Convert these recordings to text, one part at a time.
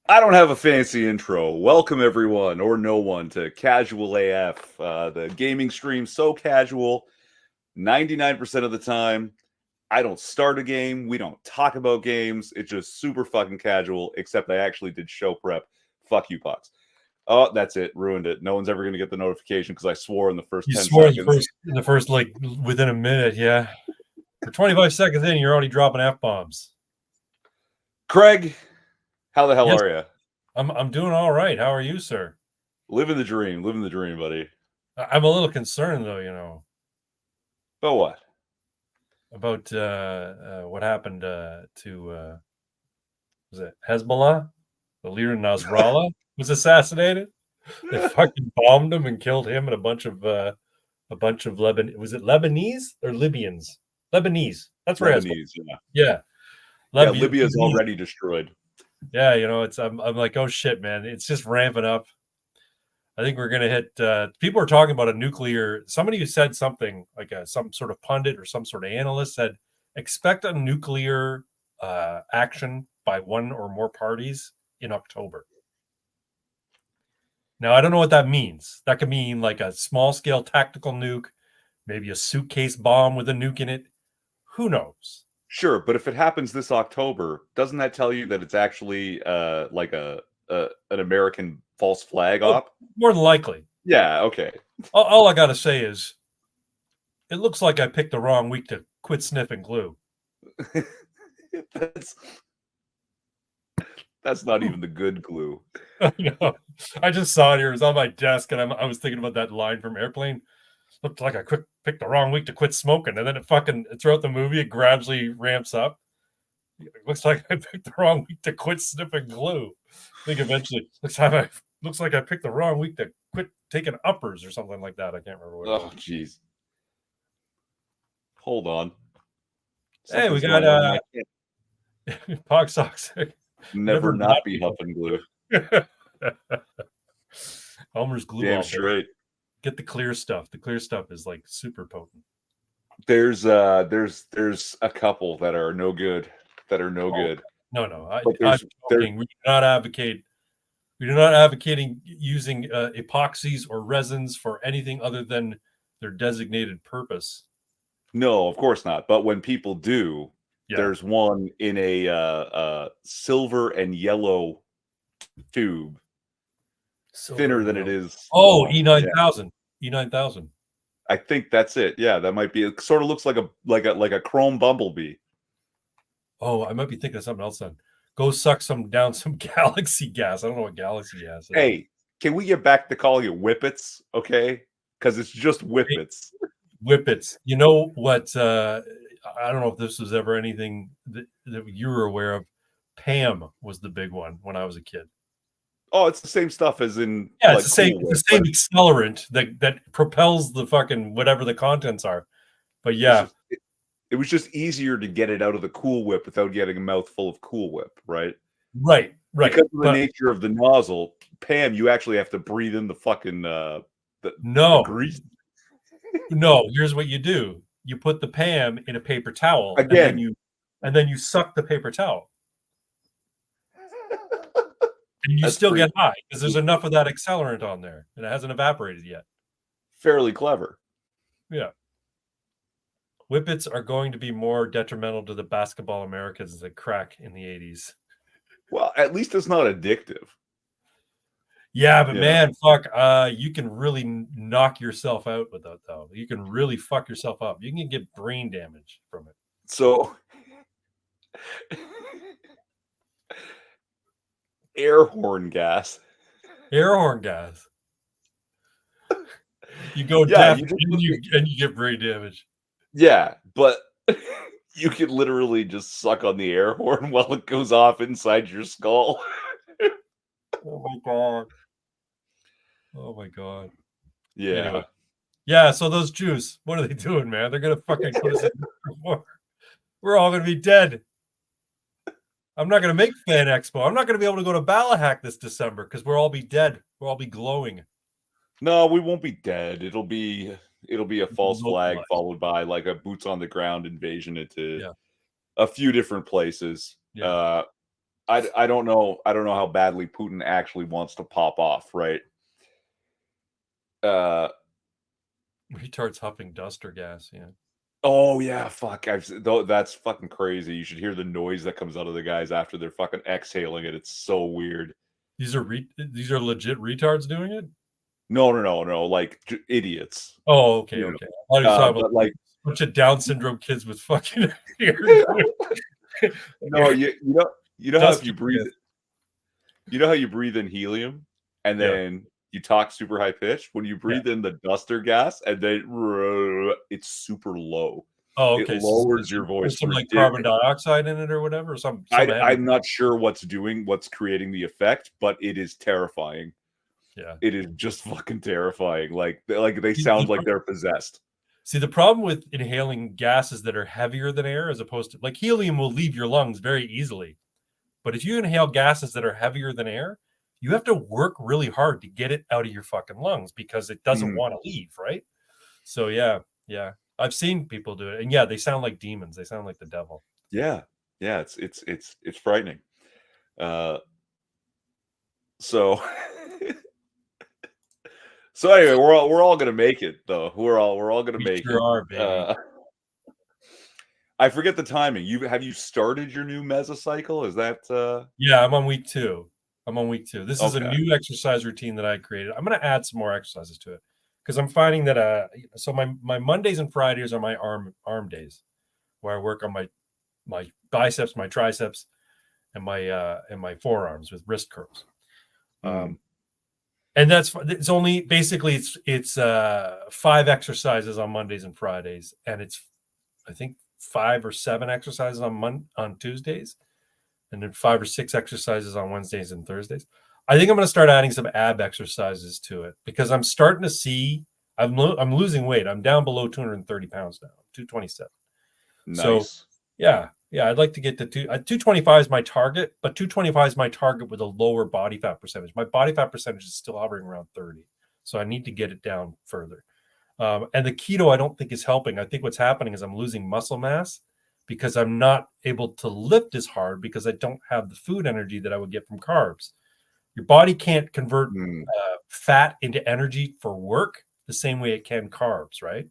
I don't have a fancy intro. Welcome everyone, or no one, to Casual AF, the gaming stream so casual. 99% of the time, I don't start a game. We don't talk about games. It's just super fucking casual, except I actually did show prep. Fuck you, Pox. Oh, that's it. Ruined it. No one's ever going to get the notification because I swore in the first You 10 swore in seconds. the first like within a minute, yeah. For 25 seconds in, you're already dropping F-bombs. Craig, how the hell Yes, are you? I'm doing all right. How are you, sir? Living the dream. Living the dream, buddy. I'm a little concerned though, But what? about what happened to was it Hezbollah? The leader Nasrallah was assassinated. They fucking bombed him and killed him and a bunch of Lebanese. Was it Lebanese or Libyans? Lebanese. That's where Hezbollah. Lebanese, yeah. Yeah. Yeah, Libya's already destroyed. Yeah, I'm like, oh shit, man, it's just ramping up. I think we're gonna hit. People are talking about a nuclear. Somebody who said something like some sort of pundit or some sort of analyst said, expect a nuclear action by one or more parties in October. Now, I don't know what that means. That could mean like a small scale tactical nuke, maybe a suitcase bomb with a nuke in it. Who knows? Sure, but if it happens this October, doesn't that tell you that it's actually like an American false flag Oh, op? more than likely. Yeah, okay. All I got to say is, it looks like I picked the wrong week to quit sniffing glue. That's not even the good glue. No, I just saw it here. It was on my desk, and I was thinking about that line from Airplane. Looked like I picked the wrong week to quit smoking, and then it throughout the movie it gradually ramps up. It looks like I picked the wrong week to quit sniffing glue. I think eventually looks like I picked the wrong week to quit taking uppers or something like that. I can't remember what it was. Oh, jeez. Hold on. Hey, we Something's going on. got Pog Socks. Never not be huffing glue. Homer's glue. Damn straight. Get the clear stuff. The clear stuff is like super potent. There's a couple that are no good. Good. No. I'm joking. We do not advocate. We do not advocating using epoxies or resins for anything other than their designated purpose. No, of course not. But when people do, there's one in a silver and yellow tube, thinner than it is. Oh, E9000. E9000. I think that's it. Yeah, that might be. It sort of looks like a chrome bumblebee. Oh, I might be thinking of something else then. Go suck down some galaxy gas. I don't know what galaxy gas is. Hey, can we get back to calling it whippets? Okay, because it's just whippets. Whippets. You know what? I don't know if this was ever anything that you were aware of. Pam was the big one when I was a kid. Oh, it's the same stuff as in. Yeah, like, it's the same accelerant that propels the fucking whatever the contents are. But yeah, it was just easier to get it out of the Cool Whip without getting a mouthful of Cool Whip, right? Right. Because of the nature of the nozzle, Pam, you actually have to breathe in the fucking the grease. No, here's what you do: you put the Pam in a paper towel, again, and then you suck the paper towel. And you still get high because there's enough of that accelerant on there and it hasn't evaporated yet. Fairly clever. Yeah. Whippets are going to be more detrimental to the basketball Americans than crack in the 80s. Well, at least it's not addictive. Yeah, but man, fuck, you can really knock yourself out with that, though. You can really fuck yourself up. You can get brain damage from it. So... air horn gas. You go deaf and you get brain damage. Yeah, but you could literally just suck on the air horn while it goes off inside your skull. Oh my god. Yeah. Anyway. Yeah, so those Jews, what are they doing, man? They're gonna fucking put us in war. We're all gonna be dead. I'm not going to make Fan Expo. I'm not going to be able to go to Ballahack this December because we'll all be dead. We'll all be glowing. No, we won't be dead. It'll be a false flag followed by like a boots on the ground invasion into a few different places. Yeah. I don't know. I don't know how badly Putin actually wants to pop off, right? Uh, Retards huffing duster gas. Yeah. oh yeah, fuck. Though that's fucking crazy. You should hear the noise that comes out of the guys after they're fucking exhaling it. It's so weird. These are legit retards doing it. No, like idiots. Oh, okay, You okay. I was talking about but like, a bunch of Down syndrome kids with fucking hair doing no, you know how if duster you breathe, gas. you know how you breathe in helium and Yeah, then you talk super high pitch. When you yeah. breathe in the duster gas and then it's super low. Oh, It okay. So lowers your voice. there's some like carbon dioxide in it or whatever, or some heavy. I'm not sure what's creating the effect, but it is terrifying. Yeah. It is just fucking terrifying. Like they See, sound like they're possessed. the problem with inhaling gases that are heavier than air, as opposed to like helium, will leave your lungs very easily. But if you inhale gases that are heavier than air, you have to work really hard to get it out of your fucking lungs because it doesn't Mhm. want to leave, right? So yeah, yeah. I've seen people do it, and yeah, they sound like demons. They sound like the devil. Yeah, yeah. It's frightening. Uh, so so anyway, we're all gonna make it though. We're all gonna We make sure it. are, baby. I forget the timing. Have you started your new mesocycle? Is that Yeah, I'm on week 2. I'm on week 2. This is a okay? new exercise routine that I created. I'm going to add some more exercises to it because I'm finding that so my Mondays and Fridays are my arm days where I work on my biceps, my triceps, and my forearms with wrist curls. Mm. And it's only basically it's 5 exercises on Mondays and Fridays, and it's I think 5 or 7 exercises on Tuesdays, and then 5 or 6 exercises on Wednesdays and Thursdays. I think I'm going to start adding some ab exercises to it because I'm starting to see I'm losing weight. I'm down below 230 pounds now, 227. So Nice. yeah, I'd like to get to 225 is my target, but 225 is my target with a lower body fat percentage. My body fat percentage is still hovering around 30, so I need to get it down further. And the keto, I don't think is helping. I think what's happening is I'm losing muscle mass because I'm not able to lift as hard because I don't have the food energy that I would get from carbs. Your body can't convert Mm. fat into energy for work the same way it can carbs, right?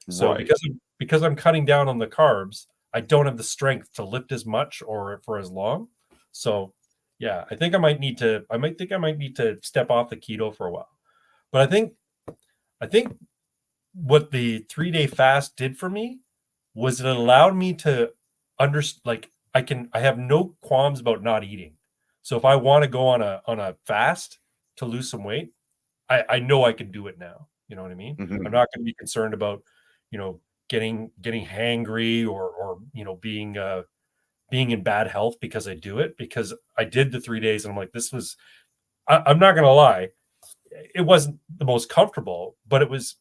So Right. because I'm cutting down on the carbs, I don't have the strength to lift as much or for as long. So yeah, I think I might need to. I might need to step off the keto for a while. But I think what the 3-day fast did for me was it allowed me to like I have no qualms about not eating. So if I want to go on a fast to lose some weight, I know I can do it now. You know what I mean? I'm Mhm. not going to be concerned about, getting hangry or being in bad health because I do it because I did the 3 days and I'm like, I'm not going to lie. It wasn't the most comfortable, but it was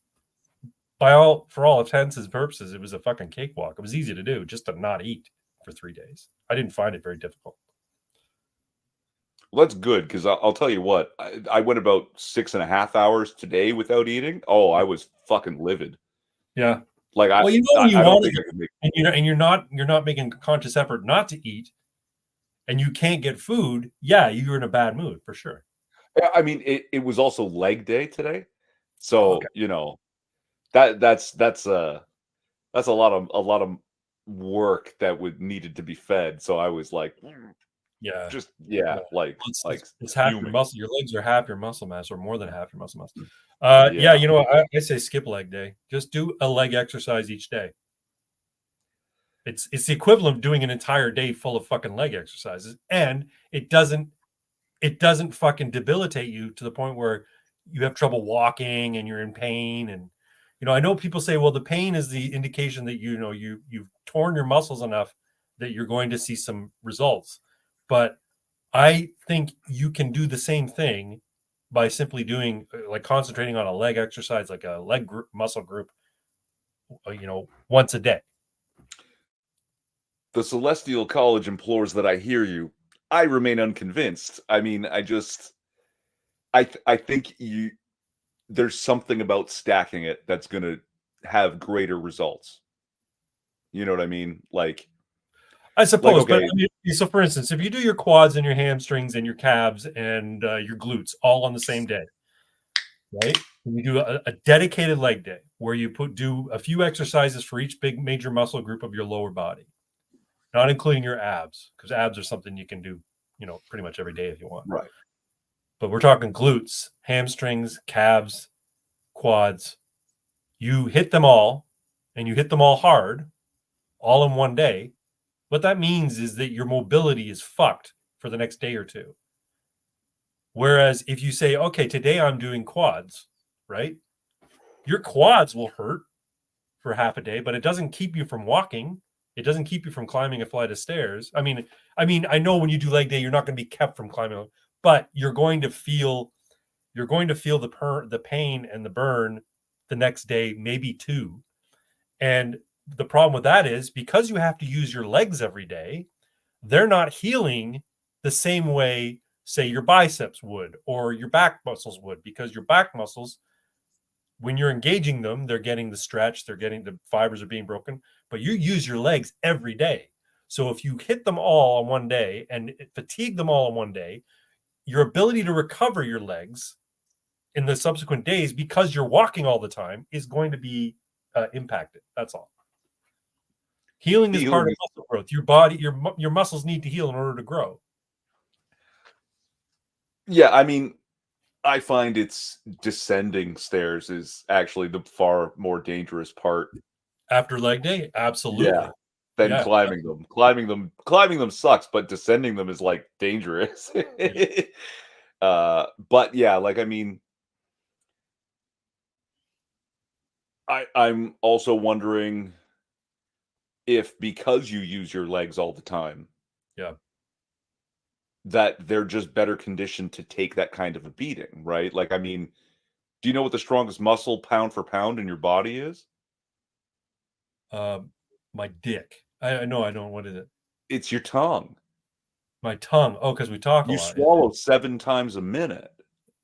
for all intents and purposes, it was a fucking cakewalk. It was easy to do just to not eat for 3 days. I didn't find it very difficult. Well, that's good because I'll tell you what. I went about 6.5 hours today without eating. Oh, I was fucking livid. Yeah. Like Well, when you I don't want to think eat I could make. and you're not making a conscious effort not to eat and you can't get food, yeah, you're in a bad mood for sure. Yeah, I mean, it was also leg day today, Oh, okay. so that's a lot of work that would needed to be fed. So I was like, Yeah. just Yeah. yeah, Well, like it's half your fuming. muscle. Your legs are half your muscle mass or more than half your muscle mass. Yeah, Yeah. I say skip leg day. Just do a leg exercise each day. It's the equivalent of doing an entire day full of fucking leg exercises, and it doesn't fucking debilitate you to the point where you have trouble walking and you're in pain. And I know people say, well, the pain is the indication that you've torn your muscles enough that you're going to see some results. But I think you can do the same thing by simply doing like concentrating on a leg exercise, like a muscle group, once a day. The Celestial College implores that I hear you. I remain unconvinced. I mean, I think there's something about stacking it that's gonna have greater results. You know what I mean? Like, I suppose, but okay, I mean, so for instance, if you do your quads and your hamstrings and your calves and your glutes all on the same day, right? And you do a dedicated leg day where you do a few exercises for each big major muscle group of your lower body, not including your abs, because abs are something you can do, pretty much every day if you want. right. But we're talking glutes, hamstrings, calves, quads. You hit them all, and you hit them all hard, all in one day. What that means is that your mobility is fucked for the next day or two. Whereas if you say, okay, today I'm doing quads, right? Your quads will hurt for half a day, but it doesn't keep you from walking. It doesn't keep you from climbing a flight of stairs. I mean, I know when you do leg day, you're not going to be kept from climbing, but you're going to feel the pain and the burn the next day, maybe two. And the problem with that is because you have to use your legs every day, they're not healing the same way, say, your biceps would or your back muscles would, because your back muscles, when you're engaging them, they're getting the stretch, the fibers are being broken, but you use your legs every day. So if you hit them all on one day and fatigue them all in one day, your ability to recover your legs in the subsequent days, because you're walking all the time, is going to be impacted. That's all. Healing is part of muscle growth. Your body, your muscles need to heal in order to grow. Yeah, I mean, I find it's descending stairs is actually the far more dangerous part. After leg day, absolutely. Yeah, than Yeah. climbing them. Climbing them sucks, but descending them is like dangerous. Yeah. But yeah, like I mean, I'm also wondering if because you use your legs all the time, Yeah. that they're just better conditioned to take that kind of a beating, right? Like, I mean, do you know what the strongest muscle pound for pound in your body is? My dick. I know. I don't. What is it? It's your tongue. My tongue. Oh, because we talk a You lot. swallow 7 times a minute.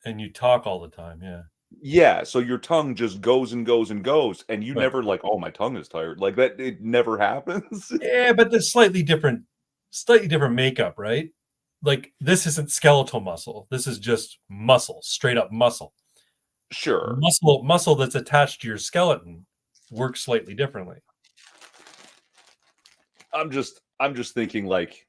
And you talk all the time. Yeah. Yeah, so your tongue just goes and goes and goes, and you Right. never like, "Oh, my tongue is tired." Like that, it never happens. Yeah, but there's slightly different makeup, right? Like this isn't skeletal muscle. This is just muscle, straight up muscle. Sure. Muscle that's attached to your skeleton works slightly differently. I'm just thinking like,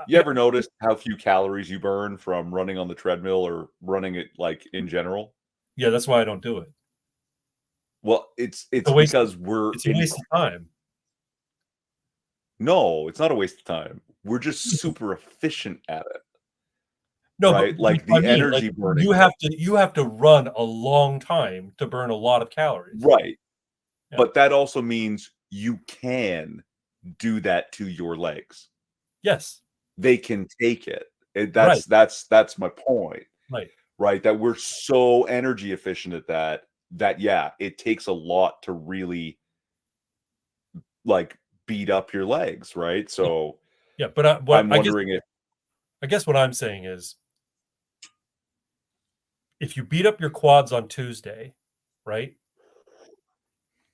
you Yeah, ever noticed how few calories you burn from running on the treadmill or running it like in general? yeah, that's why I don't do it. Well, It's it's a waste. because we're It's a in waste of time. No, it's not a waste of time. We're just super efficient at it, No, but right? Like I the mean, like energy burning. you have to run a long time to burn a lot of calories. Right. Yeah. But that also means you can do that to your legs. Yes. They can take it. Right. That's my point, Right. right? That we're so energy efficient at that yeah, it takes a lot to really like beat up your legs, right? Yeah. So Yeah. But I'm wondering if I guess what I'm saying is, if you beat up your quads on Tuesday, right,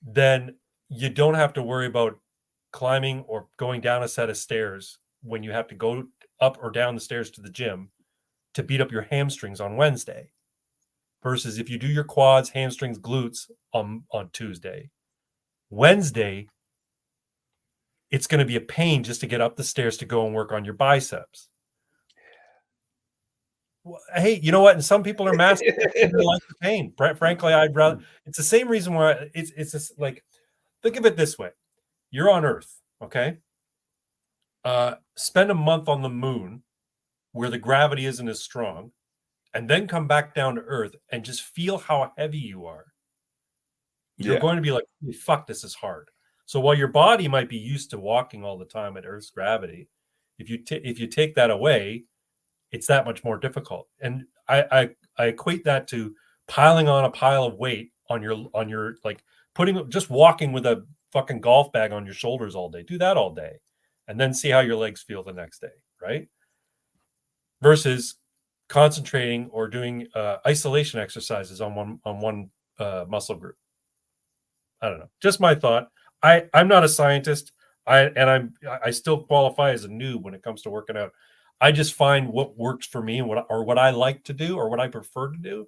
then you don't have to worry about climbing or going down a set of stairs when you have to go up or down the stairs to the gym to beat up your hamstrings on Wednesday. Versus if you do your quads, hamstrings, glutes on Tuesday, Wednesday, it's going to be a pain just to get up the stairs to go and work on your biceps. Hey, you know what? And some people are massive. They like the pain. Frankly, I'd rather. It's the same reason why it's just like, think of it this way: you're on Earth, okay? Spend a month on the moon where the gravity isn't as strong, and then come back down to Earth and just feel how heavy you are. You're yeah. going to be like, "Fuck, this is hard." So while your body might be used to walking all the time at Earth's gravity, if you take that away, it's that much more difficult. And I equate that to piling on a pile of weight on your like just walking with a fucking golf bag on your shoulders all day. Do that all day, and then see how your legs feel the next day, right? Versus concentrating or doing isolation exercises on one muscle group. I don't know. Just my thought. I'm not a scientist. I still qualify as a noob when it comes to working out. I just find what works for me and what I like to do or what I prefer to do.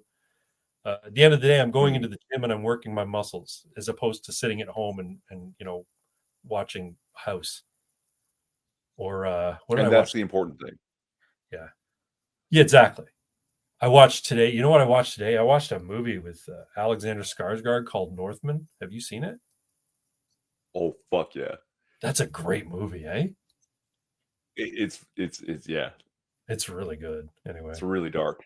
At the end of the day, I'm going into the gym and I'm working my muscles as opposed to sitting at home and watching House or what did I And that's watch? the important thing. Yeah, yeah, exactly. I watched today. You know what I watched today? I watched a movie with Alexander Skarsgård called Northman. Have you seen it? Oh fuck yeah! That's a great movie, eh? It's yeah. It's really good. Anyway, It's really dark.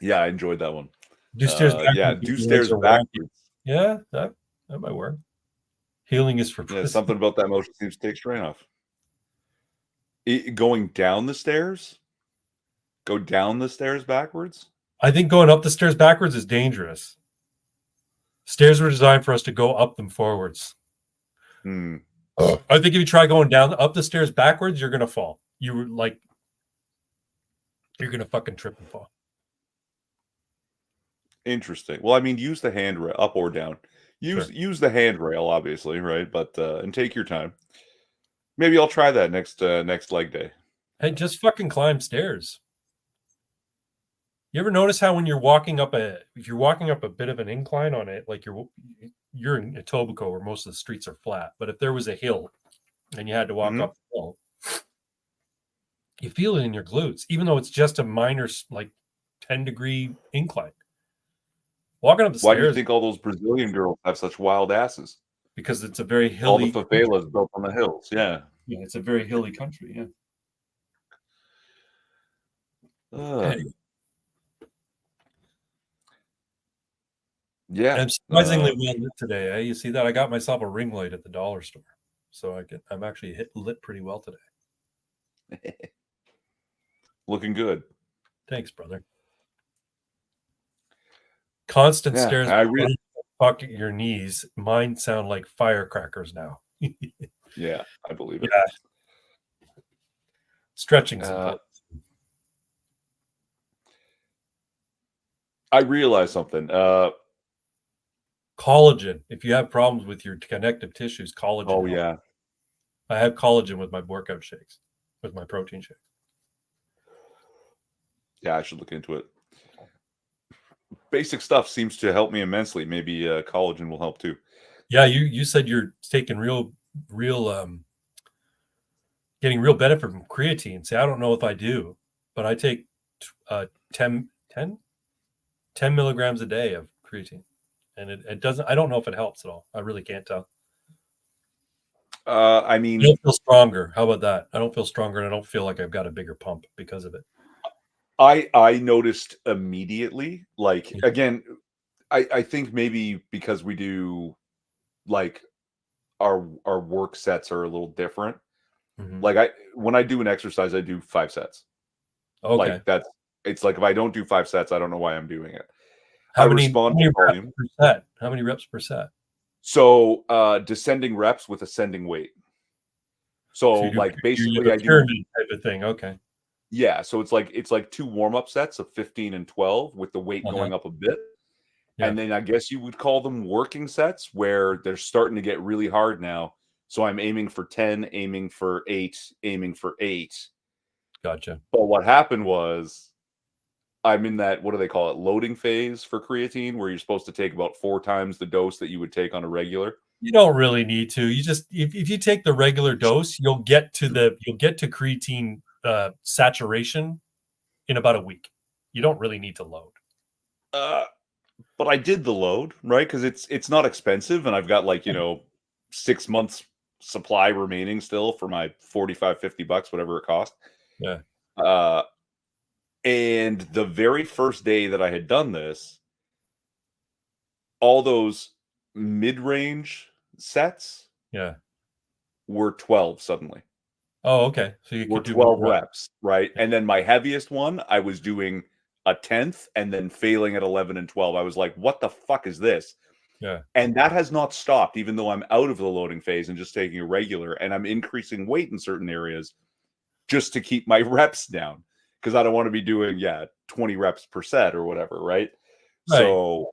Yeah, I enjoyed that one. do stairs Yeah, backwards if do your legs stairs are wonky. backwards. Yeah, that might work. Healing is for Yeah, pussy. something about that motion seems to take strain off. Going down the stairs? Go down the stairs backwards? I think going up the stairs backwards is dangerous. Stairs were designed for us to go up them forwards. Hmm. I think if you try going down up the stairs backwards, you're gonna fall. You're gonna fucking trip and fall. Interesting. Well, I mean, use the handrail up or down. Use the handrail, obviously, right? But and take your time. Maybe I'll try that next leg day. Hey, just fucking climb stairs. You ever notice how when you're walking up if you're walking up a bit of an incline on it, like you're in Etobicoke where most of the streets are flat, but if there was a hill and you had to walk up the hill, you feel it in your glutes, even though it's just a minor, like 10-degree incline. Walking up the Why do you stairs think all those Brazilian girls have such wild asses? because it's a very All the hilly. favelas built on the hills. Yeah. Yeah, it's a very hilly country. Yeah. Ugh. Hey, Yeah. I'm surprisingly well lit today. Eh? You see that? I got myself a ring light at the dollar store, so I'm actually lit pretty well today. Looking good. Thanks, brother. Constant Yeah, stairs I really. fuck your knees. Mine sound like firecrackers now. Yeah, I believe it. Yeah. Stretching's important. I realized something. Collagen. If you have problems with your connective tissues, collagen. Oh helps. yeah. I have collagen with my workout shakes, with my protein shakes. Yeah, I should look into it. Basic stuff seems to help me immensely. Maybe collagen will help too. Yeah, you said you're taking real getting real benefit from creatine. See, I don't know if I do, but I take 10 milligrams a day of creatine, and it doesn't. I don't know if it helps at all. I really can't tell. I mean, I don't feel stronger. How about that? I don't feel stronger, and I don't feel like I've got a bigger pump because of it. I noticed immediately. Like again, I think maybe because we do like our work sets are a little different. Mm-hmm. Like when I do an exercise, I do 5 sets. Okay. Like it's like if I don't do 5 sets, I don't know why I'm doing it. How many reps per set? How many reps per set? So descending reps with ascending weight. So like basically I do pyramid type of thing. Okay. Yeah, so it's like 2 warm-up sets of 15 and 12 with the weight going up a bit. Yeah. And then I guess you would call them working sets where they're starting to get really hard now. So I'm aiming for 10, aiming for 8, aiming for 8. Gotcha. But what happened was I'm in that, what do they call it, loading phase for creatine, where you're supposed to take about 4 times the dose that you would take on a regular. You don't really need to. You just if you take the regular dose, you'll get to creatine saturation in about a week. You don't really need to load. But I did the load, right? Because it's not expensive, and I've got 6 months supply remaining still for my $45-50, whatever it cost. Yeah. And the very first day that I had done this, all those mid-range sets were 12 suddenly. Oh, okay. So you were could do 12 reps, right? And then my heaviest one, I was doing a 10th and then failing at 11 and 12. I was like, what the fuck is this? Yeah. And that has not stopped, even though I'm out of the loading phase and just taking a regular, and I'm increasing weight in certain areas just to keep my reps down, because I don't want to be doing 20 reps per set or whatever, right? So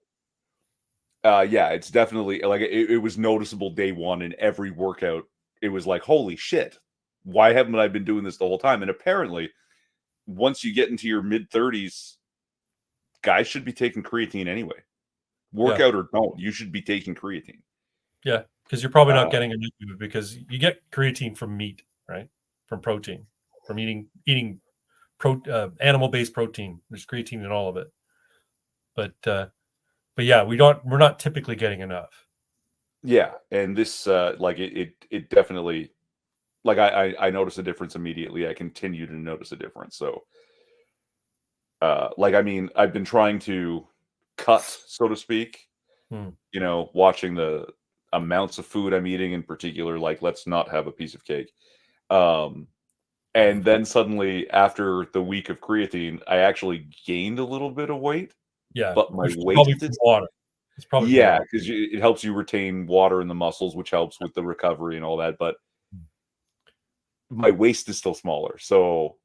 Yeah, it's definitely like it was noticeable day one, and every workout, it was like, holy shit, why haven't I been doing this the whole time? And apparently, once you get into your mid-30s, guys should be taking creatine anyway. Yeah, Workout or don't, you should be taking creatine. yeah, because you're probably not Uh, getting enough of it because you get creatine from meat, right? From protein, from eating animal based protein. There's creatine in all of it, but yeah, we're not typically getting enough. yeah, and this like it definitely, like I notice a difference immediately. I continue to notice a difference. So like I mean, I've been trying to cut, so to speak, Hmm. watching the amounts of food I'm eating in particular, like let's not have a piece of cake. Um and then suddenly after the week of creatine, I actually gained a little bit of weight, Yeah, but my which is probably waist from is, water. It's probably from yeah, water. because it helps you retain water in the muscles, which helps with the recovery and all that. But my waist is still smaller, so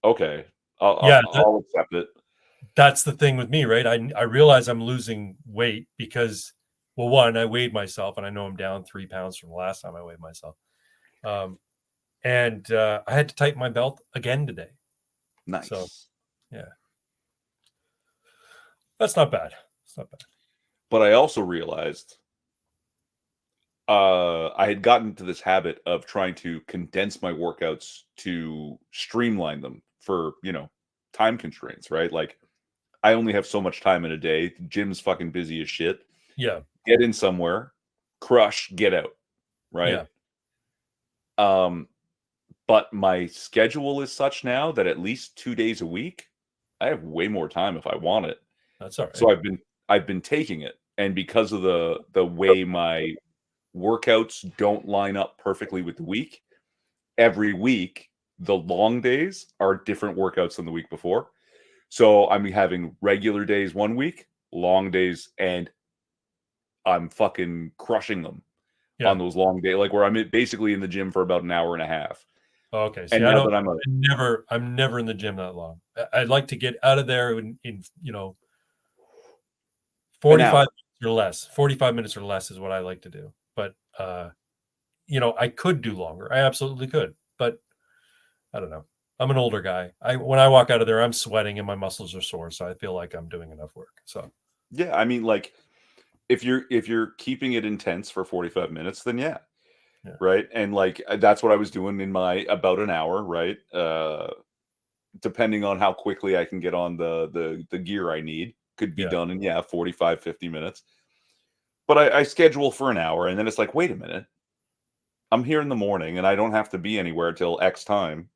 okay, I'll, Yeah, I'll, I'll accept it. that's the thing with me, right? I realize I'm losing weight because, well, one, I weighed myself and I know I'm down 3 pounds from the last time I weighed myself. Um, and I had to tighten my belt again today. So Nice. yeah, that's not bad. It's not bad. But I also realized I had gotten to this habit of trying to condense my workouts to streamline them for, time constraints, right? Like I only have so much time in a day. The gym's fucking busy as shit. Yeah, Get in somewhere, crush, get out, right? yeah, Um, but my schedule is such now that at least 2 days a week, I have way more time if I want it. that's all So right. I've been taking it, and because of the way my workouts don't line up perfectly with the week, every week the long days are different workouts than the week before. So I'm having regular days one week, long days, and I'm fucking crushing them on Yeah. those long days, like where basically in the gym for about an hour and a half. Okay. See, And I now don't. that I'm a I'm never in the gym that long. I'd like to get out of there in an 45 hour. minutes or less. 45 minutes or less is what I like to do. But I could do longer. I absolutely could. But I don't know. I'm an older guy. I when I walk out of there, I'm sweating and my muscles are sore, so I feel like I'm doing enough work. So Yeah, I mean, like if you're keeping it intense for 45 minutes, then yeah, yeah, right? And like that's what I was doing in my about an hour, right? Depending on how quickly I can get on the gear I need, could be yeah, done in, yeah, 45, 50 minutes. But I schedule for an hour, and then it's like, wait a minute, I'm here in the morning and I don't have to be anywhere till X time.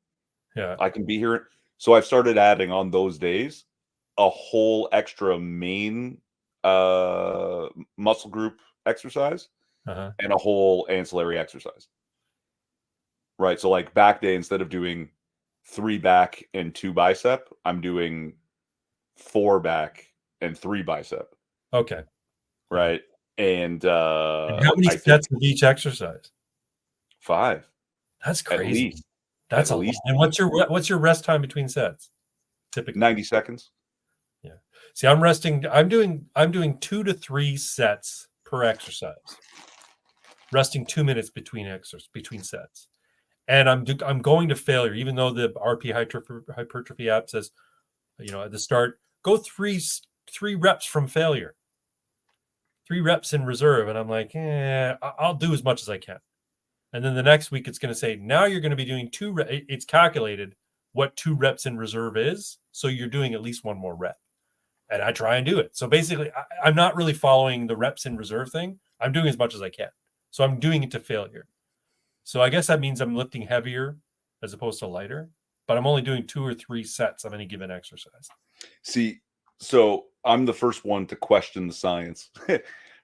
yeah. I can be here. So I've started adding on those days a whole extra main muscle group exercise Uh-huh. and a whole ancillary exercise. Right. So like back day, instead of doing 3 back and 2 bicep, I'm doing 4 back and 3 bicep. Okay. Yeah. Right. And And how many I think sets of each exercise? five That's at crazy. least, That's a lot. And five. what's your rest time between sets typically? 90 seconds. Yeah. See, I'm resting. I'm doing 2 to 3 sets per exercise. Resting 2 minutes between sets, and I'm going to failure, even though the RP hypertrophy app says, at the start, go three reps from failure, 3 reps in reserve, and I'm like, I'll do as much as I can. And then the next week, it's going to say, now you're going to be doing it's calculated what 2 reps in reserve is, so you're doing at least one more rep. And I try and do it. So basically, I'm not really following the reps in reserve thing. I'm doing as much as I can. So I'm doing it to failure. So I guess that means I'm lifting heavier as opposed to lighter, but I'm only doing 2 or 3 sets of any given exercise. See, so I'm the first one to question the science,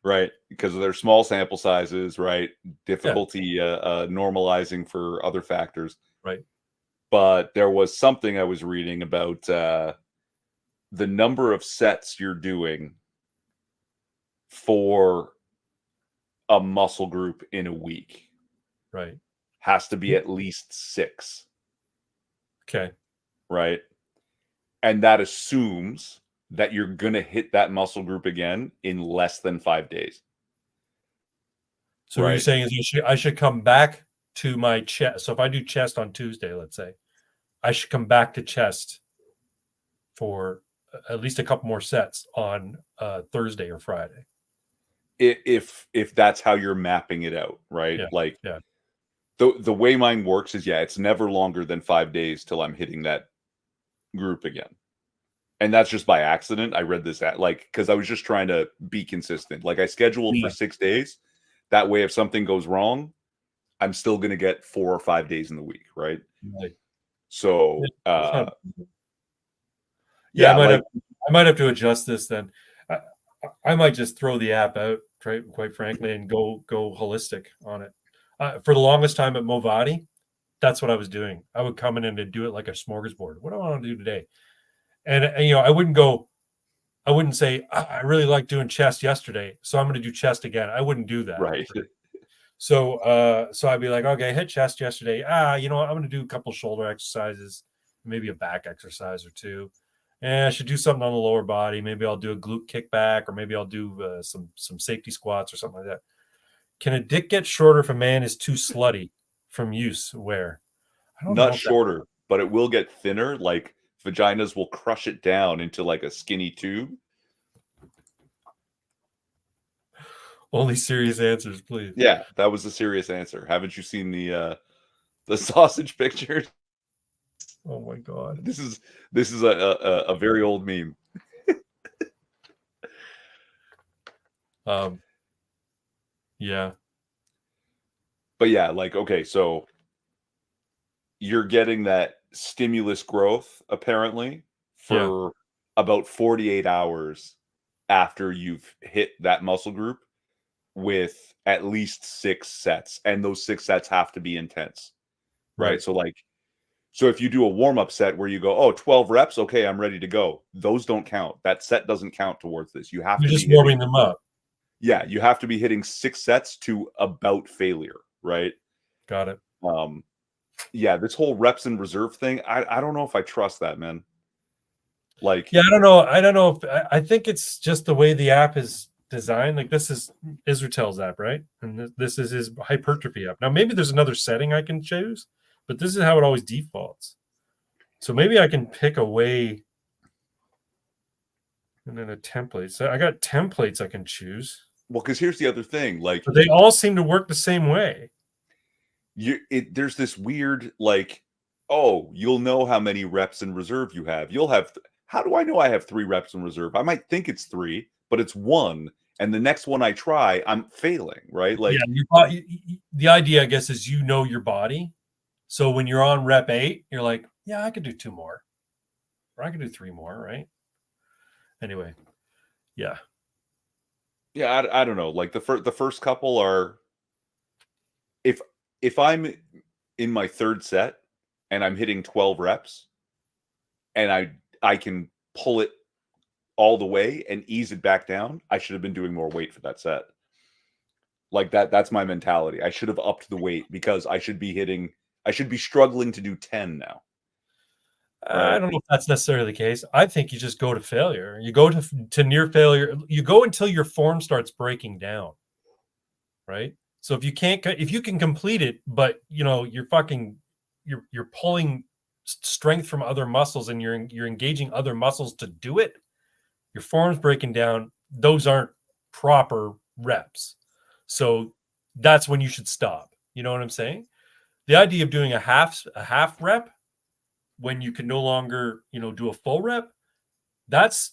right? Because of their small sample sizes, right? Yeah, Difficulty normalizing for other factors. right. But there was something I was reading about the number of sets you're doing for a muscle group in a week Right. has to be at least 6, Okay. right? And that assumes that you're going to hit that muscle group again in less than 5 days. So what you're saying is I should come back to my chest. So if I do chest on Tuesday, let's say, I should come back to chest for at least a couple more sets on Thursday or Friday. If that's how you're mapping it out, right? Yeah. Like Yeah. the way mine works is, it's never longer than 5 days till I'm hitting that group again. And that's just by accident. I read this because I was just trying to be consistent. Like I scheduled for 6 days. That way, if something goes wrong, I'm still going to get 4 or 5 days in the week, right? Right. So, I might have to adjust this then. I might just throw the app out, quite frankly, and go holistic on it. For the longest time at Movati, that's what I was doing. I would come in and do it like a smorgasbord. What do I want to do today? And I wouldn't say I really like doing chest yesterday, so I'm going to do chest again. I wouldn't do that. Right. So I'd be like, okay, hit chest yesterday. I'm going to do a couple shoulder exercises, maybe a back exercise or two. And I should do something on the lower body. Maybe I'll do a glute kickback, or maybe I'll do some safety squats or something like that. Can a dick get shorter if a man is too slutty from use? Where? I don't know. Not shorter, but it will get thinner. Like vaginas will crush it down into like a skinny tube. Only serious answers, please. Yeah, that was a serious answer. Haven't you seen the sausage pictures? Oh my god. This is a very old meme. Yeah. But yeah, like, okay, so you're getting that stimulus growth apparently for about 48 hours after you've hit that muscle group with at least 6 sets, and those 6 sets have to be intense. Right? So if you do a warm-up set where you go, 12 reps, okay, I'm ready to go. Those don't count. That set doesn't count towards this. You're just warming them up. Yeah, you have to be hitting 6 sets to about failure, right? Got it. Yeah, this whole reps and reserve thing, I don't know if I trust that, man. Like, yeah, I don't know if I think it's just the way the app is designed. Like, this is Israel's app, right? And this is his hypertrophy app. Now maybe there's another setting I can choose, but this is how it always defaults. So maybe I can pick a way, and then a template. So I got templates I can choose. Well, because here's the other thing, like, but they all seem to work the same way. There's this weird, like, you'll know how many reps in reserve you have. You'll have. How do I know I have 3 reps in reserve? I might think it's 3, but it's 1, and the next one I try, I'm failing, right? Like, yeah, the idea, I guess, is your body. So when you're on rep 8, you're like, yeah, I could do 2 more, or I could do 3 more, right? Anyway, yeah. Yeah, I don't know. Like the first couple are, if I'm in my 3rd set and I'm hitting 12 reps, and I can pull it all the way and ease it back down, I should have been doing more weight for that set. Like that's my mentality. I should have upped the weight because I should be struggling to do 10 now. Right? I don't know if that's necessarily the case. I think you just go to failure. You go to near failure. You go until your form starts breaking down. Right? So if you can complete it, but you're pulling strength from other muscles and you're engaging other muscles to do it, your form's breaking down. Those aren't proper reps. So that's when you should stop. You know what I'm saying? The idea of doing a half rep when you can no longer, do a full rep, that's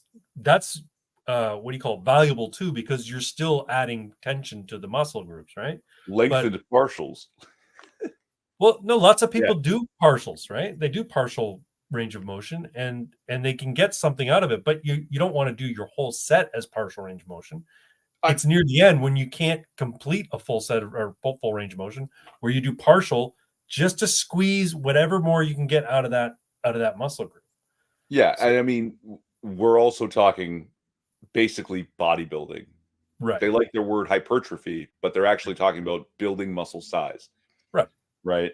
what do you call it? Valuable too, because you're still adding tension to the muscle groups, right? Lengthened partials. Well, no, lots of people do partials, right? They do partial range of motion and they can get something out of it, but you don't want to do your whole set as partial range of motion. It's near the end when you can't complete a full set or full range of motion, where you do partial just to squeeze whatever more you can get out of that muscle group. Yeah, so, and I mean, we're also talking basically bodybuilding. Right. They like their word hypertrophy, but they're actually talking about building muscle size. Right.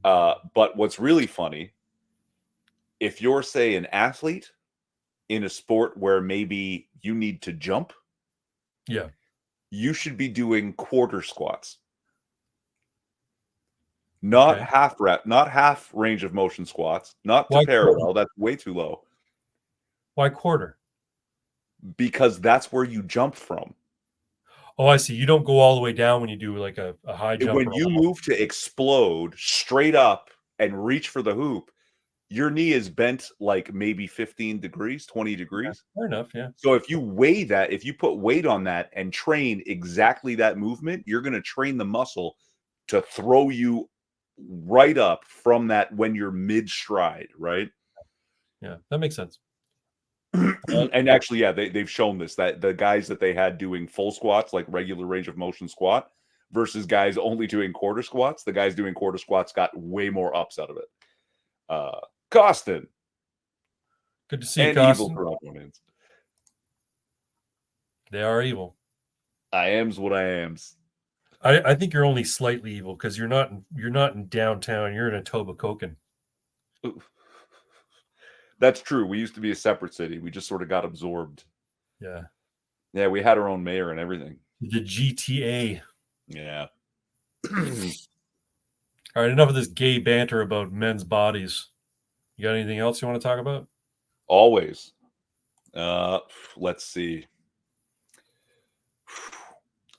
But what's really funny, if you're, say, an athlete in a sport where maybe you need to jump, Yeah. you should be doing quarter squats. Not Okay. not half range of motion squats, not to Why quarter? parallel. That's way too low. Why quarter? Because that's where you jump from. Oh, I see. You don't go all the way down when you do like a high jump When or a you long. move to explode straight up and reach for the hoop, your knee is bent like maybe 15 degrees, 20 Yeah, degrees. fair enough. Yeah. So if you weigh that, if you put weight on that and train exactly that movement, you're going to train the muscle to throw you right up from that when you're mid stride, right? Yeah. That makes sense. And actually, yeah, they've shown this, that the guys that they had doing full squats, like regular range of motion squat, versus guys only doing quarter squats, the guys doing quarter squats got way more ups out of it. Costin Good to see you, and evil Costin. Torontoans. They are evil. I am's what I am's. I think you're only slightly evil because you're not in downtown. You're in Etobicoke. That's true. We used to be a separate city. We just sort of got absorbed. Yeah. Yeah, we had our own mayor and everything. The GTA. Yeah. All right, enough of this gay banter about men's bodies. You got anything else you want to talk about? Always. Let's see.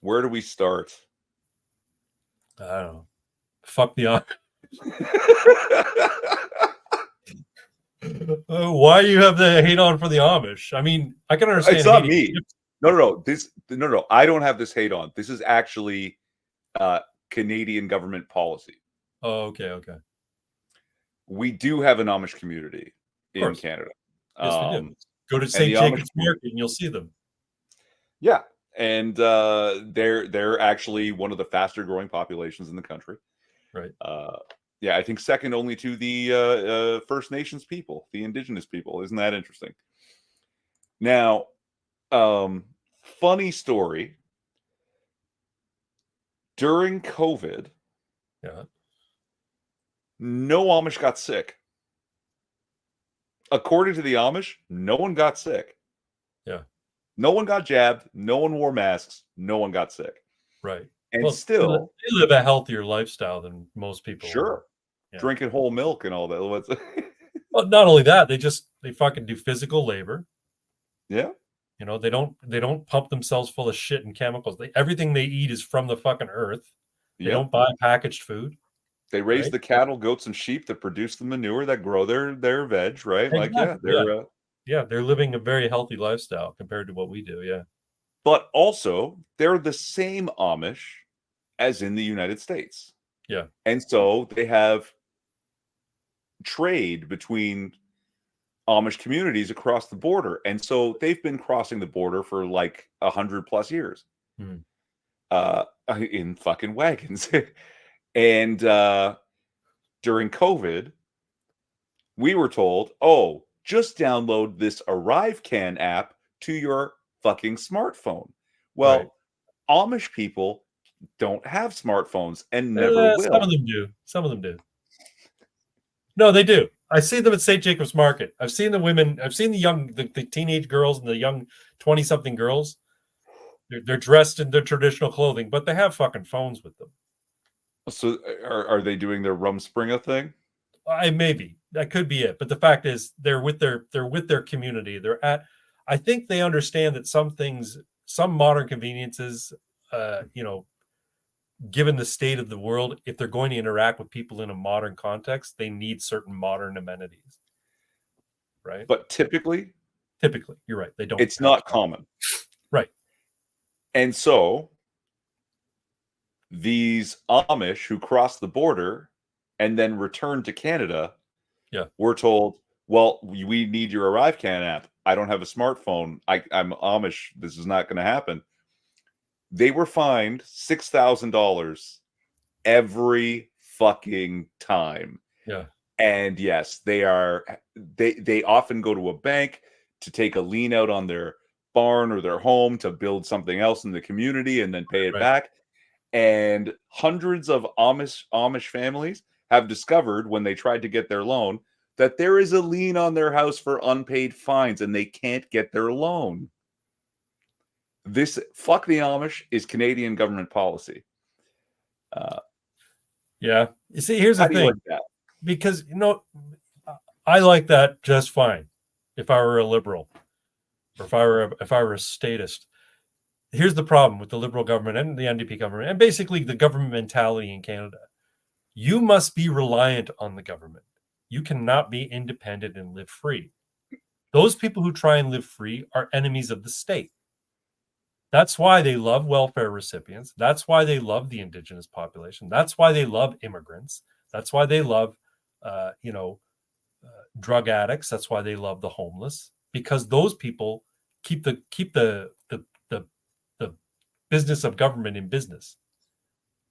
Where do we start? I don't know. Fuck the why you have the hate on for the Amish? I mean, I can understand. It's not me. No. No. I don't have this hate on. This is actually Canadian government policy. Oh, okay. We do have an Amish community in Canada. Yes, we do. Go to St. Jacob's Market and you'll see them. Yeah, and they're actually one of the faster growing populations in the country. Right. Yeah, I think second only to the First Nations people, the Indigenous people. Isn't that interesting? Now, funny story. During COVID, yeah, no Amish got sick. According to the Amish, no one got sick. Yeah. No one got jabbed. No one wore masks. No one got sick. Right. And well, still, they live a healthier lifestyle than most people. Sure. Yeah. Drinking whole milk and all that. Well, not only that, they fucking do physical labor. Yeah. You know, they don't pump themselves full of shit and chemicals. Everything they eat is from the fucking earth. They don't buy packaged food. They raise the cattle, goats, and sheep that produce the manure that grow their veg, right? Exactly. Like, they're living a very healthy lifestyle compared to what we do. Yeah. But also, they're the same Amish as in the United States. Yeah. And so they have trade between Amish communities across the border. And so they've been crossing the border for like 100+ years in fucking wagons. And during COVID, we were told, oh, just download this ArriveCan app to your fucking smartphone. Well, Amish people don't have smartphones and never will. Some of them do. Some of them do. No, they do. I see them at St. Jacob's Market. I've seen the women. I've seen the teenage girls and the young 20-something girls. They're dressed in their traditional clothing, but they have fucking phones with them. So are they doing their Rumspringa thing? Maybe that could be it. But the fact is, they're with their community. I think they understand that some things, some modern conveniences, given the state of the world, if they're going to interact with people in a modern context, they need certain modern amenities. Right. But typically, you're right. They don't. It's not common. Right. And so these Amish who cross the border and then return to Canada, were told, well, we need your ArriveCan app. I don't have a smartphone. I'm Amish. This is not going to happen. They were fined $6,000 every fucking time. Yeah. And yes, they often go to a bank to take a lien out on their barn or their home to build something else in the community and then pay it back. And hundreds of Amish families have discovered when they tried to get their loan that there is a lien on their house for unpaid fines and they can't get their loan. This fuck the Amish is Canadian government policy. Yeah. You see, here's the How do you like thing. that? Because, I like that just fine if I were a liberal or if I were a statist. Here's the problem with the Liberal government and the NDP government and basically the government mentality in Canada. You must be reliant on the government. You cannot be independent and live free. Those people who try and live free are enemies of the state. That's why they love welfare recipients. That's why they love the Indigenous population. That's why they love immigrants. That's why they love, drug addicts. That's why they love the homeless, because those people keep the business of government in business,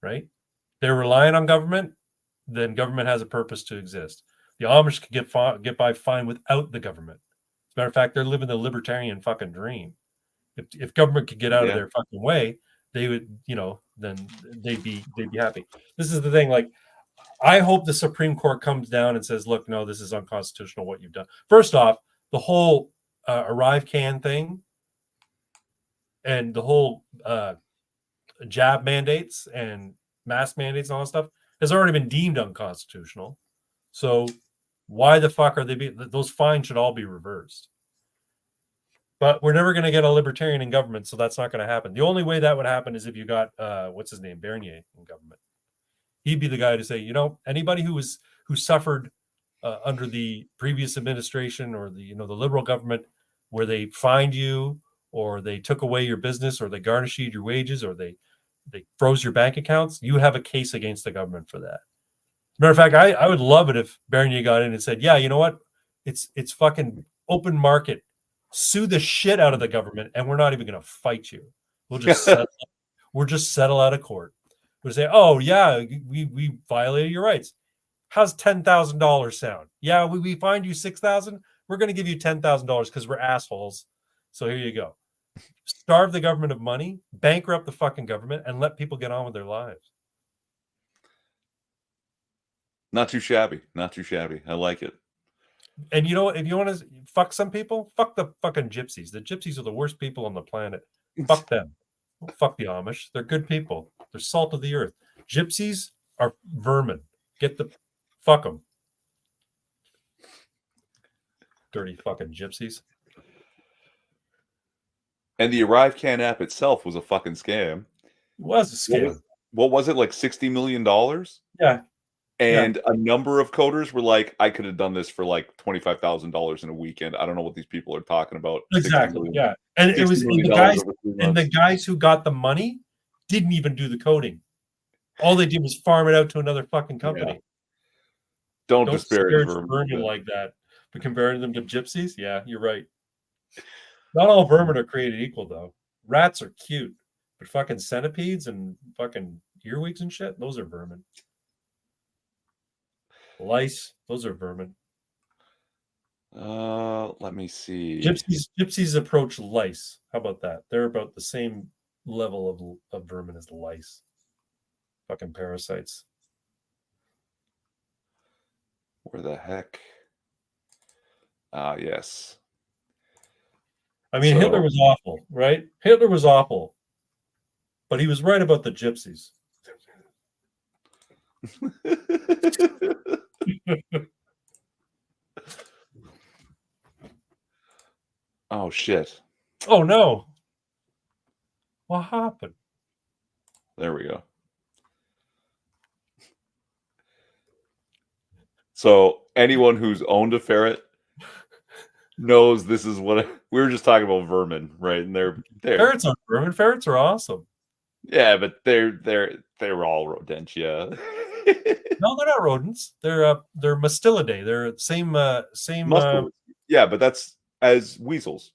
right? They're relying on government, then government has a purpose to exist. The Amish can get by fine without the government. As a matter of fact, they're living the libertarian fucking dream. If government could get out of their fucking way, they would, then they'd be happy. This is the thing. Like, I hope the Supreme Court comes down and says, "Look, no, this is unconstitutional. What you've done." First off, the whole arrive can thing and the whole jab mandates and mask mandates and all that stuff has already been deemed unconstitutional. So why the fuck are those fines should all be reversed. But we're never going to get a libertarian in government, so that's not going to happen. The only way that would happen is if you got what's his name, Bernier, in government. He'd be the guy to say, anybody who suffered under the previous administration or the liberal government, where they fined you or they took away your business or they garnished your wages or they froze your bank accounts, you have a case against the government for that. As a matter of fact, I would love it if Bernier got in and said, yeah, you know what? It's fucking open market. Sue the shit out of the government, and we're not even going to fight you. We'll just settle out of court. We'll say, oh yeah, we violated your rights. How's $10,000 sound? Yeah, we fined you $6,000. We're going to give you $10,000 because we're assholes. So here you go. Starve the government of money, bankrupt the fucking government, and let people get on with their lives. Not too shabby. Not too shabby. I like it. And if you want to fuck some people, fuck the fucking gypsies. The gypsies are the worst people on the planet. Fuck them. Fuck the Amish. They're good people. They're salt of the earth. Gypsies are vermin. Fuck them. Dirty fucking gypsies. And the Arrive Can app itself was a fucking scam. It was a scam. What was it, like $60 million? Yeah. And a number of coders were like, I could have done this for like $25,000 in a weekend. I don't know what these people are talking about. Exactly. Yeah. And it was the guys who got the money didn't even do the coding. All they did was farm it out to another fucking company. Yeah. Don't disparage vermin like that. But comparing them to gypsies, yeah, you're right. Not all vermin are created equal, though. Rats are cute, but fucking centipedes and fucking earwigs and shit, those are vermin. Lice, those are vermin. Let me see. Gypsies approach lice. How about that? They're about the same level of vermin as lice. Fucking parasites. Where the heck? Yes. I mean, Hitler was awful, right? Hitler was awful. But he was right about the gypsies. Oh, shit. Oh, no. What happened? There we go. So anyone who's owned a ferret knows this is what we were just talking about, vermin, right? And they're ferrets aren't vermin. Ferrets are awesome. Yeah, but they're all rodentia. No, they're not rodents. They're Mustelidae. They're same. Yeah, but that's as weasels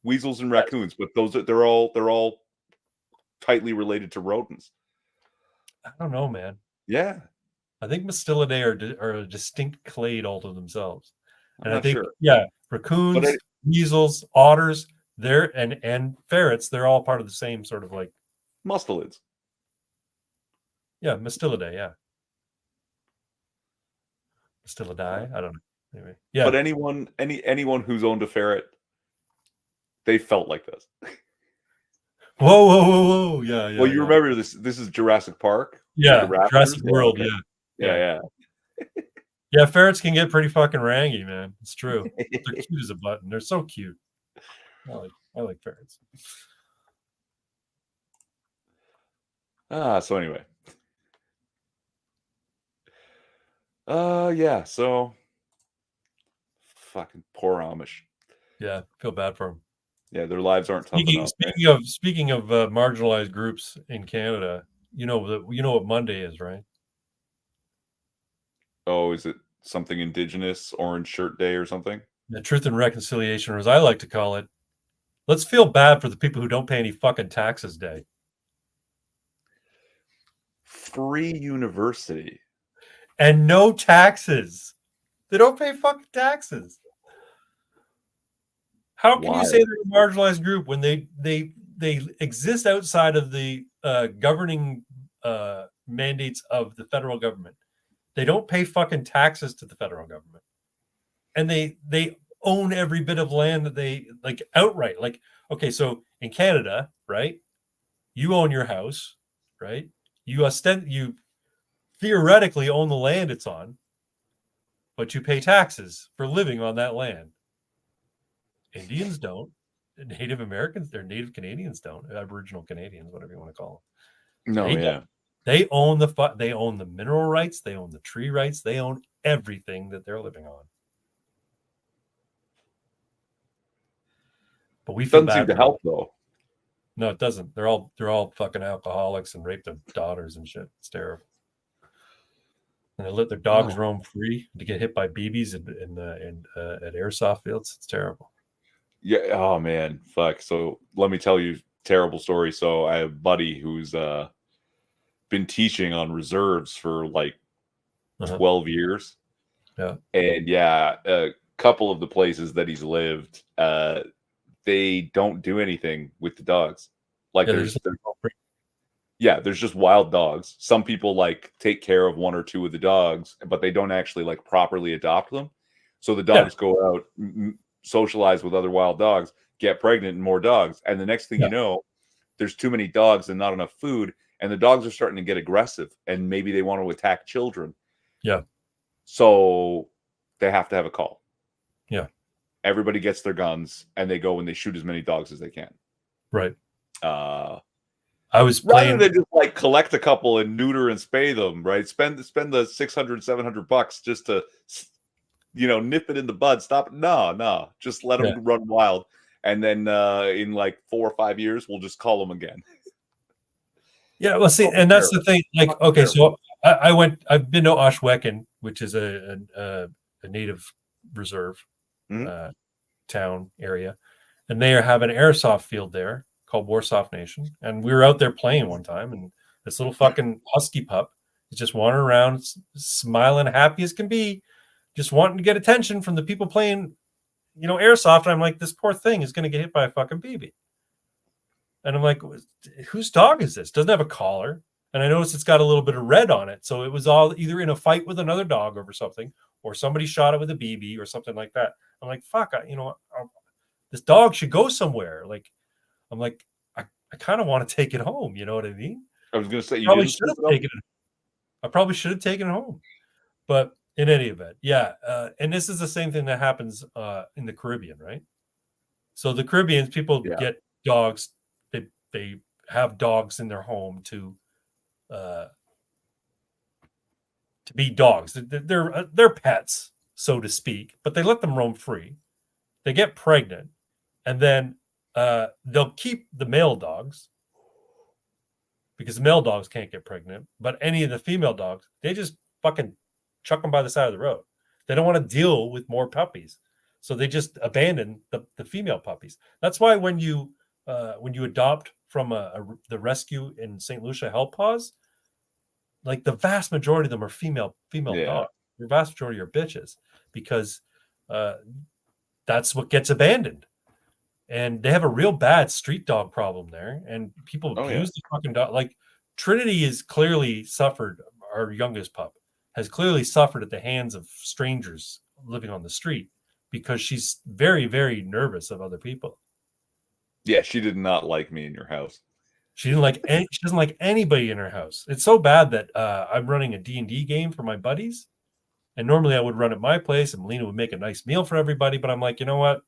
and raccoons. But they're all tightly related to rodents. I don't know, man. Yeah, I think Mustelidae are a distinct clade all to themselves. And I think, sure. Raccoons, weasels, otters, and ferrets, they're all part of the same sort of like mustelids. Yeah, Mustelidae, yeah. Mustelidae, I don't know. Anyway, yeah. But anyone who's owned a ferret, they felt like this. Whoa. Yeah. Well, you remember this. This is Jurassic Park with the Yeah. raptors. Jurassic World. Okay. Yeah. Yeah. Ferrets can get pretty fucking rangy, man. It's true. They're cute as a button. They're so cute. I like ferrets. So anyway. Yeah, so fucking poor Amish. Yeah, feel bad for them. Yeah, their lives aren't tough enough. Speaking of marginalized groups in Canada, you know what Monday is, right? Oh, is it something Indigenous Orange Shirt Day or something? The Truth and Reconciliation, or as I like to call it, let's feel bad for the people who don't pay any fucking taxes day. Free university. And no taxes. They don't pay fucking taxes. How can you say they're a marginalized group when they exist outside of the governing mandates of the federal government? They don't pay fucking taxes to the federal government, and they own every bit of land that they like outright. Like, okay, so in Canada, right, you own your house, right? You theoretically own the land it's on, but you pay taxes for living on that land. Indians don't. Native Americans, they're Native Canadians don't. Aboriginal Canadians, whatever you want to call them. No, yeah. They own the mineral rights, they own the tree rights, they own everything that they're living on. But we feel doesn't seem to help though. No, it doesn't. They're all fucking alcoholics and rape their daughters and shit. It's terrible. And they let their dogs roam free to get hit by BBs at airsoft fields. It's terrible. Yeah. Oh man, fuck. So let me tell you a terrible story. So I have a buddy who's been teaching on reserves for like 12 years. Yeah. And yeah, a couple of the places that he's lived, they don't do anything with the dogs. Like there's just wild dogs. Some people like take care of one or two of the dogs, but they don't actually like properly adopt them. So the dogs go out, socialize with other wild dogs, get pregnant, and more dogs. And the next thing you know, there's too many dogs and not enough food. And the dogs are starting to get aggressive and maybe they want to attack children. Yeah. So they have to have a call. Yeah. Everybody gets their guns and they go and they shoot as many dogs as they can. Right. I was playing. Rather than just like collect a couple and neuter and spay them, right? Spend the $600-$700 just to, nip it in the bud. Stop it. No. Just let them run wild. And then in like 4 or 5 years, we'll just call them again. Yeah, well, see, and that's the thing. Like, okay, so I've been to Oshwekin, which is a native reserve town area, and they have an airsoft field there called Warsoft Nation. And we were out there playing one time, and this little fucking husky pup is just wandering around, smiling, happy as can be, just wanting to get attention from the people playing, airsoft. And I'm like, this poor thing is going to get hit by a fucking BB. And I'm like, whose dog is this? Doesn't have a collar. And I noticed it's got a little bit of red on it. So it was all either in a fight with another dog over something, or somebody shot it with a BB or something like that. I'm like, fuck, this dog should go somewhere. Like, I'm like, I kind of want to take it home. You know what I mean? I was going to say, I probably should have taken it home. But in any event, yeah. And this is the same thing that happens in the Caribbean, right? So the Caribbeans, people get dogs. They have dogs in their home to be dogs. They're pets, so to speak, but they let them roam free. They get pregnant, and then they'll keep the male dogs because the male dogs can't get pregnant. But any of the female dogs, they just fucking chuck them by the side of the road. They don't want to deal with more puppies, so they just abandon the female puppies. That's why when you adopt from the rescue in St. Lucia Help Paws, like the vast majority of them are female dogs. The vast majority are bitches because that's what gets abandoned. And they have a real bad street dog problem there, and people abuse the fucking dog. Like Trinity has clearly suffered. Our youngest pup has clearly suffered at the hands of strangers living on the street because she's very, very nervous of other people. Yeah, she did not like me in your house. She doesn't like anybody in her house. It's so bad that I'm running a D&D game for my buddies. And normally I would run at my place and Melina would make a nice meal for everybody. But I'm like, you know what?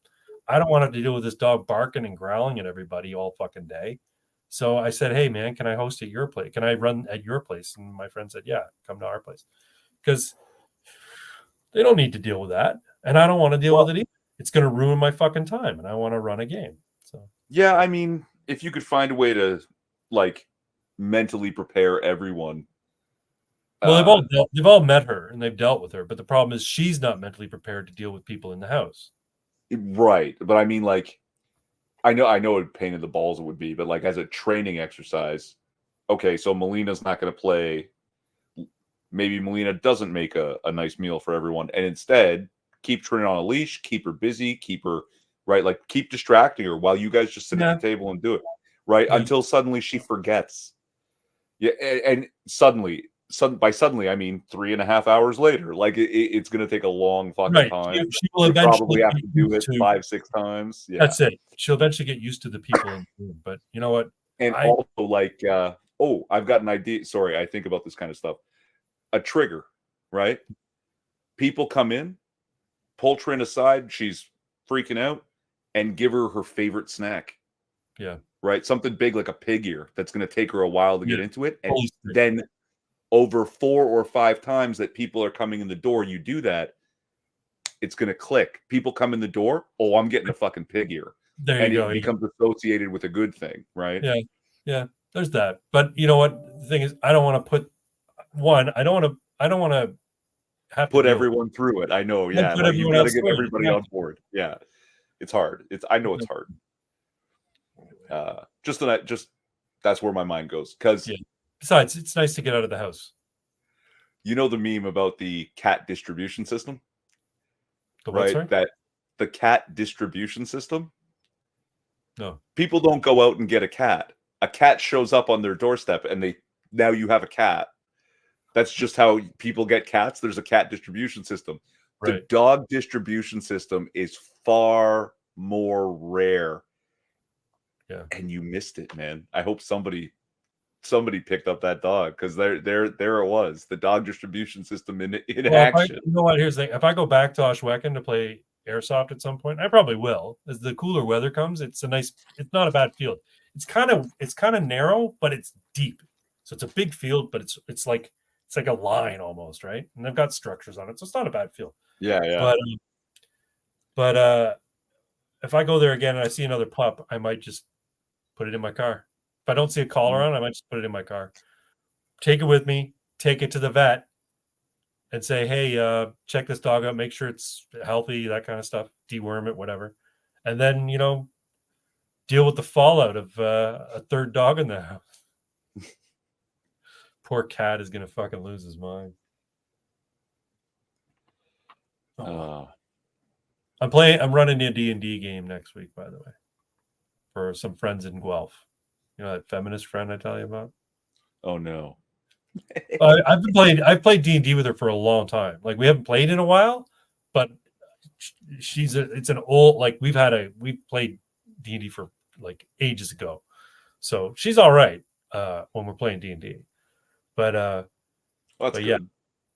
I don't want to have to deal with this dog barking and growling at everybody all fucking day. So I said, hey, man, can I host at your place? Can I run at your place? And my friend said, yeah, come to our place. Because they don't need to deal with that. And I don't want to deal with it either. It's going to ruin my fucking time. And I want to run a game. So yeah, I mean, if you could find a way to like mentally prepare everyone. Well, they've all met her and they've dealt with her, but the problem is she's not mentally prepared to deal with people in the house. Right, but I mean, like, I know what a pain in the balls it would be, but like as a training exercise, okay, so Melina's not going to play. Maybe Melina doesn't make a nice meal for everyone, and instead keep Trin on a leash, keep her busy, keep her right, like keep distracting her while you guys just sit at the table and do it, right, until suddenly she forgets. Yeah, and suddenly I mean 3.5 hours later. Like it's going to take a long fucking time. She will eventually probably have to do it 5-6 times. Yeah, that's it. She'll eventually get used to the people in the room. But you know what? And also, like, I've got an idea. Sorry, I think about this kind of stuff. A trigger, right? People come in, pull Trin aside. She's freaking out, and give her her favorite snack. Yeah. Right, something big like a pig ear that's going to take her a while to get into it, and then over 4 or 5 times that people are coming in the door, you do that, it's going to click. People come in the door, oh, I'm getting a fucking pig ear. There you go. It becomes associated with a good thing, right? Yeah, yeah. There's that, but you know what? The thing is, I don't want to put one. I don't want to have put everyone through it. I know, yeah. Like you got to get everybody on board. Yeah, it's hard. I know it's hard. Just that's where my mind goes because. Yeah. Besides, it's nice to get out of the house. You know the meme about the cat distribution system? The what, right? Sorry? That the cat distribution system? No. People don't go out and get a cat. A cat shows up on their doorstep and now you have a cat. That's just how people get cats. There's a cat distribution system. Right. The dog distribution system is far more rare. Yeah. And you missed it, man. I hope somebody picked up that dog because there it was, the dog distribution system in action. You know what? Here's the thing: if I go back to Oshwekin to play airsoft at some point, I probably will. As the cooler weather comes, it's not a bad field. It's kind of narrow, but it's deep. So it's a big field, but it's like a line almost, right? And they've got structures on it, so it's not a bad field. Yeah. But if I go there again and I see another pup, I might just put it in my car. If I don't see a collar on, I might just put it in my car. Take it with me, take it to the vet, and say, hey, check this dog out, make sure it's healthy, that kind of stuff, deworm it, whatever. And then, deal with the fallout of a third dog in the house. Poor cat is going to fucking lose his mind. I'm running a D&D game next week, by the way, for some friends in Guelph. You know that feminist friend I tell you about? Oh no. I've played D&D with her for a long time. Like we haven't played in a while, but it's an old, like we've played D&D for like ages ago. So she's all right when we're playing D&D. But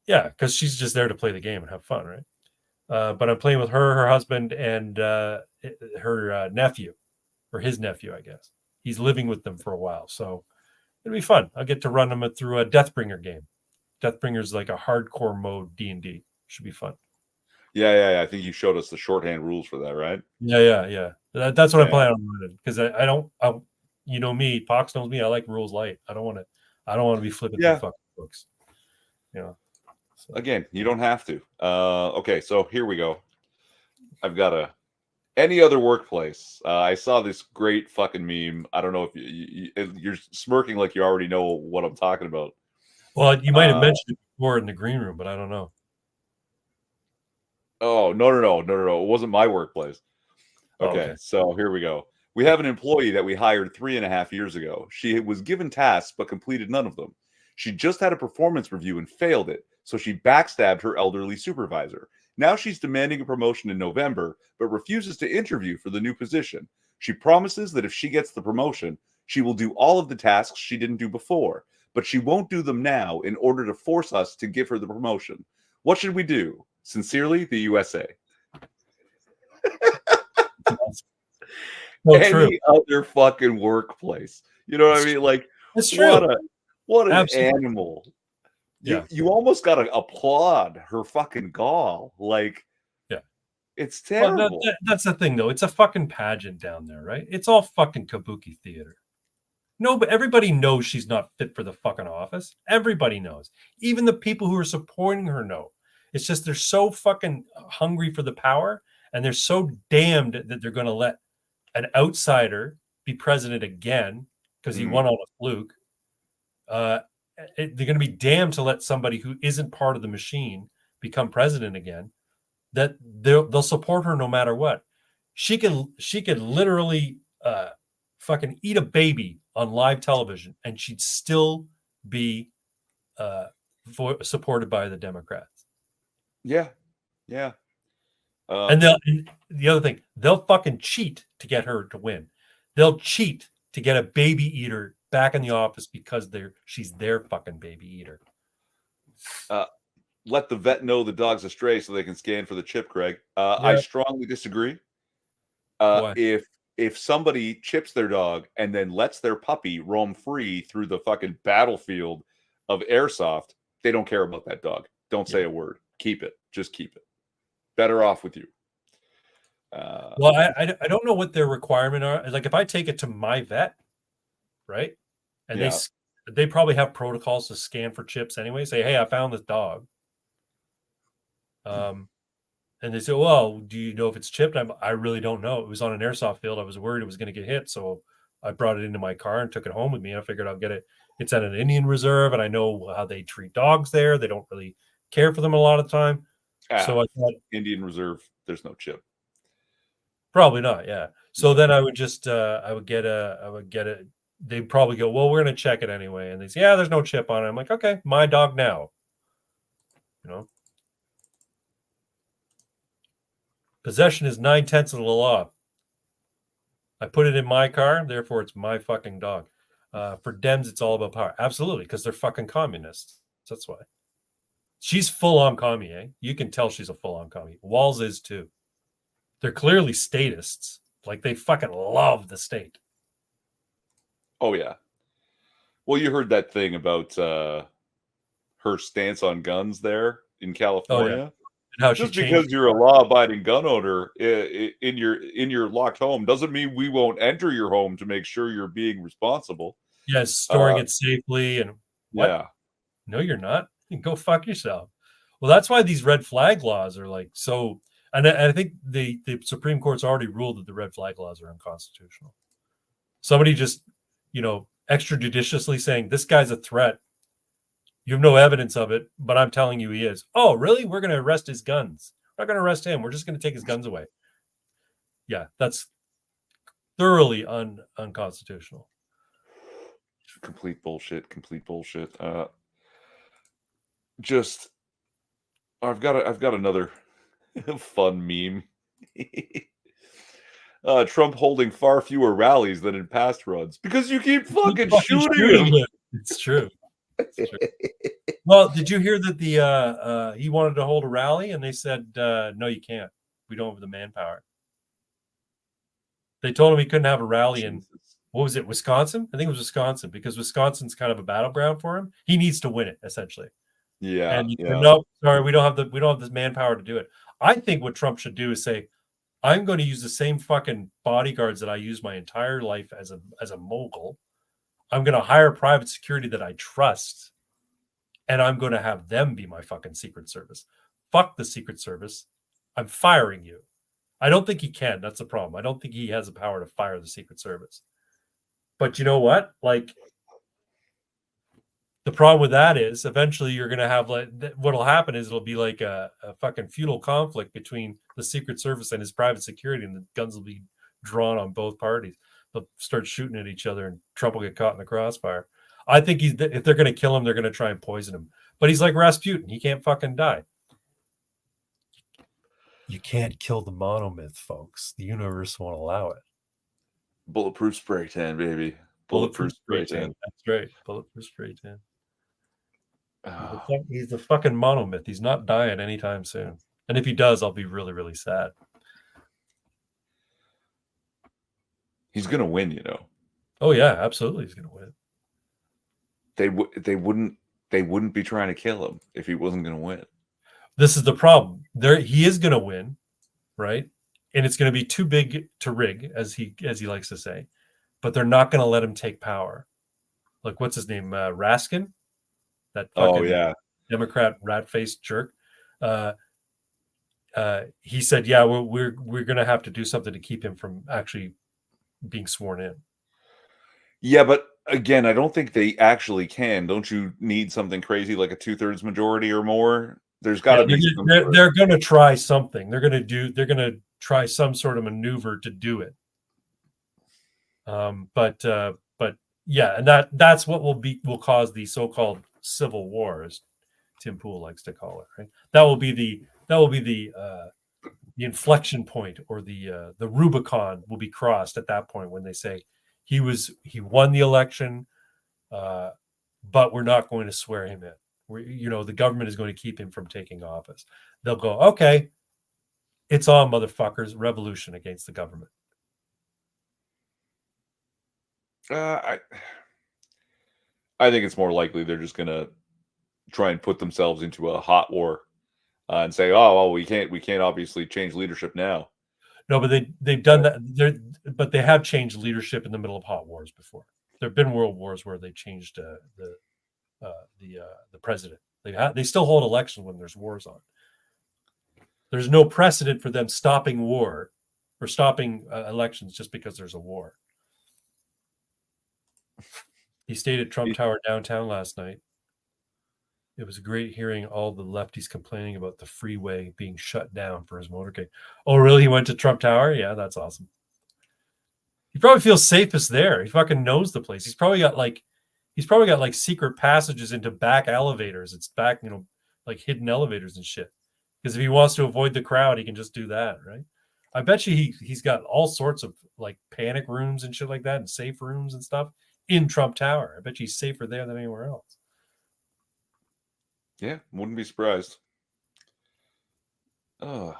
yeah, because she's just there to play the game and have fun, right? But I'm playing with her husband, and her nephew, or his nephew, I guess. He's living with them for a while, so it'll be fun. I'll get to run them through a Deathbringer game. Deathbringer's like a hardcore mode D&D. Should be fun. Yeah. I think you showed us the shorthand rules for that, right? Yeah. That's what I'm planning on running, because I don't. You know me, Pox knows me. I like rules light. I don't want to be flipping through fucking books. So. Again, you don't have to. Okay, so here we go. I've got any other workplace. I saw this great fucking meme. I don't know if you're smirking like you already know what I'm talking about. Well, you might have mentioned it before in the green room, but I don't know. Oh, no. It wasn't my workplace. Okay, so here we go. We have an employee that we hired 3.5 years ago. She was given tasks but completed none of them. She just had a performance review and failed it, so she backstabbed her elderly supervisor. Now she's demanding a promotion in November, but refuses to interview for the new position. She promises that if she gets the promotion, she will do all of the tasks she didn't do before, but she won't do them now in order to force us to give her the promotion. What should we do? Sincerely, the USA. So true. Any other fucking workplace. You know what I mean? Like, It's true. what an Absolutely. animal. Yeah. You almost gotta applaud her fucking gall. Like, Yeah. it's Well, terrible. that's the thing, though. It's a fucking pageant down there, right? It's all fucking kabuki theater. No, but everybody knows she's not fit for the fucking office. Everybody knows. Even the people who are supporting her know. It's just they're so fucking hungry for the power, and they're so damned that they're going to let an outsider be president again because he won on a fluke. They're going to be damned to let somebody who isn't part of the machine become president again. That they'll support her no matter what. She could literally fucking eat a baby on live television, and she'd still be supported by the Democrats. Yeah. And the other thing, they'll fucking cheat to get her to win. They'll cheat to get a baby eater back in the office because she's their fucking baby eater. Let the vet know the dog's astray so they can scan for the chip, Craig. I strongly disagree. If somebody chips their dog and then lets their puppy roam free through the fucking battlefield of airsoft, they don't care about that dog. Don't say a word. Keep it. Just keep it. Better off with you. Well, I don't know what their requirement are. Like, if I take it to my vet, right, and they probably have protocols to scan for chips anyway. Say, hey, I found this dog. And they say, well, do you know if it's chipped? I really don't know. It was on an airsoft field. I was worried it was going to get hit. So I brought it into my car and took it home with me. I figured I'll get it. It's at an Indian reserve, and I know how they treat dogs there. They don't really care for them a lot of the time. So I thought, Indian reserve, there's no chip. Probably not. Yeah. So then I would just, I would get it. They'd probably go, well, we're going to check it anyway. And they say, yeah, there's no chip on it. I'm like, okay, my dog now. You know? Possession is 9/10 of the law. I put it in my car, therefore it's my fucking dog. For Dems, it's all about power. Absolutely, because they're fucking communists. That's why. She's full-on commie, eh? You can tell she's a full-on commie. Walz is too. They're clearly statists. Like, they fucking love the state. Oh, yeah. Well, you heard that thing about her stance on guns there in California. Oh, yeah. How just because you're a law-abiding gun owner in your locked home doesn't mean we won't enter your home to make sure you're being responsible. Yes, storing it safely and what? Yeah. No, you're not. Go fuck yourself. Well, that's why these red flag laws are like so. And I think the Supreme Court's already ruled that the red flag laws are unconstitutional. Somebody just, extrajudiciously saying this guy's a threat. You have no evidence of it, but I'm telling you he is. Oh, really? We're going to arrest his guns. We're not going to arrest him. We're just going to take his guns away. Yeah, that's thoroughly unconstitutional. Complete bullshit. I've got another fun meme. Trump holding far fewer rallies than in past runs because you keep fucking shooting him. It's true. Well, did you hear that he wanted to hold a rally and they said, no, you can't. We don't have the manpower. They told him he couldn't have a rally in, what was it, Wisconsin? I think it was Wisconsin, because Wisconsin's kind of a battleground for him. He needs to win it, essentially. Yeah. And no, sorry, we don't have this manpower to do it. I think what Trump should do is say, I'm going to use the same fucking bodyguards that I used my entire life as a mogul. I'm going to hire private security that I trust, and I'm going to have them be my fucking Secret Service. Fuck the Secret Service. I'm firing you. I don't think he can. That's the problem. I don't think he has the power to fire the Secret Service. But you know what? Like, the problem with that is eventually you're going to have what'll happen is it'll be like a fucking feudal conflict between the Secret Service and his private security, and the guns will be drawn on both parties. They'll start shooting at each other, and Trump will get caught in the crossfire. I think if they're going to kill him, they're going to try and poison him. But he's like Rasputin. He can't fucking die. You can't kill the monomyth, folks. The universe won't allow it. Bulletproof spray tan, baby. Bulletproof spray tan. That's right. Bulletproof spray tan. Oh, He's the fucking monomyth. He's not dying anytime soon. And if he does, I'll be really, really sad. he's gonna win, you know. Oh yeah, absolutely, he's gonna win. They wouldn't be trying to kill him if he wasn't gonna win. This is the problem. He is gonna win, right? And it's gonna be too big to rig, as he likes to say. But they're not gonna let him take power. Like, what's his name? Raskin, that fucking Democrat rat-faced jerk. He said, "Yeah, we're gonna have to do something to keep him from actually being sworn in." Yeah, but again, I don't think they actually can. Don't you need something crazy like a 2/3 majority or more? There's got to be. They're going to try something. They're going to try some sort of maneuver to do it. But yeah, and that's what will cause the so-called civil war, as Tim Pool likes to call it. Right? That will be the inflection point, or the Rubicon will be crossed at that point when they say he won the election, but we're not going to swear him in. The government is going to keep him from taking office. They'll go, okay, it's on, motherfuckers, revolution against the government. I think it's more likely they're just gonna try and put themselves into a hot war and say, "Oh, well, we can't obviously change leadership now." No, but they've done that. But they have changed leadership in the middle of hot wars before. There have been world wars where they changed the president. They still hold elections when there's wars on. There's no precedent for them stopping war or stopping elections just because there's a war. He stayed at Trump Tower downtown last night. It was great hearing all the lefties complaining about the freeway being shut down for his motorcade. Oh, really? He went to Trump Tower? Yeah, that's awesome. He probably feels safest there. He fucking knows the place. He's probably got like secret passages into back elevators. It's back, like hidden elevators and shit. Because if he wants to avoid the crowd, he can just do that, right? I bet you he's got all sorts of like panic rooms and shit like that, and safe rooms and stuff in Trump Tower. I bet you he's safer there than anywhere else. Yeah, wouldn't be surprised. Oh.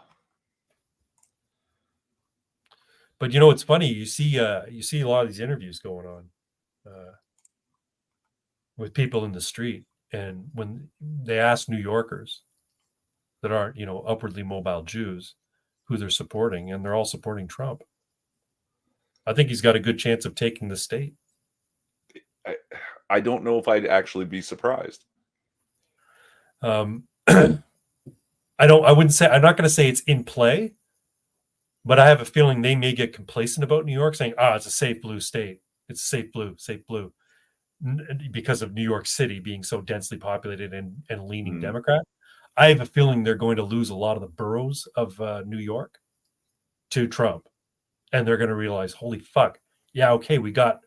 But it's funny. You see a lot of these interviews going on with people in the street, and when they ask New Yorkers that aren't, upwardly mobile Jews who they're supporting, and they're all supporting Trump. I think he's got a good chance of taking the state. I don't know if I'd actually be surprised. I wouldn't say, I'm not going to say it's in play, but I have a feeling they may get complacent about New York, saying, it's a safe blue state. It's safe blue, because of New York City being so densely populated and leaning Democrat. I have a feeling they're going to lose a lot of the boroughs of New York to Trump. And they're going to realize, holy fuck. Yeah, okay, we got,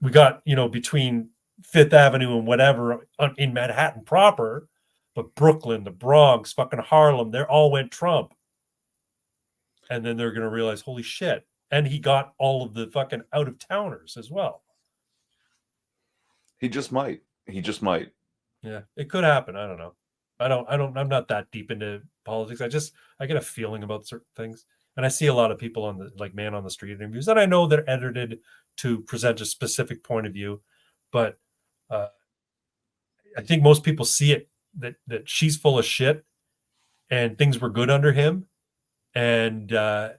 between Fifth Avenue and whatever in Manhattan proper, but Brooklyn, the Bronx, fucking Harlem, they all went Trump. And then they're going to realize, holy shit. And he got all of the fucking out-of-towners as well. He just might. Yeah, it could happen. I don't know. I'm not that deep into politics. I get a feeling about certain things. And I see a lot of people on the man on the street interviews, and I know they're edited to present a specific point of view, but I think most people see it that she's full of shit and things were good under him. And, there's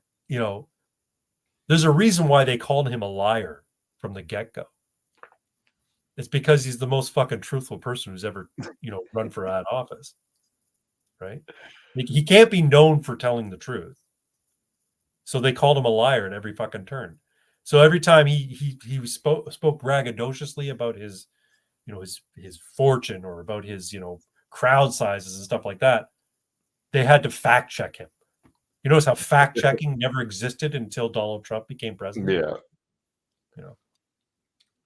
a reason why they called him a liar from the get-go. It's because he's the most fucking truthful person who's ever, run for that office. Right? He can't be known for telling the truth. So they called him a liar at every fucking turn. So every time he spoke braggadociously about his, his fortune, or about his, crowd sizes and stuff like that, they had to fact check him. You notice how fact checking never existed until Donald Trump became president? Yeah.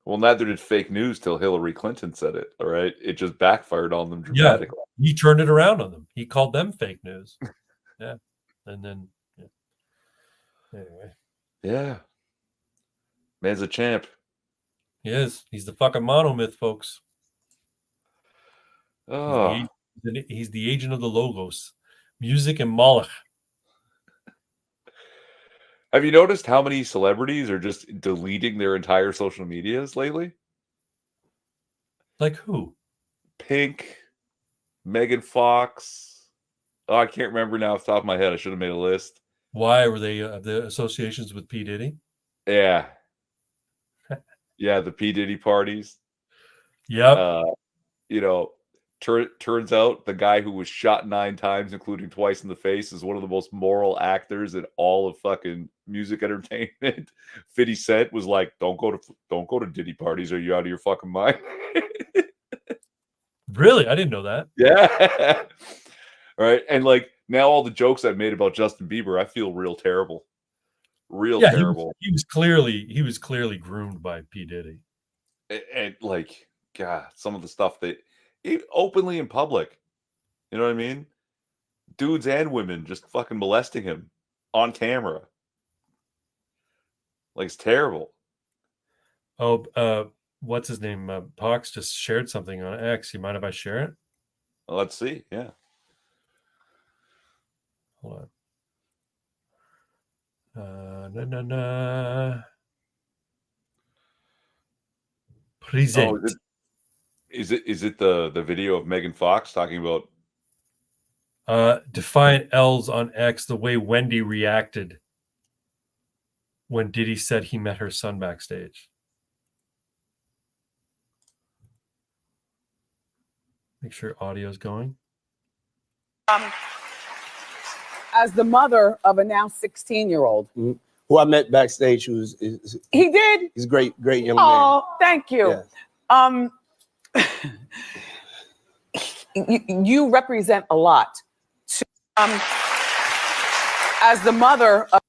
Well, neither did fake news till Hillary Clinton said it. All right, it just backfired on them Yeah, dramatically. he turned it around on them. He called them fake news. Yeah, and then anyway, Yeah, man's a champ. he is. He's the fucking monomyth, folks. Oh, He's the agent of the logos, music and Moloch. have you noticed how many celebrities are just deleting their entire social medias lately? Like who? Pink, Megan Fox. Oh, I can't remember now off the top of my head. I should have made a list. Why were they the associations with P. Diddy? Yeah. Yeah, the P. Diddy parties. Yep. You know, turns out the guy who was shot 9 times, including twice in the face, is one of the most moral actors in all of fucking music entertainment. 50 Cent was like, don't go to Diddy parties. Are you out of your fucking mind? Really? I didn't know that. Yeah. All right. And like now all the jokes I've made about Justin Bieber, I feel real terrible. Real Yeah, terrible. he was clearly groomed by P. Diddy. And like, God, some of the stuff that openly in public, you know what I mean? Dudes and women just fucking molesting him on camera. Like, it's terrible. Oh, what's his name? Pox just shared something on X. You mind if I share it? Well, let's see. Yeah. Hold on. Present. Oh, is it the video of Megan Fox talking about Defiant L's on X, the way Wendy reacted when Diddy said he met her son backstage. Make sure audio's going. As the mother of a now 16-year-old. Mm-hmm. Who I met backstage, He did? He's a great young man. Oh, thank you. Yes. You represent a lot. As the mother of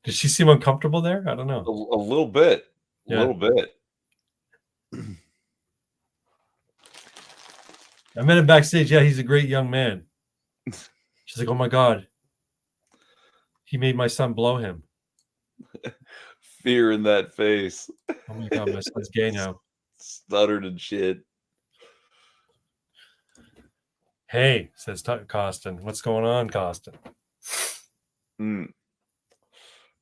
Did she seem uncomfortable there? I don't know. a little bit. A little bit. I met him backstage. Yeah, he's a great young man. She's like, oh my God. He made my son blow him. Fear in that face. Oh my God, my son's gay now. Stuttered and shit. Hey, says Costin. What's going on, Costin?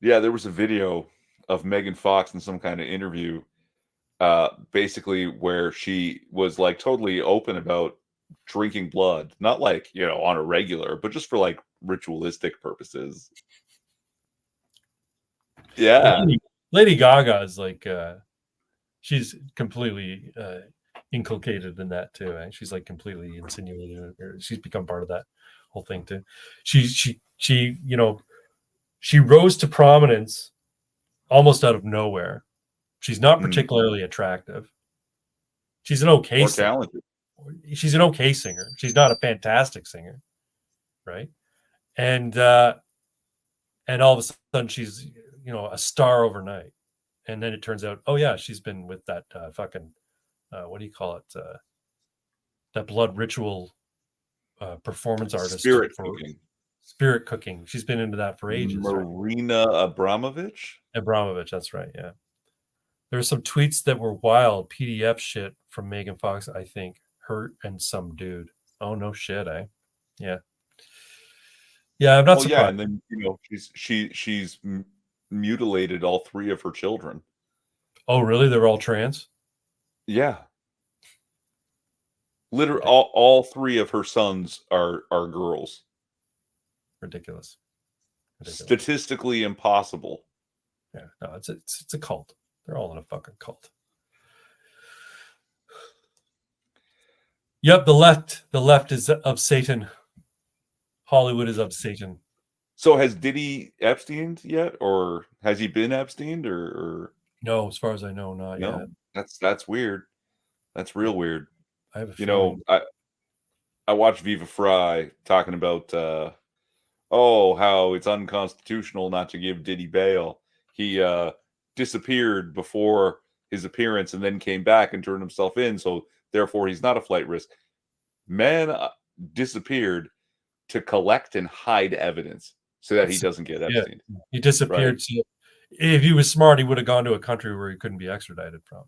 Yeah, there was a video of Megan Fox in some kind of interview, basically where she was like totally open about drinking blood, not like, on a regular, but just for like ritualistic purposes. Yeah. Lady Gaga is like, she's completely inculcated in that too. Eh? She's like completely insinuated. She's become part of that whole thing too. She rose to prominence almost out of nowhere. She's not particularly attractive. She's an okay singer. Talented. She's an okay singer. She's not a fantastic singer, right? And all of a sudden she's a star overnight. And then it turns out, oh yeah, she's been with that fucking what do you call it? That blood ritual performance artist. Spirit cooking. She's been into that for ages. Marina Abramovich? Abramovich, that's right. Yeah. There were some tweets that were wild PDF shit from Megan Fox, I think. Her and some dude. Oh, no shit, eh? Yeah. Yeah, I'm not surprised. Yeah, and then, she's mutilated all 3 of her children. Oh, really? They're all trans? Yeah. Literally, all 3 of her sons are girls. Ridiculous. Statistically impossible. Yeah, no, it's a cult. They're all in a fucking cult. Yep, the left is of Satan. Hollywood is of Satan. So has Diddy Epsteined yet, or has he been Epsteined, or? No, as far as I know, not yet. That's weird. That's real weird. I have a feeling. I watched Viva Fry talking about how it's unconstitutional not to give Diddy bail. He disappeared before his appearance and then came back and turned himself in, so therefore he's not a flight risk. Man disappeared to collect and hide evidence so that he doesn't get Yeah, Epstein. he disappeared. Right. So if he was smart, he would have gone to a country where he couldn't be extradited from.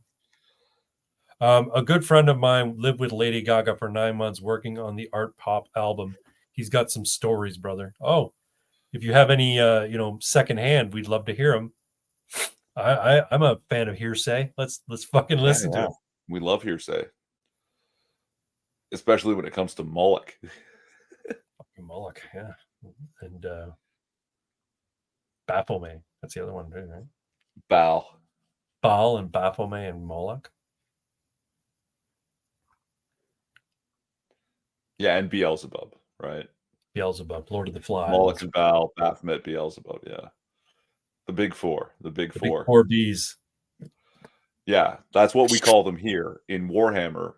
A good friend of mine lived with Lady Gaga for 9 months working on the art pop album. He's got some stories, brother. Oh, if you have any, secondhand, we'd love to hear them. I'm a fan of hearsay. Let's fucking listen to it. We love hearsay, especially when it comes to Moloch. Fucking Moloch, yeah, and Baphomet. That's the other one, too, right? Baal and Baphomet and Moloch. Yeah, and Beelzebub, right? Beelzebub, Lord of the Flies. Moloch and Baal, Baphomet, Beelzebub, yeah. The big four. The big four Bs. Yeah, that's what we call them here in Warhammer.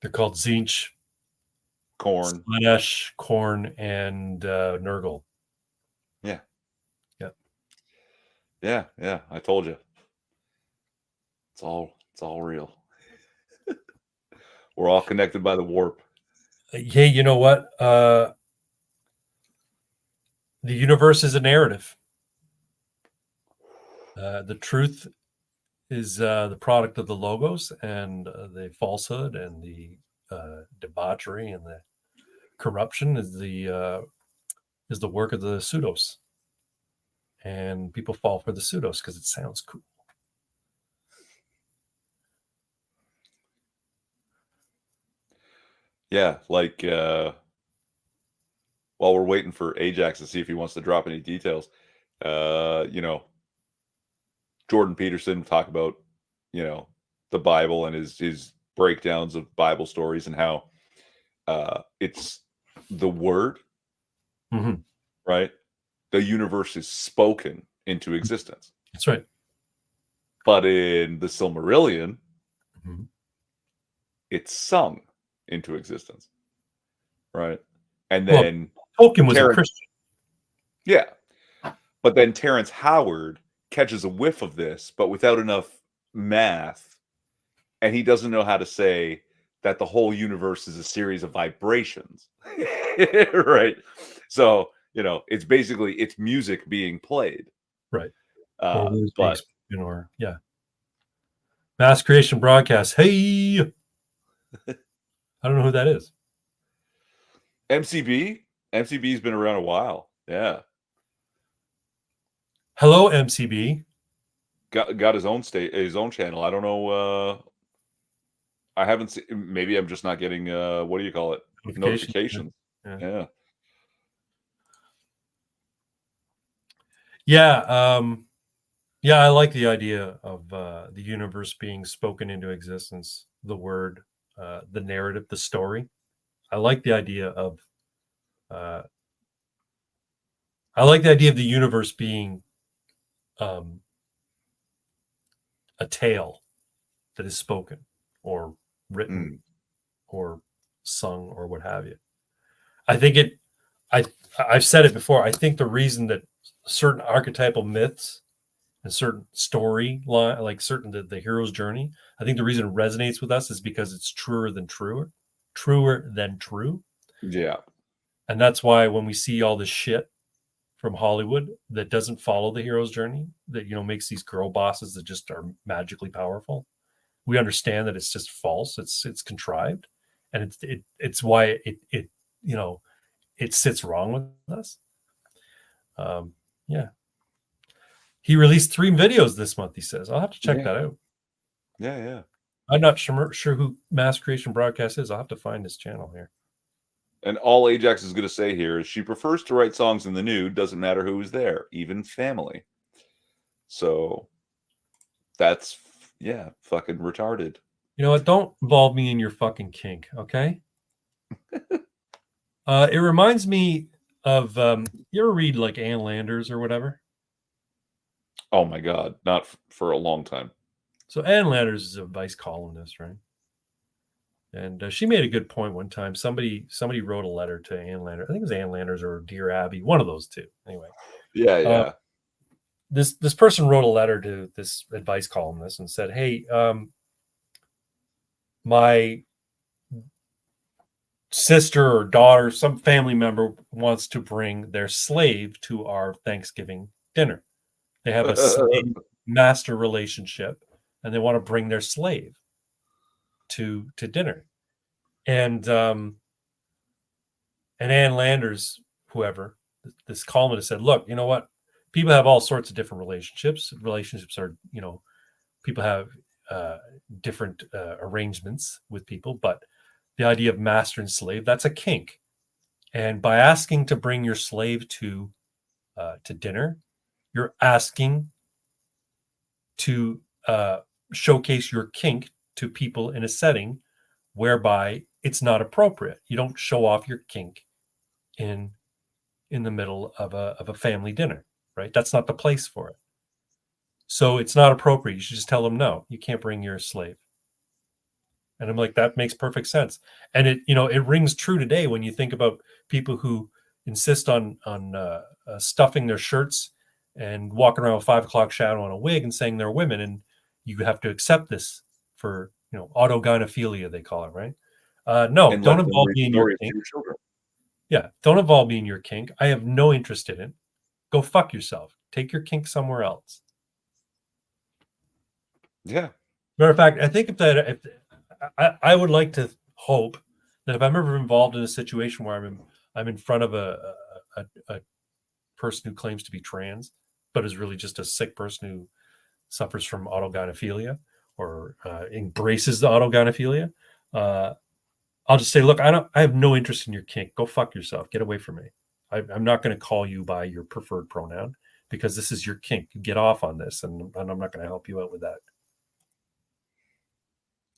They're called Tzeentch, Khorne, Slaanesh, Khorne, and Nurgle. Yeah. Yeah. Yeah. I told you. It's all real. We're all connected by the warp. Hey, you know what? The universe is a narrative. The truth is the product of the logos and the falsehood and the debauchery and the corruption is the work of the pseudos. And people fall for the pseudos because it sounds cool. Yeah, like while we're waiting for Ajax to see if he wants to drop any details, Jordan Peterson talk about, the Bible and his breakdowns of Bible stories and how it's the word, right? The universe is spoken into existence. That's right. But in the Silmarillion, it's sung into existence, right? And then Tolkien was a Christian. Yeah. But then Terrence Howard catches a whiff of this, but without enough math, and he doesn't know how to say that the whole universe is a series of vibrations. Right. So, it's basically it's music being played. Right. But yeah. Mass creation broadcast. Hey. I don't know who that is. MCB's been around a while. Yeah. Hello, MCB. Got his own channel. I don't know. I haven't seen. Maybe I'm just not getting. What do you call it? Notifications. Yeah. Yeah. I like the idea of the universe being spoken into existence. The word, the narrative, the story. I like the idea of. I like the idea of the universe being a tale that is spoken or written or sung or what have you. I think I've said it before. I think the reason that certain archetypal myths and certain story line, like the hero's journey, I think the reason it resonates with us is because it's truer than true. Yeah. And that's why when we see all this shit from Hollywood that doesn't follow the hero's journey, that makes these girl bosses that just are magically powerful, we understand that it's just false. It's contrived, and it's why it sits wrong with us. Yeah. He released 3 videos this month. He says I'll have to check that out. Yeah. I'm not sure who Mass Creation Broadcast is. I'll have to find his channel here. And all Ajax is going to say here is she prefers to write songs in the nude. Doesn't matter who is there, even family. So that's fucking retarded. You know what? Don't involve me in your fucking kink, okay? It reminds me of you ever read like Ann Landers or whatever? Oh my God, not for a long time. So Ann Landers is a vice columnist, right? And she made a good point one time. Somebody wrote a letter to Ann Landers. I think it was Ann Landers or Dear Abby, one of those two. Anyway. Yeah. this person wrote a letter to this advice columnist and said, "Hey, my sister or daughter, some family member wants to bring their slave to our Thanksgiving dinner. They have a slave master relationship, and they want to bring their slave to dinner." And Ann Landers, whoever, this columnist said, "Look, you know what? People have all sorts of different relationships. Relationships are, people have different arrangements with people, but the idea of master and slave, that's a kink. And by asking to bring your slave to dinner, you're asking to showcase your kink to people in a setting whereby it's not appropriate. You don't show off your kink in the middle of a family dinner, right? That's not the place for it. So it's not appropriate. You should just tell them, no, you can't bring your slave." And I'm like, that makes perfect sense. And it rings true today when you think about people who insist on stuffing their shirts and walking around with 5 o'clock shadow on a wig and saying they're women, and you have to accept this for autogynephilia, they call it, right? No, And don't let them involve read me in your stories to kink. your children. Yeah, don't involve me in your kink. I have no interest in it. Go fuck yourself. Take your kink somewhere else. Yeah. Matter of fact, I think if I would like to hope that if I'm ever involved in a situation where I'm in front of a person who claims to be trans, but is really just a sick person who suffers from autogynephilia or embraces the autogynephilia, I'll just say, look, I have no interest in your kink. Go fuck yourself. Get away from me. I'm not going to call you by your preferred pronoun because this is your kink. Get off on this, and I'm not going to help you out with that.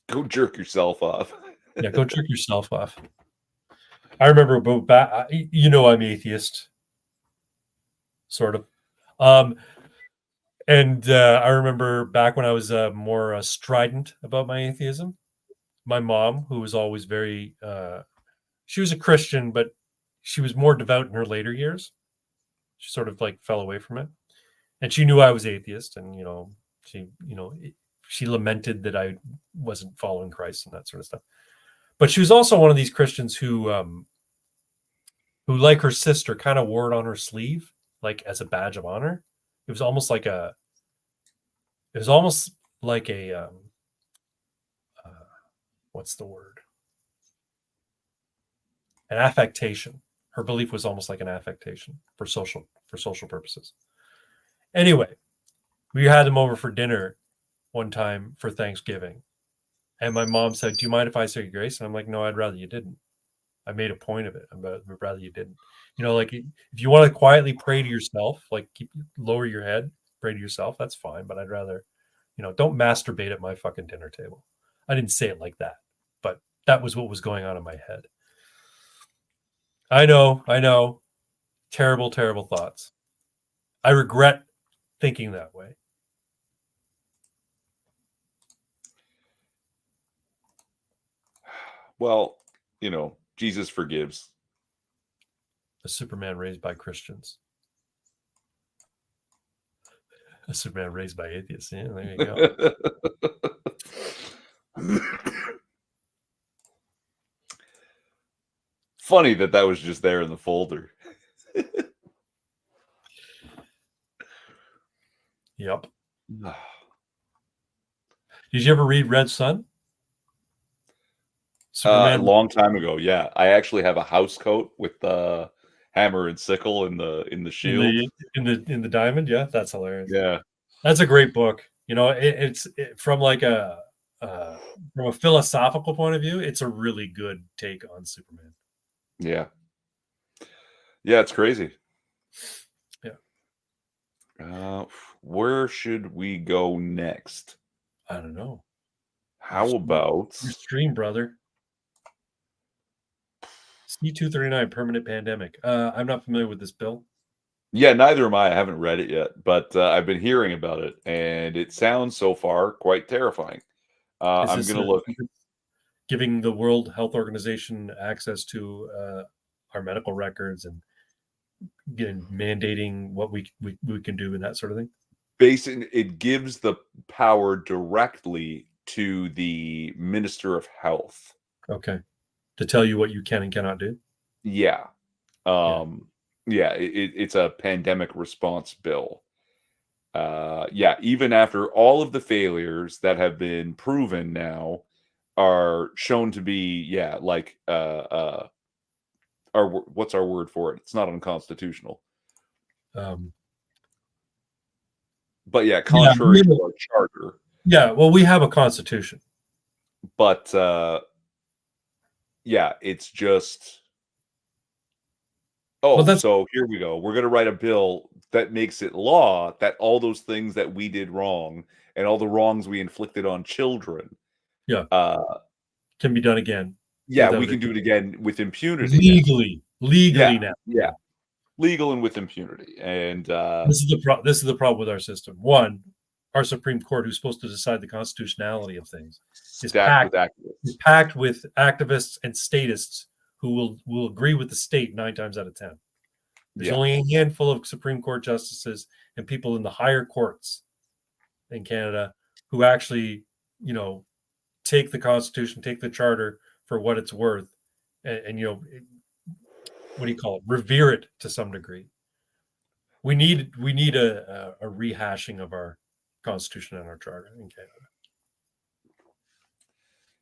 Go jerk yourself off. Yeah, go jerk yourself off. I remember about back. I'm atheist, sort of. And I remember back when I was more strident about my atheism. My mom, who was always very, she was a Christian, but she was more devout in her later years. She sort of like fell away from it, and she knew I was atheist, and she lamented that I wasn't following Christ and that sort of stuff. But she was also one of these Christians who, like her sister, kind of wore it on her sleeve, like as a badge of honor. It was almost like a what's the word? An affectation. Her belief was almost like an affectation for social purposes. Anyway, we had them over for dinner one time for Thanksgiving, and my mom said, "Do you mind if I say grace?" And I'm like, "No, I'd rather you didn't. I made a point of it. I'd rather you didn't. Like if you want to quietly pray to yourself, like lower your head, pray to yourself, that's fine. But I'd rather, don't masturbate at my fucking dinner table." I didn't say it like that, but that was what was going on in my head. I know. Terrible, terrible thoughts. I regret thinking that way. Well, Jesus forgives. A Superman raised by Christians. A Superman raised by atheists. Yeah, there you go. Funny that was just there in the folder. Yep. Did you ever read Red Sun? A long time ago, yeah. I actually have a house coat with the hammer and sickle in the shield. In the diamond. Yeah, that's hilarious. Yeah, that's a great book. It's from like from a philosophical point of view, it's a really good take on Superman. Yeah, it's crazy. Yeah. Where should we go next? I don't know. How about your stream, brother? C239 permanent pandemic. I'm not familiar with this bill. Yeah, neither am I. I haven't read it yet, but I've been hearing about it, and it sounds so far quite terrifying. I'm going to look. Giving the World Health Organization access to our medical records and mandating what we can do and that sort of thing. it gives the power directly to the Minister of Health. Okay. To tell you what you can and cannot do. Yeah. It's a pandemic response bill. Even after all of the failures that have been proven now are shown to be, what's our word for it? It's not unconstitutional. But yeah, contrary to our charter. Yeah, well, we have a constitution. But it's just so here we go. We're going to write a bill that makes it law that all those things that we did wrong and all the wrongs we inflicted on children can be done again. Yeah, we can do it again with impunity. Legally now. Yeah. Legal and with impunity. And this is the problem with our system. One, our Supreme Court, who's supposed to decide the constitutionality of things, is packed with activists and statists who will agree with the state 9 times out of 10. There's only a handful of Supreme Court justices and people in the higher courts in Canada who actually, take the Constitution, take the Charter for what it's worth, and what do you call it? Revere it to some degree. We need a rehashing of our Constitution and our Charter in Canada.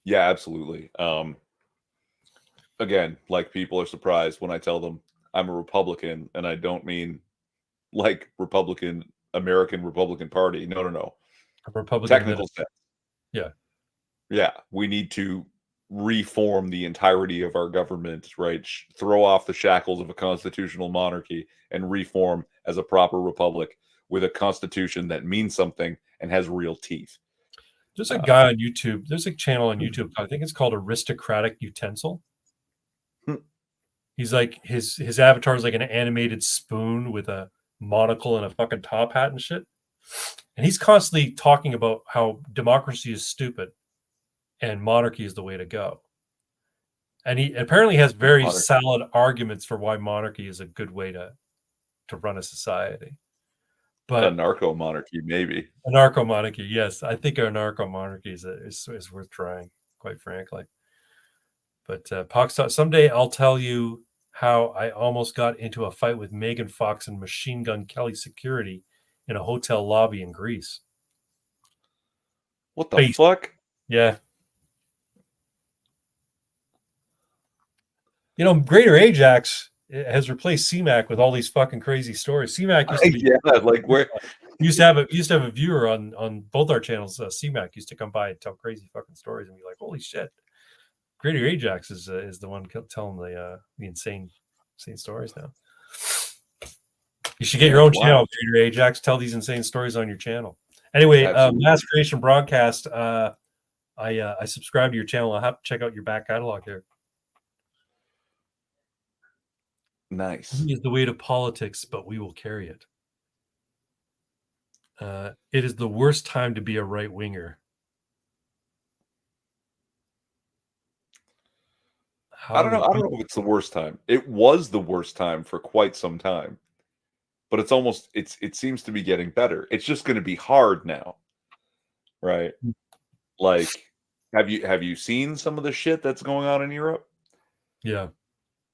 Yeah, absolutely. Again, like, people are surprised when I tell them I'm a Republican, and I don't mean like American Republican Party. No. A Republican technical sense. Yeah. We need to reform the entirety of our government, right? Throw off the shackles of a constitutional monarchy and reform as a proper republic with a constitution that means something and has real teeth. There's a guy on YouTube. There's a channel on YouTube. I think it's called Aristocratic Utensil. He's like his avatar is like an animated spoon with a monocle and a fucking top hat and shit. And he's constantly talking about how democracy is stupid and monarchy is the way to go. And he apparently has very solid arguments for why monarchy is a good way to run a society. But a narco monarchy, maybe. A narco monarchy, yes. I think a narco monarchy is worth trying, quite frankly. But Poxdot, someday I'll tell you how I almost got into a fight with Megan Fox and Machine Gun Kelly security in a hotel lobby in Greece. What the fuck? Yeah. Greater Ajax has replaced CMAC with all these fucking crazy stories. CMAC used to be used to have a viewer on both our channels. CMAC used to come by and tell crazy fucking stories and be like, "Holy shit!" Greater Ajax is the one telling the insane stories now. You should get your own channel, Greater Ajax. Tell these insane stories on your channel. Anyway, Mass Creation Broadcast. I subscribe to your channel. I'll have to check out your back catalog here. Nice. It is the way to politics, but we will carry it. It is the worst time to be a right winger. I don't know if it's the worst time. It was the worst time for quite some time, but it seems to be getting better. It's just going to be hard now, right? Like, have you seen some of the shit that's going on in Europe? Yeah.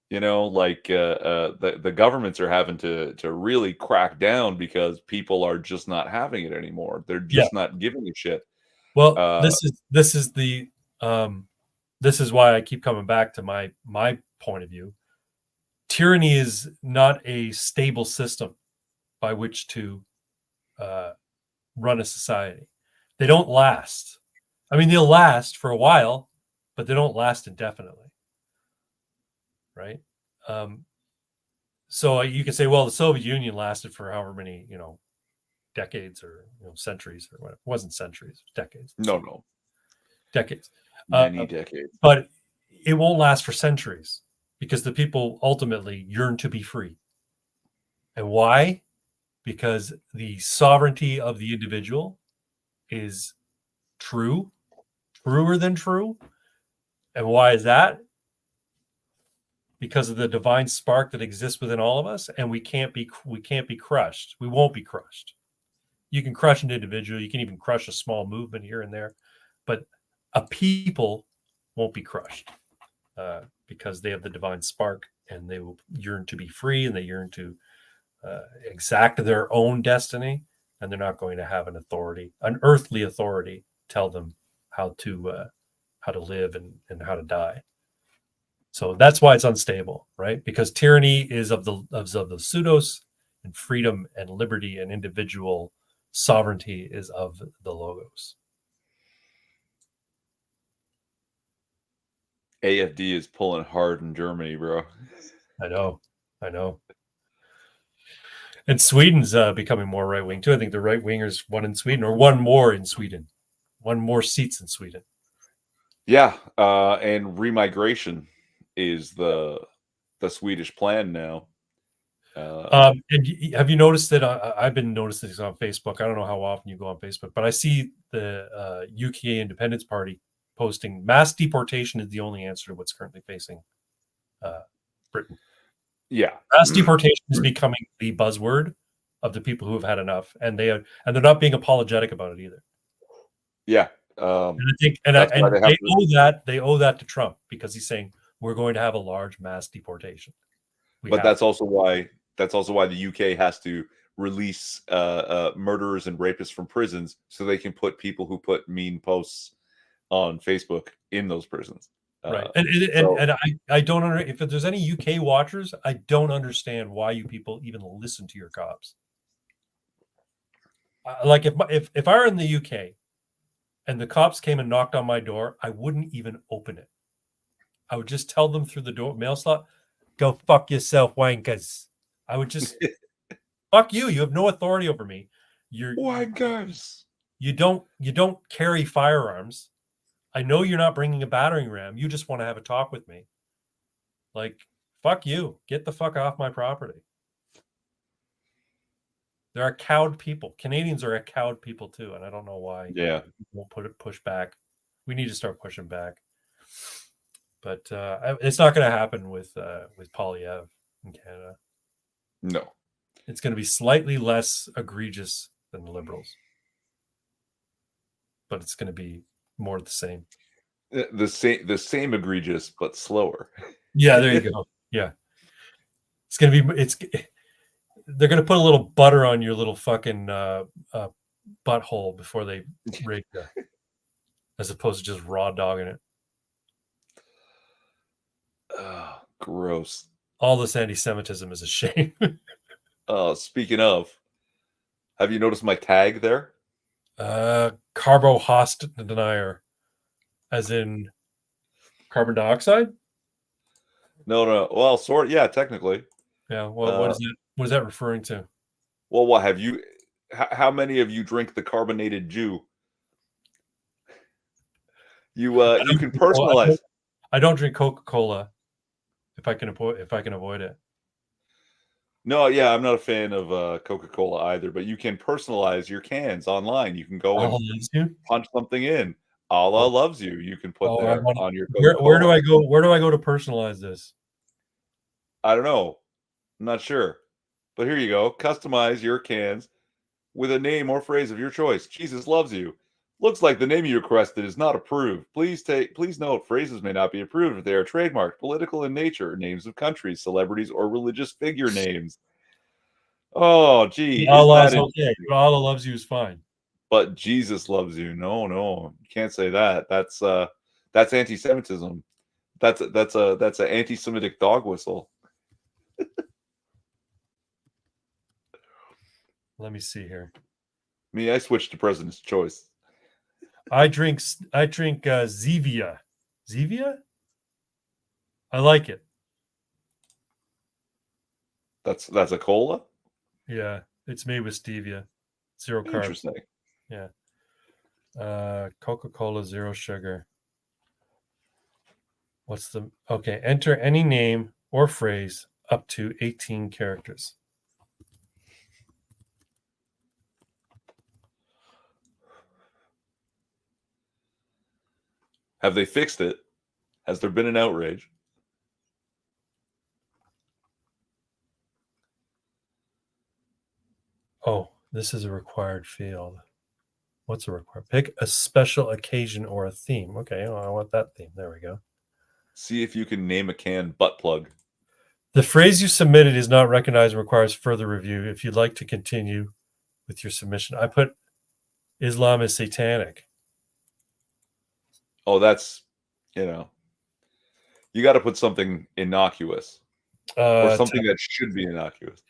The governments are having to really crack down because people are just not having it anymore. They're just not giving a shit. Well, this is why I keep coming back to my point of view. Tyranny is not a stable system by which to run a society. They don't last. I mean, they'll last for a while, but they don't last indefinitely. Right. So you can say, well, the Soviet Union lasted for however many, decades or centuries or whatever. It wasn't centuries, decades. No. Decades. Many decades. But it won't last for centuries because the people ultimately yearn to be free. And why? Because the sovereignty of the individual is truer than true. And why is that? Because of the divine spark that exists within all of us, and we can't be crushed. We won't be crushed. You can crush an individual. You can even crush a small movement here and there, but a people won't be crushed because they have the divine spark and they will yearn to be free and they yearn to exact their own destiny. And they're not going to have an authority, an earthly authority, tell them how to live and how to die. So that's why it's unstable, right? Because tyranny is of the pseudos, and freedom and liberty and individual sovereignty is of the logos. AFD is pulling hard in Germany, bro. I know. And Sweden's becoming more right wing too. I think the right wingers won in Sweden, or one more in Sweden, one more seats in Sweden. Yeah, and remigration is the Swedish plan now. And have you noticed that I've been noticing this on Facebook? I don't know how often you go on Facebook, but I see the UK Independence Party posting mass deportation is the only answer to what's currently facing Britain. Yeah, Mass deportation is becoming the buzzword of the people who have had enough, and they're not being apologetic about it either. Yeah, and I think they owe that to Trump, because he's saying we're going to have a large mass deportation. But that's also why the UK has to release murderers and rapists from prisons so they can put people who put mean posts on Facebook in those prisons. Right. And I don't if there's any UK watchers, I don't understand why you people even listen to your cops. Like if I were in the UK and the cops came and knocked on my door, I wouldn't even open it. I would just tell them through the door mail slot, go fuck yourself, wankers. I would just fuck you. You have no authority over me. You're wankers. You don't carry firearms. I know you're not bringing a battering ram. You just want to have a talk with me. Like, fuck you. Get the fuck off my property. There are cowed people. Canadians are a cowed people too, and I don't know why. Yeah, won't push back. We need to start pushing back. But it's not going to happen with Polyev in Canada. No, it's going to be slightly less egregious than the Liberals, but it's going to be more the same. The same egregious, but slower. Yeah, there you go. Yeah, it's going to be they're going to put a little butter on your little fucking butthole before they rape you, as opposed to just raw dogging it. Oh, gross. All this anti-Semitism is a shame. Speaking of, have you noticed my tag there? Carbohost denier, as in carbon dioxide? No. Well, yeah, technically. Yeah. Well, what is it? What is that referring to? Well, what have you? How many of you drink the carbonated Jew? You can personalize. I don't drink Coca-Cola if I can avoid it. No, yeah, I'm not a fan of Coca-Cola either, but you can personalize your cans online. You can go and punch something in. Allah loves you. You can put on your Coca-Cola. Where do I go? Where do I go to personalize this? I don't know. I'm not sure. But here you go. Customize your cans with a name or phrase of your choice. Jesus loves you. Looks like the name you requested is not approved. Please note phrases may not be approved if they are trademarked, political in nature, names of countries, celebrities, or religious figure names. Oh, gee. Allah's okay. Allah loves you is fine. But Jesus loves you. No. You can't say that. That's anti-Semitism. That's an anti-Semitic dog whistle. Let me see here. Me, I switched to President's Choice. I drink Zevia. Zevia? I like it. That's a cola? Yeah, it's made with stevia. 0 carbs. Interesting. Yeah. Coca-Cola, 0 sugar. Enter any name or phrase up to 18 characters. Have they fixed it? Has there been an outrage? Oh, This is a required field. What's a required? Pick a special occasion or a theme. Okay, I want that theme. There we go. See if you can name a can butt plug. The phrase you submitted is not recognized and requires further review. If you'd like to continue with your submission, I put Islam is satanic. Oh, that's, you got to put something innocuous or something that should be innocuous.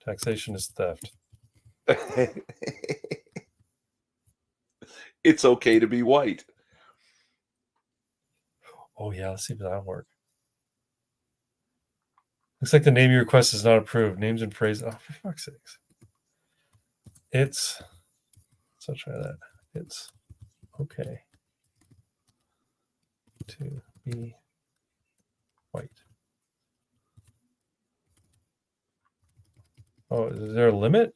Taxation is theft. It's okay to be white. Oh, yeah. Let's see if that'll work. Looks like the name you request is not approved. Names and phrases. Oh, for fuck's sakes. So try that. It's okay to be white. Oh, is there a limit?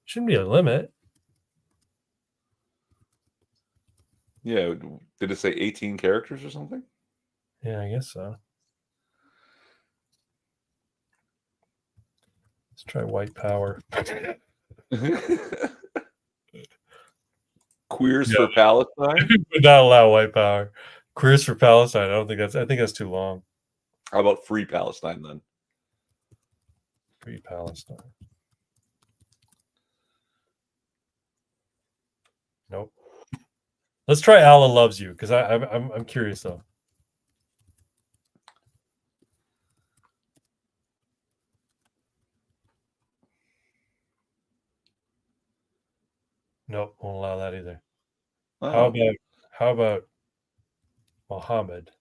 Shouldn't be a limit. Yeah. Did it say 18 characters or something? Yeah, I guess so. Let's try white power. Queers for Palestine? Would not allow white power. Queers for Palestine. I think that's too long. How about free Palestine then? Free Palestine. Nope. Let's try Allah loves you because I'm curious though. Nope, won't allow that either. Oh. How about Muhammad?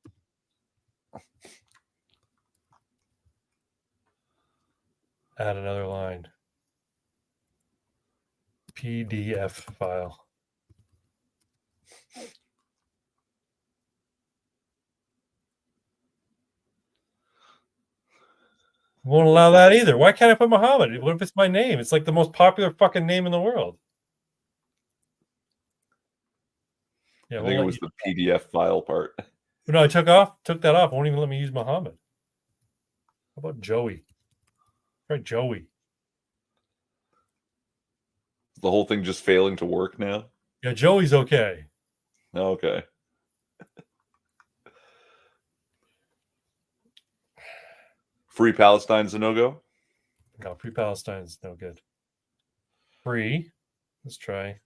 Add another line. PDF file. Won't allow that either. Why can't I put Muhammad? What if it's my name? It's like the most popular fucking name in the world. Yeah, I think it was the PDF file part. No, I took that off. Won't even let me use Muhammad. How about Joey? Right, Joey. The whole thing just failing to work now? Yeah, Joey's okay. Okay. Free Palestine's a no-go? No, Free Palestine's no good. Free. Let's try.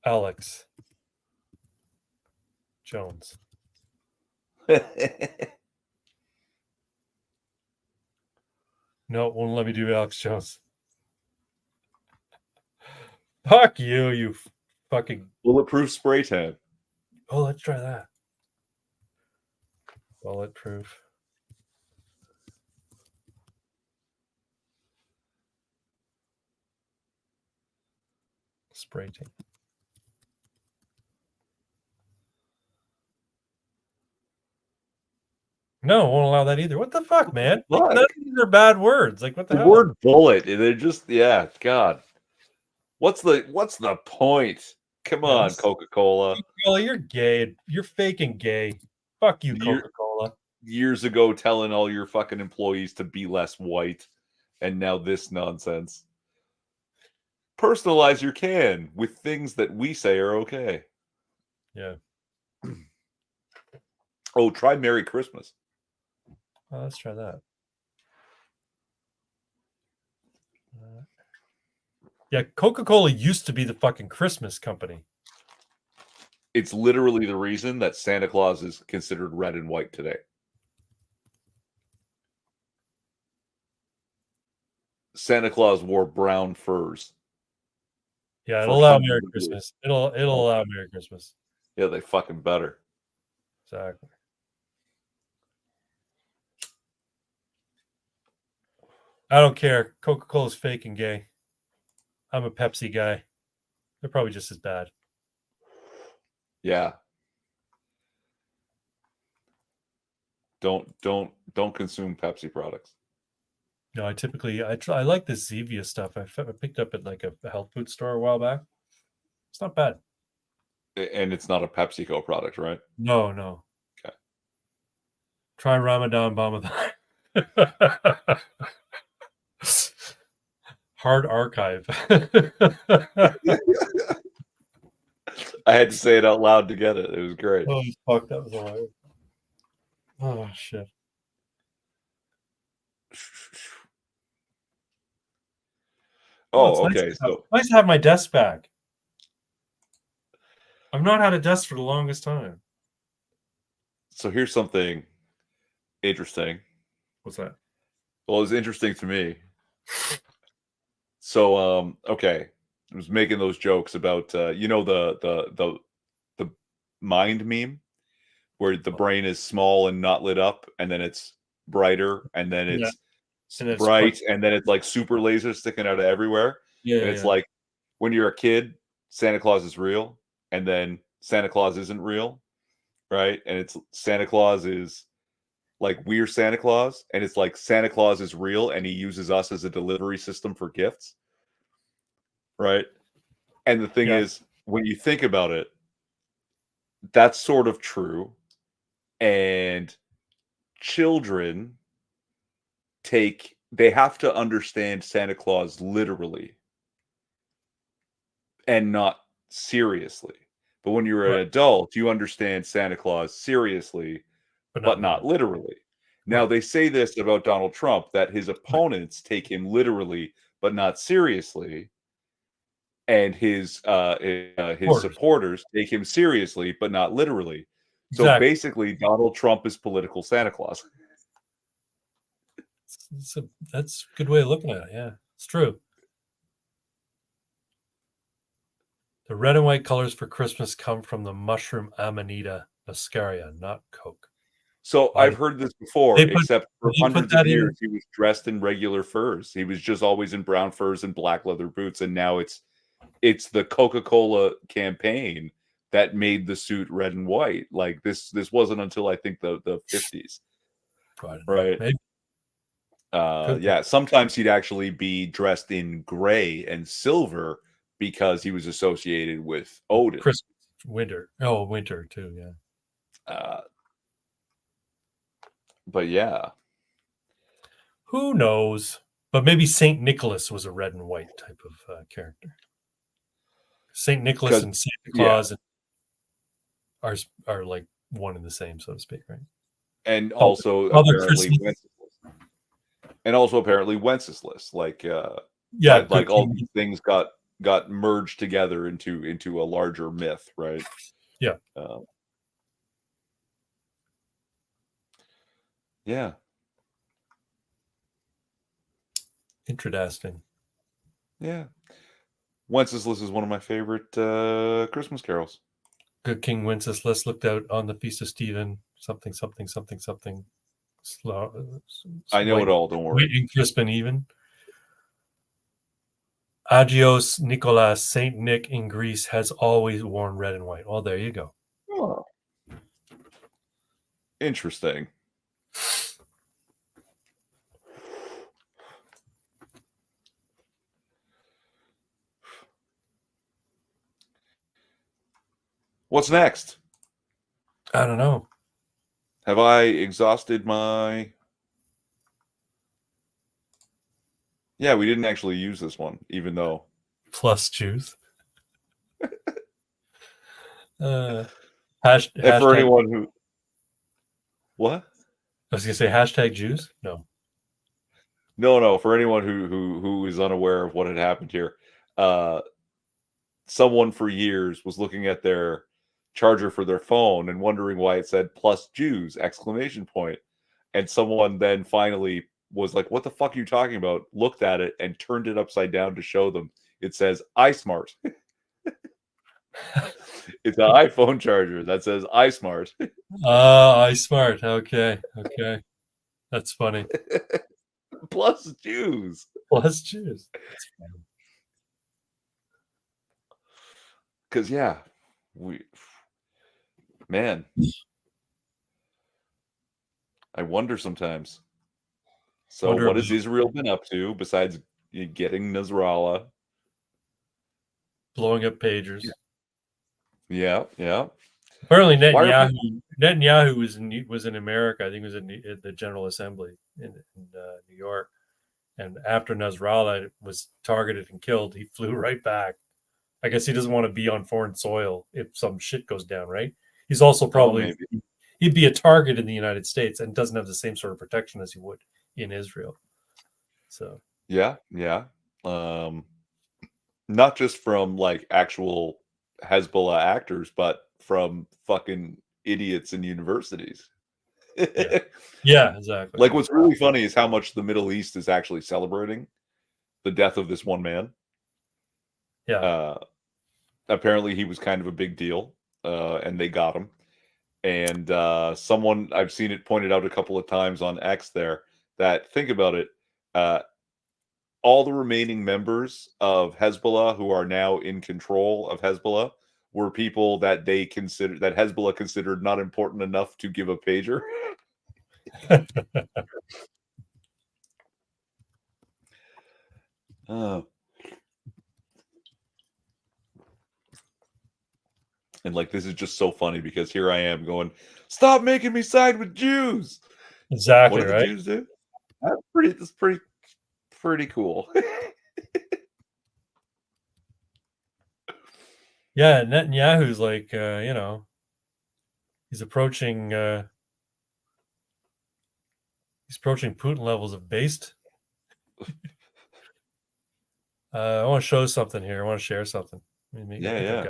Alex Jones. No, won't let me do Alex Jones. Fuck you, you fucking Bulletproof spray tan. Oh, let's try that. Bulletproof. Spray tan. No, won't allow that either. What the fuck, man? Fuck? None of these are bad words. Like what the hell? word bullet. They're just God. What's the point? Come on, Yes. Coca-Cola. Coca-Cola, you're gay. You're faking gay. Fuck you, Coca-Cola. Years ago telling all your fucking employees to be less white, and now this nonsense. Personalize your can with things that we say are okay. Yeah. Oh, try Merry Christmas. Well, let's try that. Yeah, Coca-Cola used to be the fucking Christmas company. It's literally the reason that Santa Claus is considered red and white today. Santa Claus wore brown furs. Yeah, it'll allow Merry Christmas. It'll allow Merry Christmas. Yeah, they fucking better. Exactly. I don't care. Coca-Cola's fake and gay. I'm a Pepsi guy. They're probably just as bad. Yeah. Don't consume Pepsi products. No, I typically I like the Zevia stuff. I picked up at like a health food store a while back. It's not bad. And it's not a PepsiCo product, right? No. Okay. Try Ramadan Bamadan. Hard archive. I had to say it out loud to get it. It was great. Oh fuck, that was hilarious. Oh shit. It's Oh, nice okay. to have, So, nice to have my desk back. I've not had a desk for the longest time. so here's something interesting. What's that? Well, it was interesting to me. So, okay, I was making those jokes about the mind meme where the brain is small and not lit up, and then it's brighter, and then Yeah. it's And it's bright, and then it's like super laser sticking out of everywhere. Yeah, And it's like when you're a kid, Santa Claus is real, and then Santa Claus isn't real, right? And it's Santa Claus is like we're Santa Claus, and it's like Santa Claus is real, and he uses us as a delivery system for gifts, right? And the thing Yeah. is, when you think about it, that's sort of true. And children they have to understand Santa Claus literally and not seriously. But when you're an Right. adult, you understand Santa Claus seriously, but not literally. Now, Right. they say this about Donald Trump, that his opponents take him literally, but not seriously. And his supporters take him seriously, but not literally. So Exactly. basically, Donald Trump is political Santa Claus. That's a good way of looking at it. Yeah, it's true. The red and white colors for Christmas come from the mushroom Amanita muscaria, not Coke. So I've heard this before, They put- except for they put hundreds of that in- years, he was dressed in regular furs. He was just always in brown furs and black leather boots, and now it's the Coca-Cola campaign that made the suit red and white. Like this wasn't until I think the 50s, right? Maybe. Yeah, sometimes he'd actually be dressed in gray and silver because he was associated with Odin. Christmas, winter. Oh, winter too. Yeah. But yeah, Who knows? But maybe Saint Nicholas was a red and white type of character. Saint Nicholas and Santa Claus are like one and the same, so to speak, right? And also apparently Wenceslas, like like all these things got merged together into a larger myth, right? Yeah. Yeah. Interesting. Yeah. Wenceslas is one of my favorite Christmas carols. Good King Wenceslas looked out on the feast of Stephen, something. I know it all, don't worry. Sweet and crisp and even. Agios Nicholas, Saint Nick in Greece has always worn red and white. Well, there you go. Oh. Interesting. What's next? I don't know. Have I exhausted my... Yeah, we didn't actually use this one, even though... Plus juice. And for hashtag, anyone who... What? I was going to say hashtag juice? No. No. For anyone who is unaware of what had happened here, someone for years was looking at their charger for their phone and wondering why it said plus Jews ! And someone then finally was like, "What the fuck are you talking about?" Looked at it and turned it upside down to show them. It says iSmart. It's an iPhone charger that says iSmart. iSmart. Okay. That's funny. Plus Jews. Plus juice. Because I wonder sometimes. So what has Israel been up to besides getting Nasrallah? Blowing up pagers. Yeah. Apparently Netanyahu was in America. I think it was in the General Assembly in New York. And after Nasrallah was targeted and killed, he flew right back. I guess he doesn't want to be on foreign soil if some shit goes down, right? He's also probably he'd be a target in the United States and doesn't have the same sort of protection as he would in Israel. So yeah. Not just from like actual Hezbollah actors, but from fucking idiots in universities. yeah, exactly. Like what's really funny is how much the Middle East is actually celebrating the death of this one man. Yeah. Apparently he was kind of a big deal, and they got him. And someone, I've seen it pointed out a couple of times on X there, that think about it, all the remaining members of Hezbollah who are now in control of Hezbollah were people that Hezbollah considered not important enough to give a pager. And like, this is just so funny because here I am going, stop making me side with Jews. Exactly. What do the Jews do? That's pretty cool. Yeah, Netanyahu's like, he's approaching Putin levels of based. I want to show something here. I want to share something. Yeah.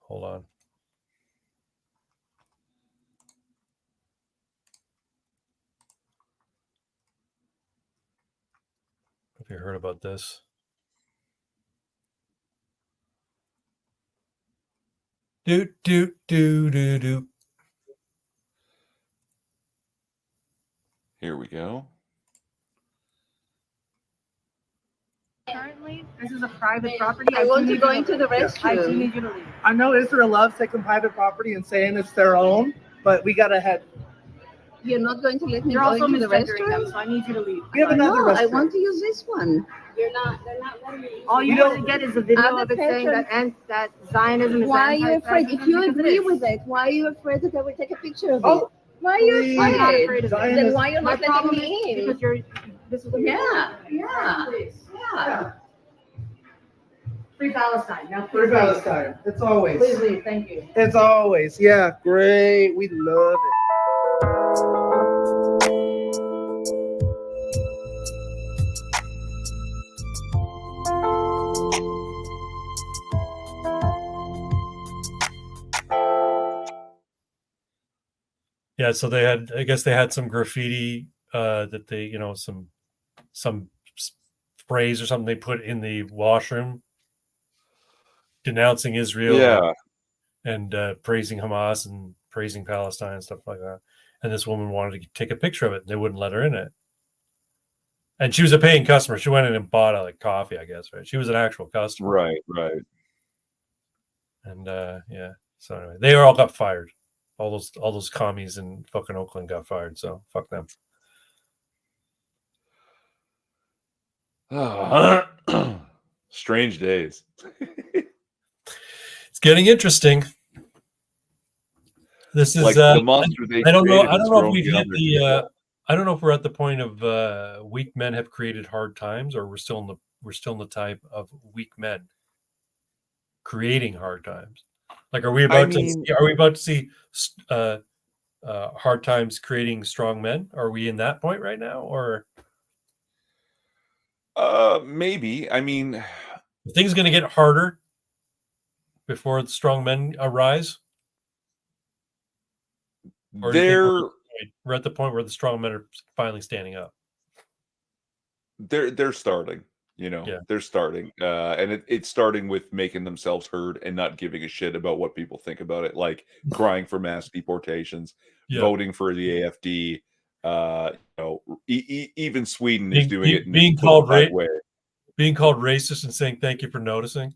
Hold on. Have you heard about this? Do. Here we go. Currently, this is a private property. I want to go into the restroom. I do need you to leave. I know Israel loves taking private property and saying it's their own, but we gotta head. You're not going to let me You're go also into the misgendering them, restroom? so I need you to leave. We have another No, I restroom. want to use this one. They're not letting you. All you We want don't- to get is a video Other of it saying pattern- that Zionism is Why are you afraid? If you anti-Semitism, agree because it with is. it, why are you afraid that I will take a picture of Oh, it? Why are you please. afraid? I'm not afraid of it. Zionist- Then why are you My not letting problem me is in? because this is what you're Yeah, doing. yeah, Please. yeah. Free Palestine. Now, Free please leave. Palestine. It's always. Please leave. Thank you. It's always. Yeah, great. We love it. Yeah, so I guess they had some graffiti that they, some phrase or something they put in the washroom denouncing Israel. Yeah. And praising Hamas and praising Palestine and stuff like that. And this woman wanted to take a picture of it. And they wouldn't let her in it. And she was a paying customer. She went in and bought like coffee, I guess, right? She was an actual customer. Right. And yeah. So anyway, they all got fired. All those commies in fucking Oakland got fired. So fuck them. Strange days. It's getting interesting. This is like the monster they I don't know. created I is don't know if growing we've hit beyond their control. I don't know if we're at the point of weak men have created hard times, or we're still in the type of weak men creating hard times. Like, are we about to see hard times creating strong men? Are we in that point right now, or maybe. I mean, are things going to get harder before the strong men arise? Or do you think we're at the point where the strong men are finally standing up? They're starting. They're starting, and it's starting with making themselves heard and not giving a shit about what people think about it, like crying for mass deportations, voting for the AFD. Even Sweden is doing it in being a called way. Being called racist and saying thank you for noticing.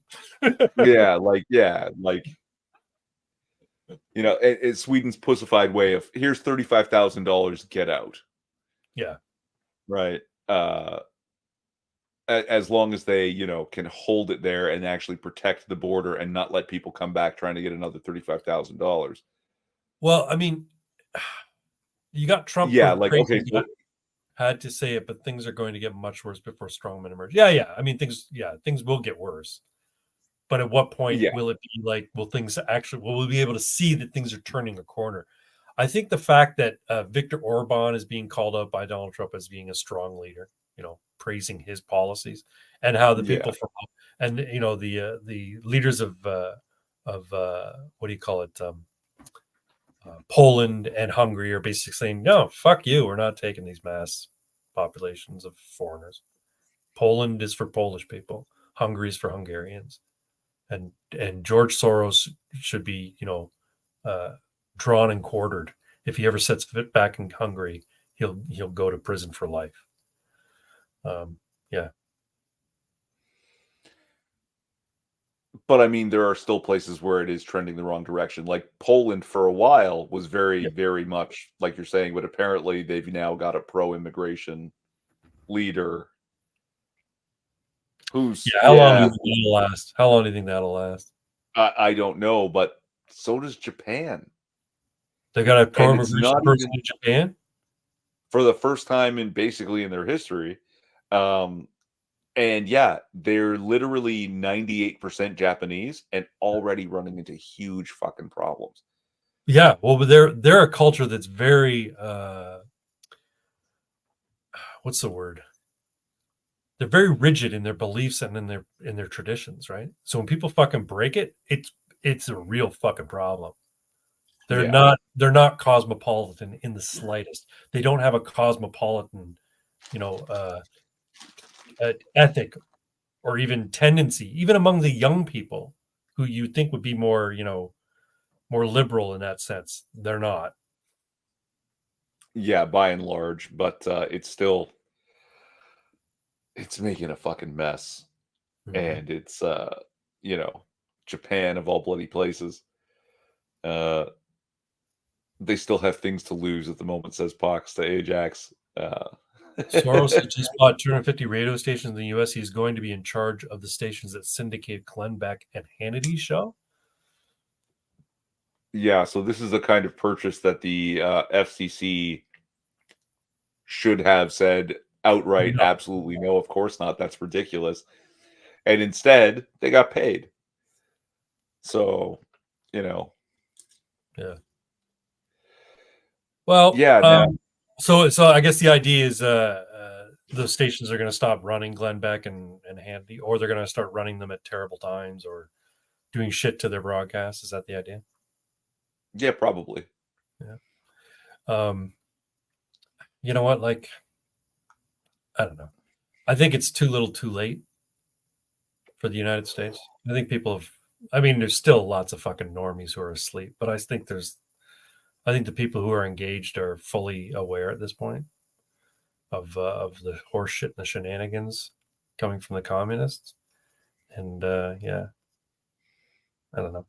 It's Sweden's pussified way of here's $35,000, get out. Yeah. Right. as long as they, can hold it there and actually protect the border and not let people come back trying to get another $35,000. Well, I mean, you got Trump, Yeah, the like, crazy okay, guy, so had to say it, but things are going to get much worse before strongmen emerge. Yeah. I mean, things will get worse. But at what point yeah, will it be like, will we be able to see that things are turning a corner? I think the fact that Viktor Orban is being called out by Donald Trump as being a strong leader, praising his policies, and how the yeah. people from, and the leaders of what do you call it, Poland and Hungary are basically saying, no, fuck you, we're not taking these mass populations of foreigners. Poland is for Polish people, Hungary is for Hungarians, and George Soros should be, drawn and quartered. If he ever sets foot back in Hungary, he'll go to prison for life. Yeah. But I mean, there are still places where it is trending the wrong direction. Like Poland for a while was very, Yeah. very much like you're saying, but apparently they've now got a pro-immigration leader who's, Yeah. How long do you think that'll last? How long do you think that'll last? I don't know, but so does Japan. They got a And it's pro-immigration not person even in Japan. for the first time in basically in their history. And yeah, they're literally 98% Japanese and already running into huge fucking problems. Yeah. Well, but they're a culture that's very what's the word? They're very rigid in their beliefs and in their traditions, right? So when people fucking break it, it's a real fucking problem. Yeah. They're not cosmopolitan in the slightest. They don't have a cosmopolitan, ethic or even tendency, even among the young people who you think would be more, more liberal in that sense. They're not. Yeah, by and large, but it's making a fucking mess. Mhm. And it's you know, Japan of all bloody places. Uh they still have things to lose at the moment, says Pox to Ajax. Soros has just bought 250 radio stations in the U.S. He's going to be in charge of the stations that syndicate Glenn Beck and Hannity's show. Yeah, so this is the kind of purchase that the FCC should have said outright, No. absolutely no, of course not. That's ridiculous. And instead, they got paid. So, you know, Yeah. Well, yeah, now, so I guess the idea is those stations are going to stop running Glenn Beck and Hannity, or they're going to start running them at terrible times or doing shit to their broadcasts. Is that the idea? yeah, probably. Yeah. You know what? Like, I don't know. I think it's too little, too late for the United States. I think people have. I mean, there's still lots of fucking normies who are asleep, but I think the people who are engaged are fully aware at this point of the horse shit and the shenanigans coming from the communists. And yeah, I don't know.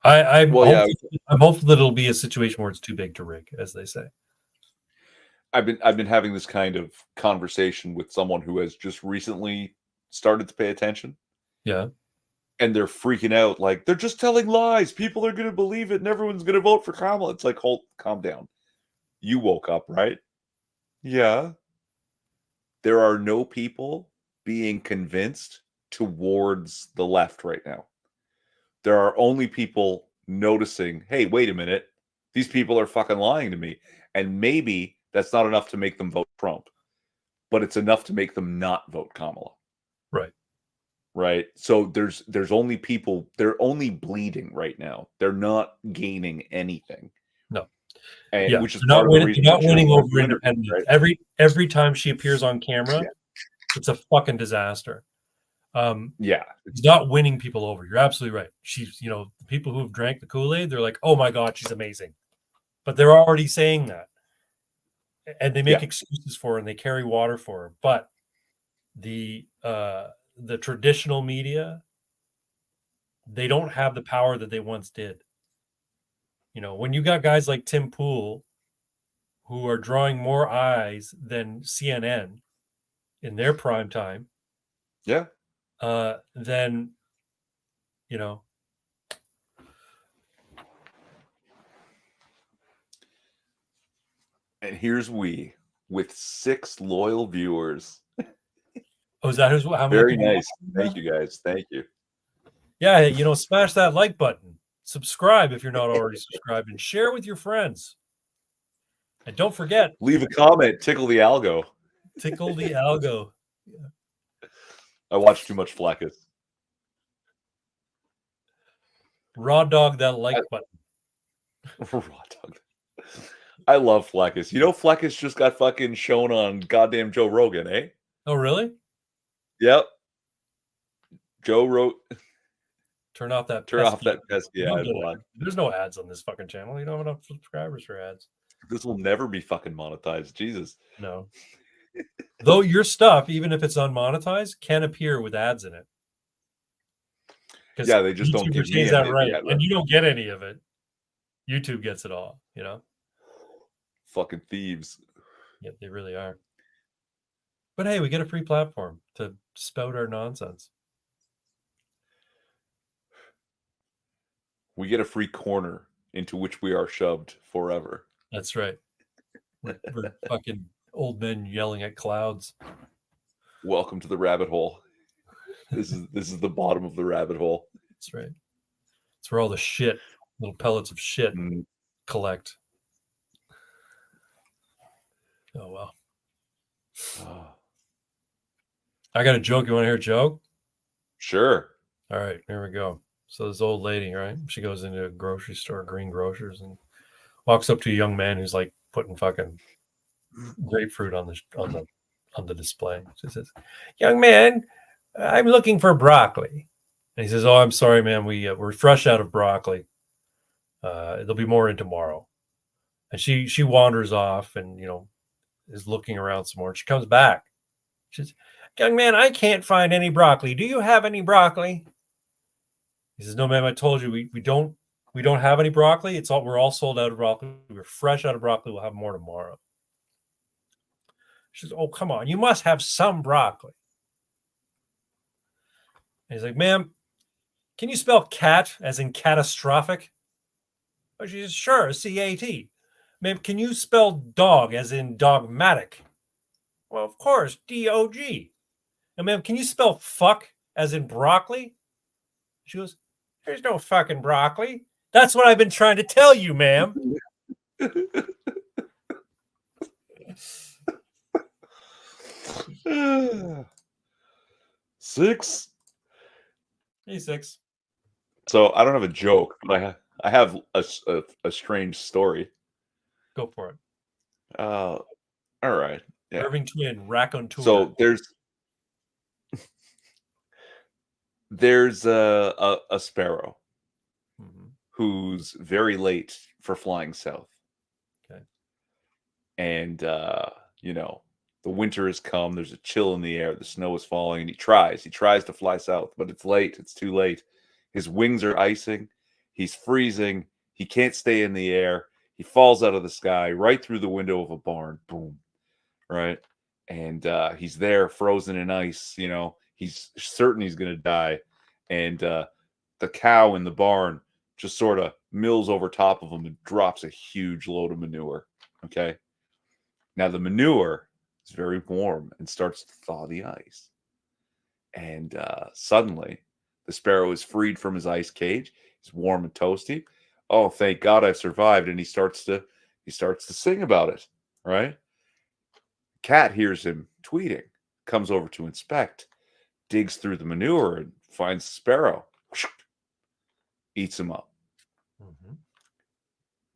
Well, yeah, I'm hopeful that it'll be a situation where it's too big to rig, as they say. I've been having this kind of conversation with someone who has just recently started to pay attention, Yeah. and they're freaking out like they're just telling lies. People are going to believe it, and everyone's going to vote for Kamala. It's like, hold, calm down. You woke up, right? Yeah. There are no people being convinced towards the left right now. There are only people noticing, hey, wait a minute, these people are fucking lying to me. And maybe that's not enough to make them vote Trump, but it's enough to make them not vote Kamala. Right. Right. So there's only people, they're only bleeding right now. They're not gaining anything. No. And Yeah. which is They're part not of the winning. reason They're that not she winning doesn't want over to do interviews, independents. right? Every time she appears on camera, Yeah. it's a fucking disaster. Yeah. She's not winning people over. You're absolutely right. She's, the people who have drank the Kool-Aid, they're like, oh my God, she's amazing. But they're already saying that. And they make Yeah. excuses for her and they carry water for her. But the traditional media, they don't have the power that they once did. When you got guys like Tim Pool who are drawing more eyes than CNN in their prime time, Yeah. then you know. And here's we with 6 loyal viewers. Oh, is that how many? Very people nice. Thank you guys. Thank you. Yeah, smash that like button. Subscribe if you're not already subscribed, and share with your friends. And don't forget, Leave a comment. Tickle the algo. tickle the algo. I watch too much Fleckus. Raw dog that like button. Raw dog. I love Fleckus. Fleckus just got fucking shown on goddamn Joe Rogan, eh? Oh, really? Yep. Joe wrote. Turn off that pesky ad ad. block. There's no ads on this fucking channel. You don't have enough subscribers for ads. This will never be fucking monetized. Jesus. No. Though your stuff, even if it's unmonetized, can appear with ads in it. Yeah, they just don't give me that any right, of and you don't get any of it. YouTube gets it all. Fucking thieves. Yeah, they really are. But hey, we get a free platform to spout our nonsense. We get a free corner into which we are shoved forever. That's right. We're fucking old men yelling at clouds. Welcome to the rabbit hole. This is the bottom of the rabbit hole. That's right. It's where all the shit, little pellets of shit, collect. Oh well. I got a joke. You want to hear a joke? Sure. All right, here we go. So this old lady, right? She goes into a grocery store, Green Grocers, and walks up to a young man who's like putting fucking grapefruit on the display. She says, "Young man, I'm looking for broccoli." And he says, "Oh, I'm sorry, ma'am. We're fresh out of broccoli. There'll be more in tomorrow." And she wanders off and is looking around some more. She comes back. She says, "Young man, I can't find any broccoli. Do you have any broccoli?" He says, "No, ma'am. I told you we don't have any broccoli. We're all sold out of broccoli. We're fresh out of broccoli. We'll have more tomorrow." She says, "Oh, come on. You must have some broccoli." And he's like, "Ma'am, can you spell cat as in catastrophic?" Oh, she says, "Sure, CAT. Ma'am, can you spell dog as in dogmatic?" "Well, of course, DOG. And ma'am, can you spell fuck as in broccoli?" She goes, "There's no fucking broccoli. That's what I've been trying to tell you, ma'am." 6. Hey, 6. So I don't have a joke, but I have a strange story. Go for it. All right. Yeah. Irving Twin, raconteur. So there's a sparrow who's very late for flying south. Okay. And the winter has come, there's a chill in the air, the snow is falling, and he tries to fly south, but it's late, it's too late. His wings are icing, he's freezing, he can't stay in the air, he falls out of the sky right through the window of a barn. Boom. Right? And he's there frozen in ice, he's certain he's going to die. And the cow in the barn just sort of mills over top of him and drops a huge load of manure. Okay. Now the manure is very warm and starts to thaw the ice. And suddenly the sparrow is freed from his ice cage. He's warm and toasty. Oh, thank God I've survived. And he starts to sing about it. Right? Cat hears him tweeting, comes over to inspect, digs through the manure and finds the sparrow, eats him up.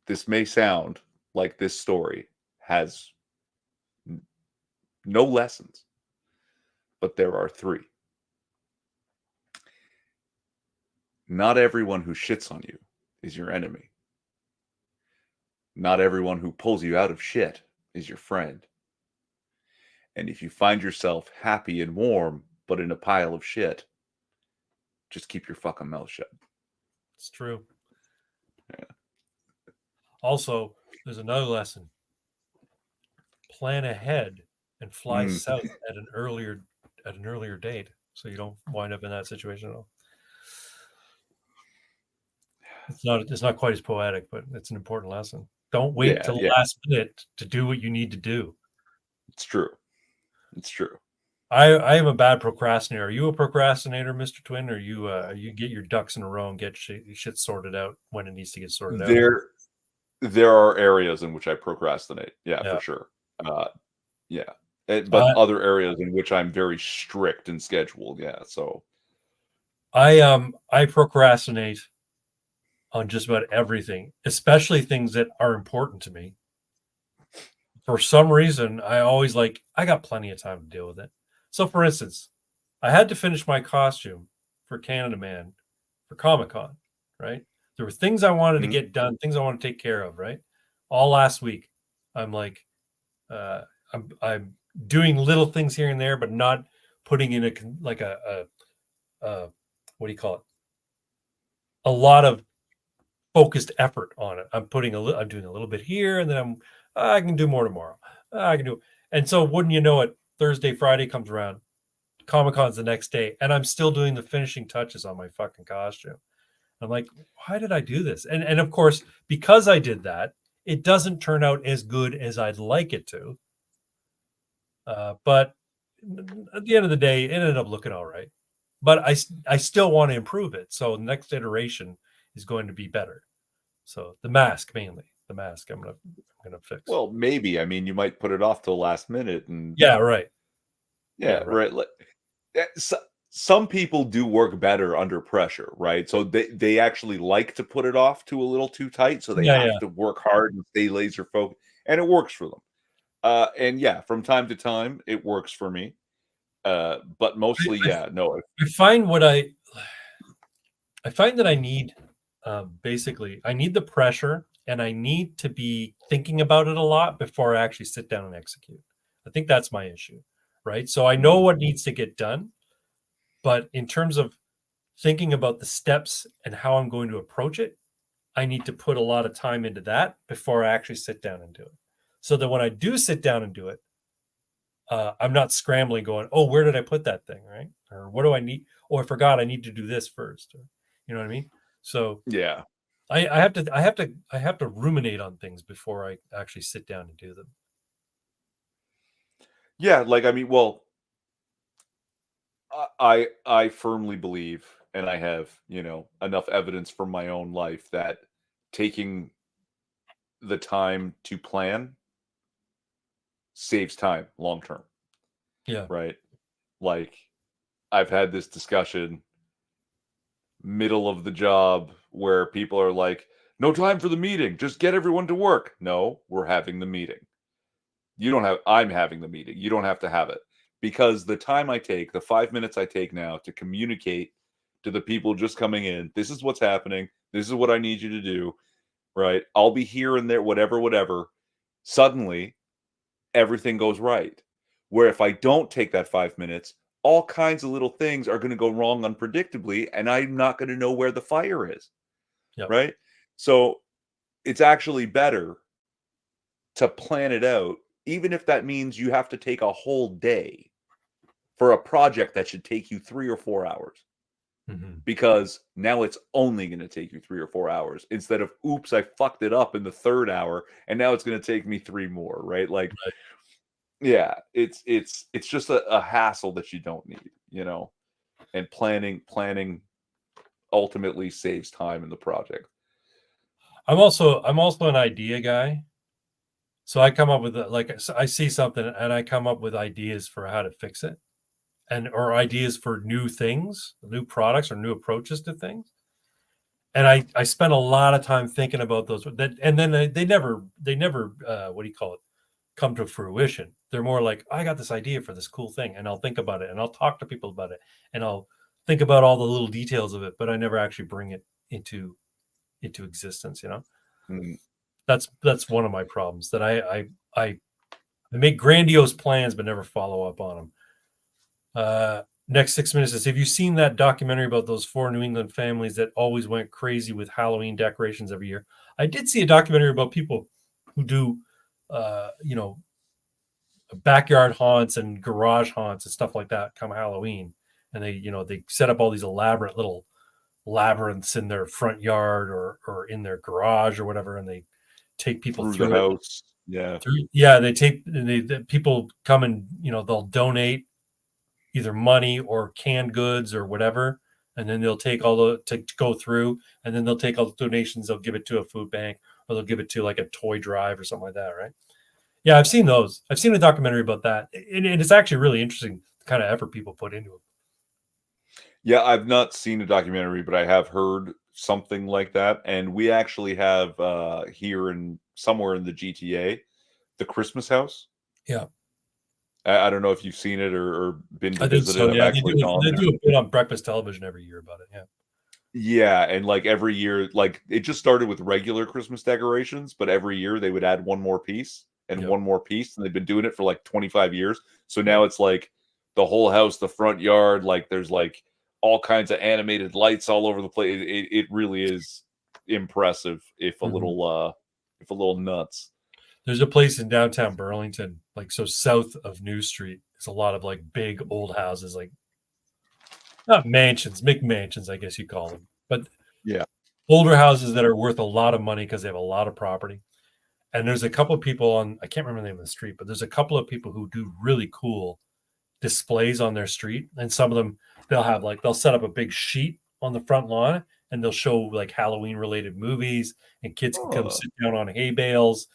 This may sound like this story has no lessons, but there are 3. Not everyone who shits on you is your enemy. Not everyone who pulls you out of shit is your friend. And if you find yourself happy and warm, but in a pile of shit, just keep your fucking mouth shut. It's true. Yeah. Also, there's another lesson. Plan ahead and fly south at an earlier date so you don't wind up in that situation at all. It's not quite as poetic, but it's an important lesson. Don't wait Yeah, till the yeah. last minute to do what you need to do. It's true. It's true. I am a bad procrastinator. Are you a procrastinator, Mr. Twin, or you get your ducks in a row and get shit sorted out when it needs to get sorted out? There are areas in which I procrastinate. Yeah, Yeah. for sure. Yeah. But I other areas in which I'm very strict and scheduled. Yeah. So I procrastinate on just about everything, especially things that are important to me. For some reason, I always I got plenty of time to deal with it. So, for instance, I had to finish my costume for Canada Man for Comic-Con, right? There were things I wanted to Mhm. get done, things I want to take care of, right? All last week, I'm I'm doing little things here and there, but not putting in a what do you call it? A lot of focused effort on it. I'm doing a little bit here, and then I can do more tomorrow. I can do, and so wouldn't you know it, Thursday, Friday comes around, Comic-Con's the next day, and I'm still doing the finishing touches on my fucking costume. I'm like, why did I do this? And of course, because I did that, it doesn't turn out as good as I'd like it to. But at the end of the day, it ended up looking all right. But I still want to improve it. So the next iteration is going to be better. So the mask mainly, the mask I'm gonna fix. well, maybe. I mean, you might put it off till last minute, and yeah, right. yeah, right. Some people do work better under pressure, right? So they actually like to put it off to a little too tight, so they Yeah, have to work hard and stay laser focused, and it works for them. And yeah, from time to time, it works for me. But mostly, yeah, no. I find what I find that I need basically I need the pressure and I need to be thinking about it a lot before I actually sit down and execute. I think that's my issue, right? So I know what needs to get done, but in terms of thinking about the steps and how I'm going to approach it, I need to put a lot of time into that before I actually sit down and do it. So that when I do sit down and do it, I'm not scrambling going, oh, where did I put that thing? Right. Or what do I need? Oh, I forgot I need to do this first. Or, you know what I mean? So Yeah, I have to ruminate on things before I actually sit down and do them. yeah. Like, I mean, well, I firmly believe, and I have, enough evidence from my own life that taking the time to plan saves time long term, Yeah. right? Like, I've had this discussion middle of the job where people are like, no time for the meeting, just get everyone to work. No, we're having the meeting. I'm having the meeting. You don't have to have it. Because the time I take, the 5 minutes I take now to communicate to the people just coming in, this is what's happening. This is what I need you to do, right? I'll be here and there, whatever. Suddenly, everything goes right. Where if I don't take that 5 minutes, all kinds of little things are going to go wrong unpredictably, and I'm not going to know where the fire is, Yep. right? So it's actually better to plan it out, even if that means you have to take a whole day for a project that should take you 3 or 4 hours. Mhm. Because now it's only going to take you 3 or 4 hours instead of, oops, I fucked it up in the third hour, and now it's going to take me 3 more, right? Like, Right. yeah, it's just a hassle that you don't need, and planning ultimately saves time in the project. I'm also an idea guy. So I come up with I see something and I come up with ideas for how to fix it or ideas for new things, new products or new approaches to things. And I spend a lot of time thinking about those and then they never what do you call it? Come to fruition. They're more like, I got this idea for this cool thing and I'll think about it and I'll talk to people about it and I'll think about all the little details of it, but I never actually bring it into existence, Mm. That's one of my problems that I make grandiose plans but never follow up on them. Next 6 minutes is, have you seen that documentary about those 4 New England families that always went crazy with Halloween decorations every year? I did see a documentary about people who do backyard haunts and garage haunts and stuff like that come Halloween. and they set up all these elaborate little labyrinths in their front yard or in their garage or whatever, and they take people Through through the it. house. Yeah. They take the people come and they'll donate either money or canned goods or whatever, and then they'll take to go through, and then they'll take all the donations, they'll give it to a food bank, or they'll give it to like a toy drive or something like that, right? Yeah, I've seen those. I've seen a documentary about that, and it's actually really interesting the kind of effort people put into it. Yeah, I've not seen a documentary, but I have heard something like that. And we actually have here in somewhere in the GTA, the Christmas house. Yeah, I don't know if you've seen it or been to I think visit so. it. I've Yeah, actually gone they there. do a bit on breakfast television every year about it. Yeah. Yeah, and like every year, like it just started with regular Christmas decorations, but every year they would add one more piece and Yep. one more piece, and they've been doing it for like 25 years. So now it's like the whole house, the front yard, like there's like all kinds of animated lights all over the place. It really is impressive, if a little nuts. There's a place in downtown Burlington, like so south of New Street. It's a lot of like big old houses, like not mansions, McMansions, I guess you call them, but Yeah. older houses that are worth a lot of money because they have a lot of property. And there's a couple of people I can't remember the name of the street, but there's a couple of people who do really cool displays on their street. And some of them, they'll set up a big sheet on the front lawn, and they'll show like Halloween related movies, and kids can come sit down on hay bales,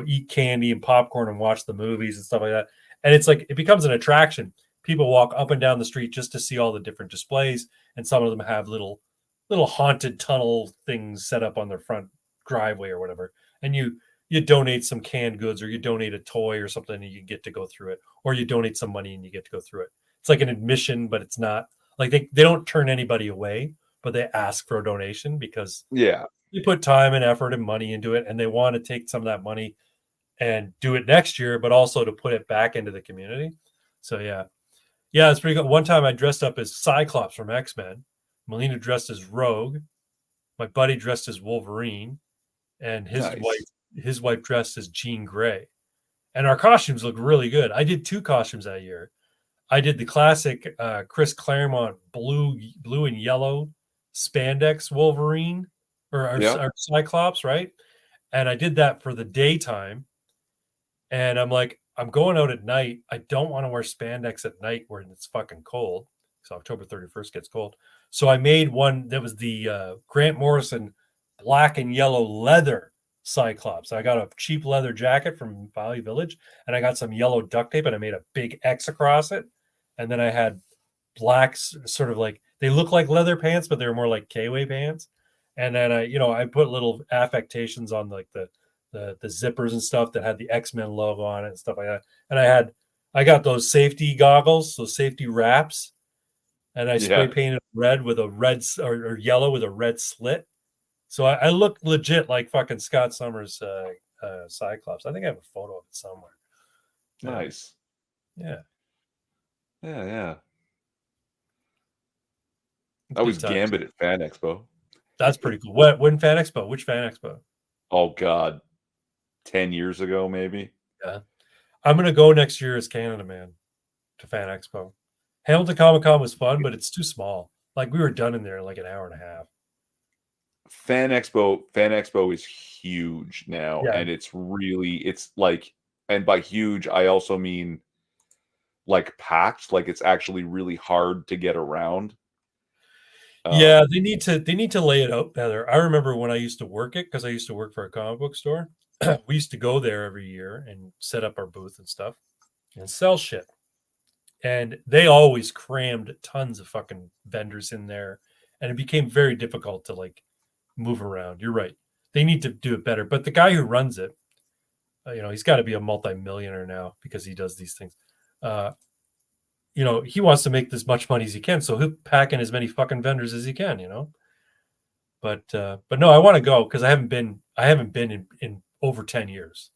eat candy and popcorn and watch the movies and stuff like that. And it's like, it becomes an attraction. People walk up and down the street just to see all the different displays. And some of them have little haunted tunnel things set up on their front driveway or whatever. And you donate some canned goods, or you donate a toy or something, and you get to go through it, or you donate some money and you get to go through it. It's like an admission, but it's not like they don't turn anybody away, but they ask for a donation because Yeah. you put time and effort and money into it, and they want to take some of that money and do it next year, but also to put it back into the community. So yeah, it's pretty good. One time I dressed up as Cyclops from X-Men, Melina dressed as Rogue, my buddy dressed as Wolverine, and his wife dressed as Jean Grey. And our costumes look really good. I did 2 costumes that year. I did the classic Chris Claremont blue and yellow spandex Wolverine or our Cyclops, right? And I did that for the daytime. And I'm like, I'm going out at night. I don't want to wear spandex at night where it's fucking cold. So October 31st gets cold. So I made one that was the Grant Morrison black and yellow leather Cyclops. I got a cheap leather jacket from Value Village, and I got some yellow duct tape, and I made a big X across it. And then I had blacks, sort of like, they look like leather pants, but they're more like K-way pants. And then I put little affectations on like the zippers and stuff that had the X-Men logo on it and stuff like that. And I got those safety goggles, those safety wraps, and I spray painted red with a red or yellow with a red slit. So I look legit like fucking Scott Summers Cyclops. I think I have a photo of it somewhere. Nice. Yeah. Yeah. I was Gambit at Fan Expo. That's pretty cool. When Fan Expo? Which Fan Expo? Oh God, 10 years ago maybe. Yeah, I'm gonna go next year as Canada Man to Fan Expo. Hamilton Comic Con was fun, but it's too small. Like we were done in there in like an hour and a half. Fan Expo is huge now, and it's like, and by huge I also mean like packed. Like it's actually really hard to get around. Yeah, they need to lay it out better. I remember when I used to work it, because I used to work for a comic book store. We used to go there every year and set up our booth and stuff and sell shit. And they always crammed tons of fucking vendors in there, and it became very difficult to like move around. You're right. They need to do it better. But the guy who runs it, he's got to be a multi-millionaire now because he does these things. He wants to make as much money as he can, so he'll pack in as many fucking vendors as he can, But no, I want to go because I haven't been in over 10 years,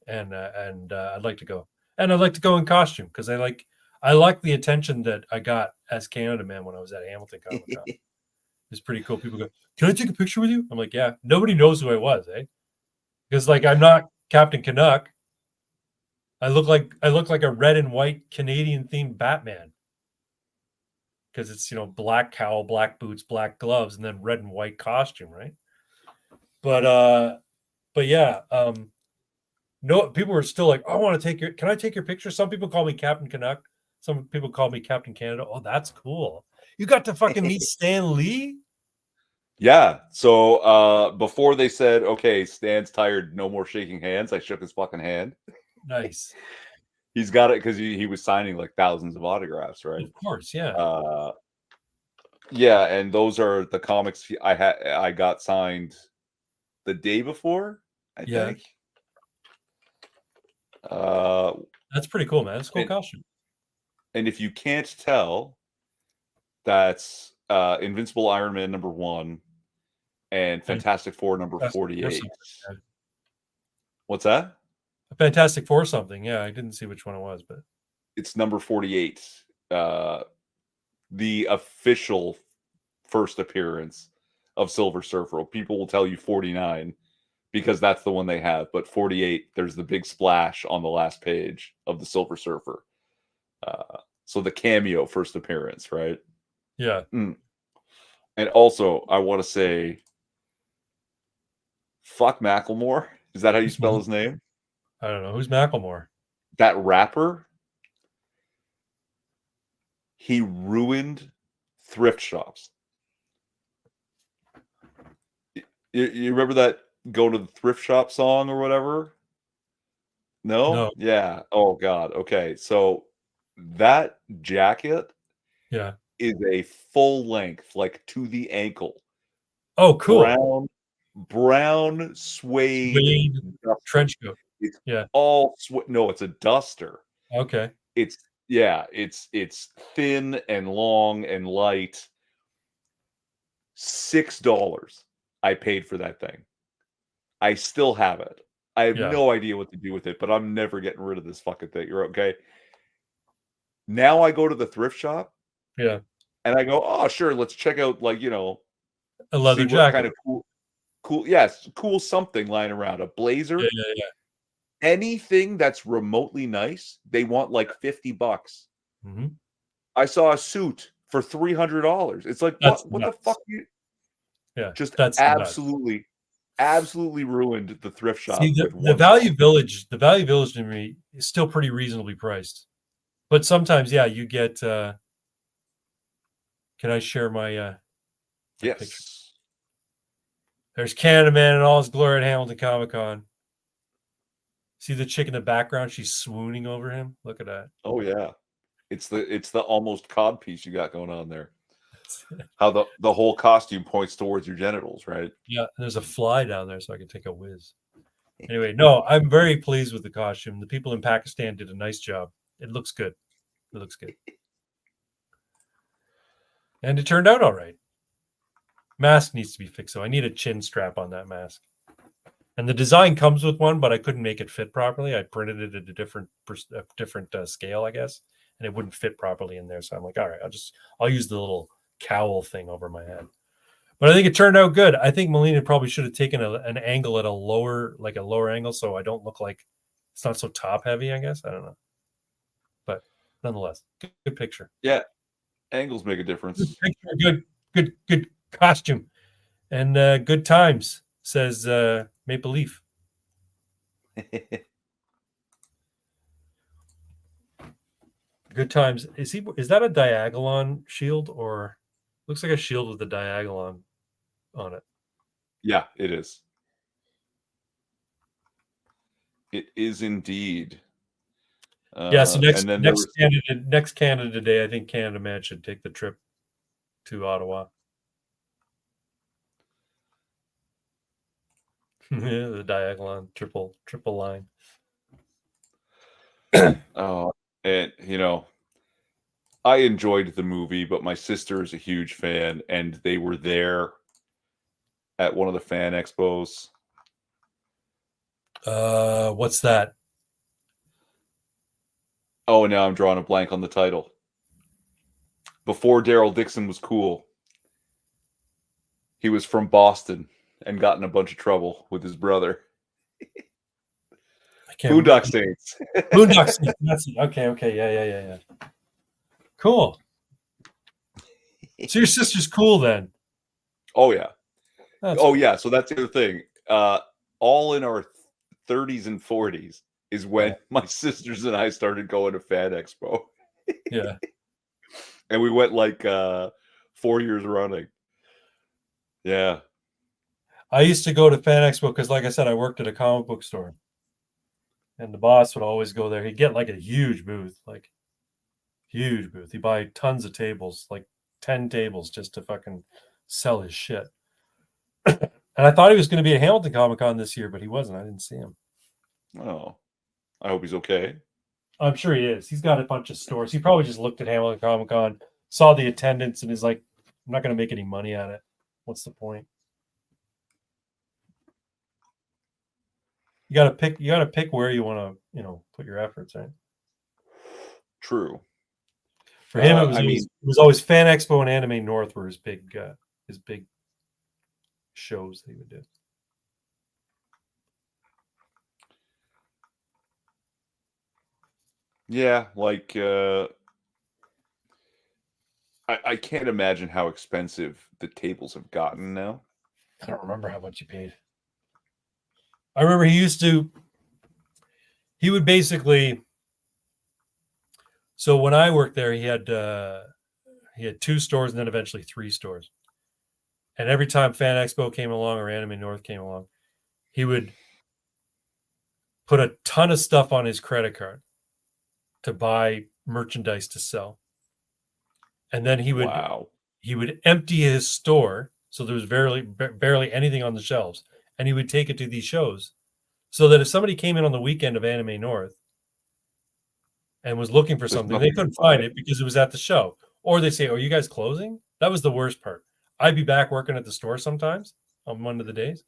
and I'd like to go, and I'd like to go in costume because I like the attention that I got as Canada Man when I was at Hamilton Comic Con. It's pretty cool. People go, "Can I take a picture with you?" I'm like, "Yeah." Nobody knows who I was, because like I'm not Captain Canuck. I look like a red and white Canadian themed Batman. because it's black cowl, black boots, black gloves, and then red and white costume, right? But yeah, no, people were still like, I want to can I take your picture? Some people call me Captain Canuck. Some people call me Captain Canada. Oh, that's cool. You got to fucking meet Stan Lee? Yeah. So before they said, okay, Stan's tired, no more shaking hands, I shook his fucking hand. Nice. He's got it because he was signing like thousands of autographs, right? Of course, yeah. Yeah, and those are the comics I got signed the day before, I think. That's pretty cool, man. That's a cool costume. And if you can't tell, that's Invincible Iron Man #1 and Fantastic Four number 48. What's that? Fantastic Four something. Yeah, I didn't see which one it was, but it's number 48. The official first appearance of Silver Surfer. People will tell you 49 because that's the one they have, but 48, there's the big splash on the last page of the Silver Surfer. So the cameo first appearance, right? Yeah. And also, I want to say, fuck Macklemore. Is that how you spell his name? I don't know. Who's Macklemore? That rapper. He ruined thrift shops. You remember that "Go to the Thrift Shop" song or whatever? No? Yeah. Oh God. Okay. So that jacket, is a full length, like to the ankle. Oh, cool. Brown suede trench coat. It's all no, it's a duster. Okay. It's thin and long and light. $6 I paid for that thing. I still have it. I have no idea what to do with it, but I'm never getting rid of this fucking thing. You're okay. Now I go to the thrift shop. Yeah. And I go, oh, sure, let's check out, like, a leather jacket. Kind of cool something lying around. A blazer. Yeah. Anything that's remotely nice, they want like $50. Mm-hmm. I saw a suit for $300. It's like, what the fuck? Just absolutely ruined the thrift shop. See, the Value Village to me is still pretty reasonably priced. But sometimes, you get can I share my yes. picture? There's Canada Man in all his glory at Hamilton Comic Con. See the chick in the background? She's swooning over him. Look at that. Oh yeah. It's the almost cod piece you got going on there. How the whole costume points towards your genitals, right? Yeah, there's a fly down there so I can take a whiz. Anyway, no, I'm very pleased with the costume. The people in Pakistan did a nice job. It looks good. And it turned out all right. Mask needs to be fixed, so I need a chin strap on that mask. And the design comes with one, but I couldn't make it fit properly. I printed it at a different scale, I guess, and it wouldn't fit properly in there. So I'm like, all right, I'll use the little cowl thing over my head. But I think it turned out good. I think Melina probably should have taken an angle at a lower angle, so I don't look like it's not so top heavy. I guess I don't know, but nonetheless, good picture. Yeah, angles make a difference. Good picture, good costume, and good times. Says Maple Leaf. Good times. Is that a Diagolon shield, or looks like a shield with a Diagolon on it? Yeah, it is. It is indeed. So next Canada Day, I think Canada Man should take the trip to Ottawa. The Diagolon triple line. Oh, and I enjoyed the movie, but my sister is a huge fan, and they were there at one of the fan expos. What's that? Oh, now I'm drawing a blank on the title. Before Daryl Dixon was cool, he was from Boston and got in a bunch of trouble with his brother. Boondock Saints. Boondock Saints. That's it. Okay. Yeah. Cool. So your sister's cool then. Oh yeah. That's Oh cool. yeah. So that's the other thing. All in our 30s and 40s is when my sisters and I started going to Fan Expo, Yeah. and we went like 4 years running. Yeah. I used to go to Fan Expo because, like I said, I worked at a comic book store. And the boss would always go there. He'd get like a huge booth, like huge booth. He'd buy tons of tables, like 10 tables just to fucking sell his shit. And I thought he was going to be at Hamilton Comic Con this year, but he wasn't. I didn't see him. Oh, I hope he's okay. I'm sure he is. He's got a bunch of stores. He probably just looked at Hamilton Comic Con, saw the attendance, and is like, I'm not going to make any money at it. What's the point? You got to pick. You got to pick where you want to, put your efforts. Right. True. For him, I mean, it was always Fan Expo and Anime North were his big shows that he would do. yeah, like I can't imagine how expensive the tables have gotten now. I don't remember how much he paid. I remember he would basically. So when I worked there, he had 2 stores and then eventually 3 stores. And every time Fan Expo came along or Anime North came along, he would put a ton of stuff on his credit card to buy merchandise to sell. And then he would empty his store, so there was barely anything on the shelves, and he would take it to these shows, so that if somebody came in on the weekend of Anime North and was looking for There's something, nothing they to couldn't buy. find it because it was at the show. Or they say, "Oh, you guys closing?" That was the worst part. I'd be back working at the store sometimes on one of the days,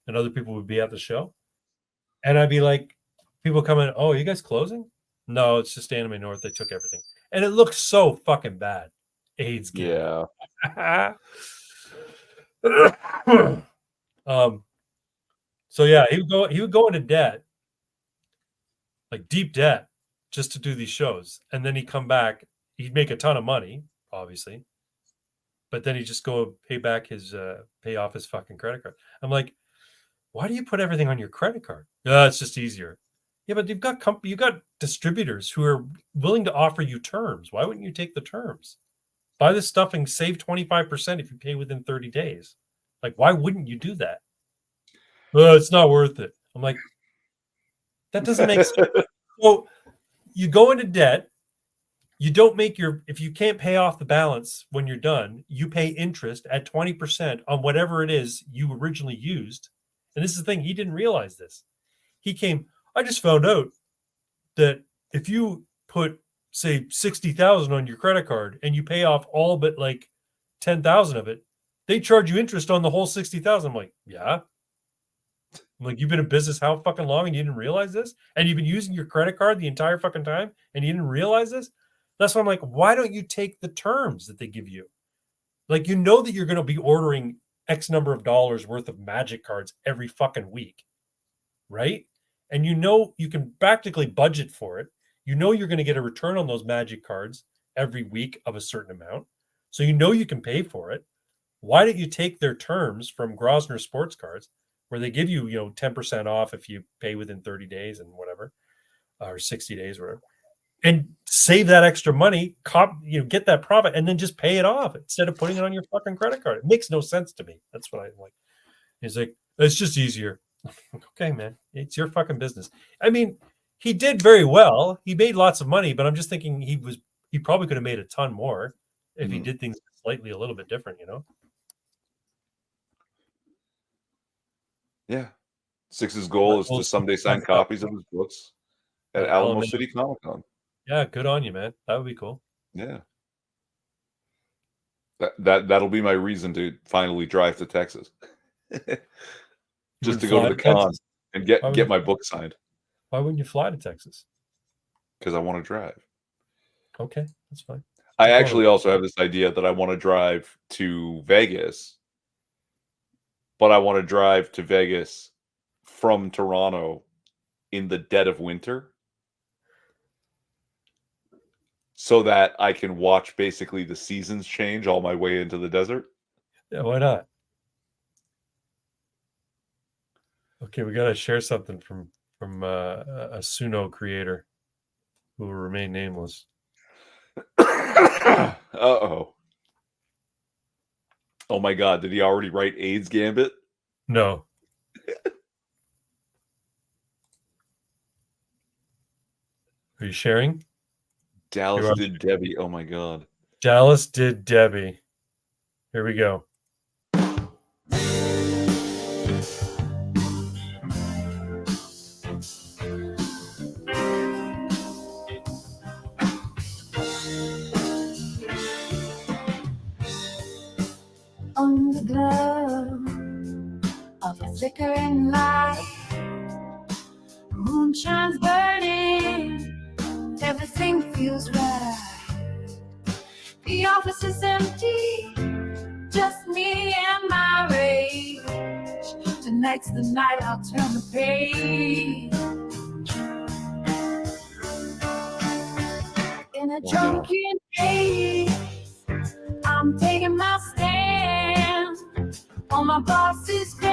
and other people would be at the show, and I'd be like, people come in, "Oh, you guys closing?" No, it's just Anime North. They took everything, and it looked so fucking bad. AIDS game. Yeah. So yeah, he would go into debt, like deep debt, just to do these shows. And then he'd come back, he'd make a ton of money, obviously. But then he'd just go pay off his fucking credit card. I'm like, why do you put everything on your credit card? It's just easier. Yeah, but you've got distributors who are willing to offer you terms. Why wouldn't you take the terms? Buy this stuff and save 25% if you pay within 30 days. Like, why wouldn't you do that? It's not worth it. I'm like, that doesn't make sense. So you go into debt. You don't make if you can't pay off the balance when you're done, you pay interest at 20% on whatever it is you originally used. And this is the thing, he didn't realize this. I just found out that if you put, say, 60,000 on your credit card and you pay off all but like 10,000 of it, they charge you interest on the whole 60,000. I'm like, yeah. I'm like, you've been in business how fucking long and you didn't realize this? And you've been using your credit card the entire fucking time and you didn't realize this? That's why I'm like, why don't you take the terms that they give you? Like, you know that you're going to be ordering X number of dollars worth of magic cards every fucking week, right? And you know you can practically budget for it. You know you're going to get a return on those magic cards every week of a certain amount. So you know you can pay for it. Why don't you take their terms from Grosvenor Sports Cards, where they give you, 10% off if you pay within 30 days and whatever, or 60 days, or whatever, and save that extra money, get that profit, and then just pay it off instead of putting it on your fucking credit card. It makes no sense to me. That's what I like. He's like, it's just easier. Okay, man, it's your fucking business. I mean, he did very well. He made lots of money, but I'm just thinking he probably could have made a ton more if he did things slightly a little bit different, Yeah. Six's goal is to someday sign copies of his books at Alamo City Comic Con. Yeah, good on you, man. That would be cool. Yeah. That'll be my reason to finally drive to Texas. Just to go to the con and get my book signed. Why wouldn't you fly to Texas? Because I want to drive. Okay, that's fine. I actually also have this idea that I want to drive to Vegas, but I want to drive to Vegas from Toronto in the dead of winter. so that I can watch basically the seasons change all my way into the desert. Yeah, why not? Okay, we gotta share something from a Suno creator who will remain nameless. Uh-oh. Oh my God, did he already write AIDS Gambit? No. Are you sharing? Dallas You are. did Debbie. Oh my God. Dallas did Debbie. Here we go. On the glow of a flickering light, moon shines burning, everything feels right. The office is empty, just me and my rage. Tonight's the night I'll turn the page. In a drunken haze, I'm taking my stand on my boss's desk,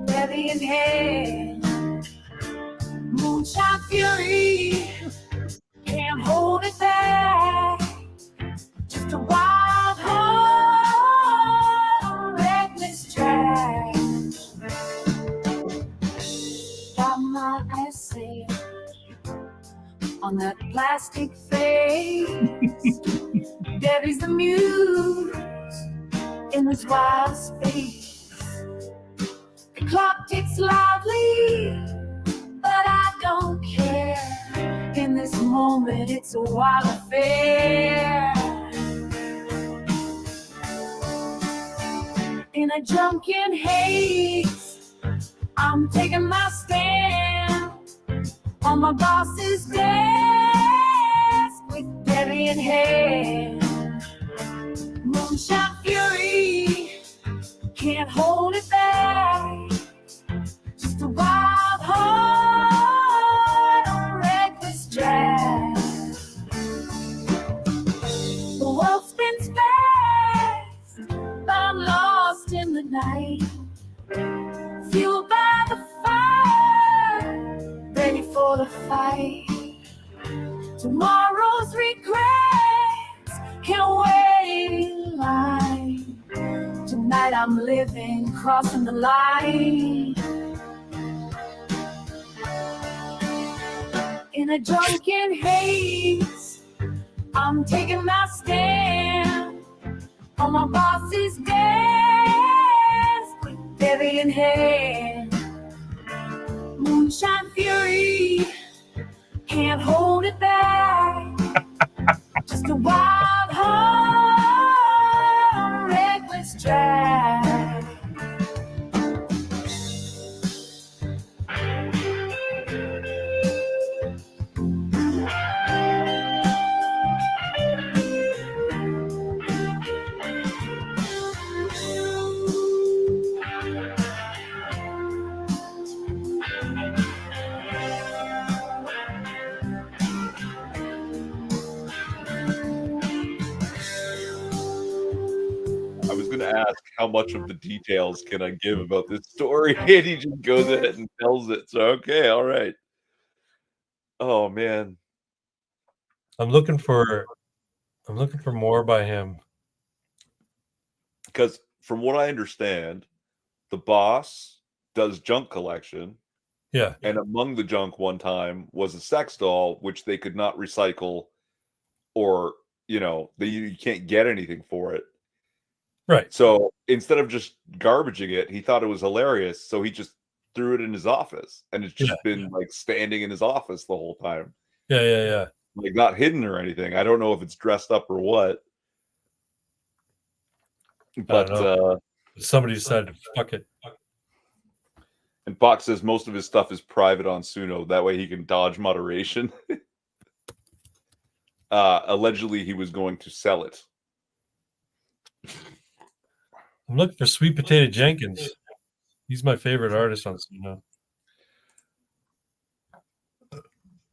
Debbie in hand. Moonshine fury, can't hold it back. Just a wild heart on a reckless track. Got my essay on that plastic face. Debbie's the muse in this wild space. The clock ticks loudly, but I don't care. In this moment, it's a wild affair. In a drunken haze, I'm taking my stand on my boss's desk with Debbie in hand. Moonshine fury, can't hold it back. Just a wild heart on a reckless track. The world spins fast, but I'm lost in the night. Fueled by the fire, ready for the fight. Tomorrow's regrets can't wait in line. Tonight I'm living, crossing the line. In a drunken haze, I'm taking my stand on my boss's desk with Debbie in hand. Moonshine fury, can't hold it back. Just a wild heart on a reckless track. I was going to ask how much of the details can I give about this story, and he just goes ahead and tells it. So, okay, all right. Oh man, I'm looking for more by him. because from what I understand, the boss does junk collection, Yeah. and among the junk one time was a sex doll, which they could not recycle, or you can't get anything for it. Right. So instead of just garbaging it, he thought it was hilarious, so he just threw it in his office, and it's just been like standing in his office the whole time, Yeah. like not hidden or anything. I don't know if it's dressed up or what, but know. Somebody decided to fuck it. and Bach says most of his stuff is private on Suno. That way he can dodge moderation. Allegedly, he was going to sell it. I'm looking for Sweet Potato Jenkins. He's my favorite artist on Suno.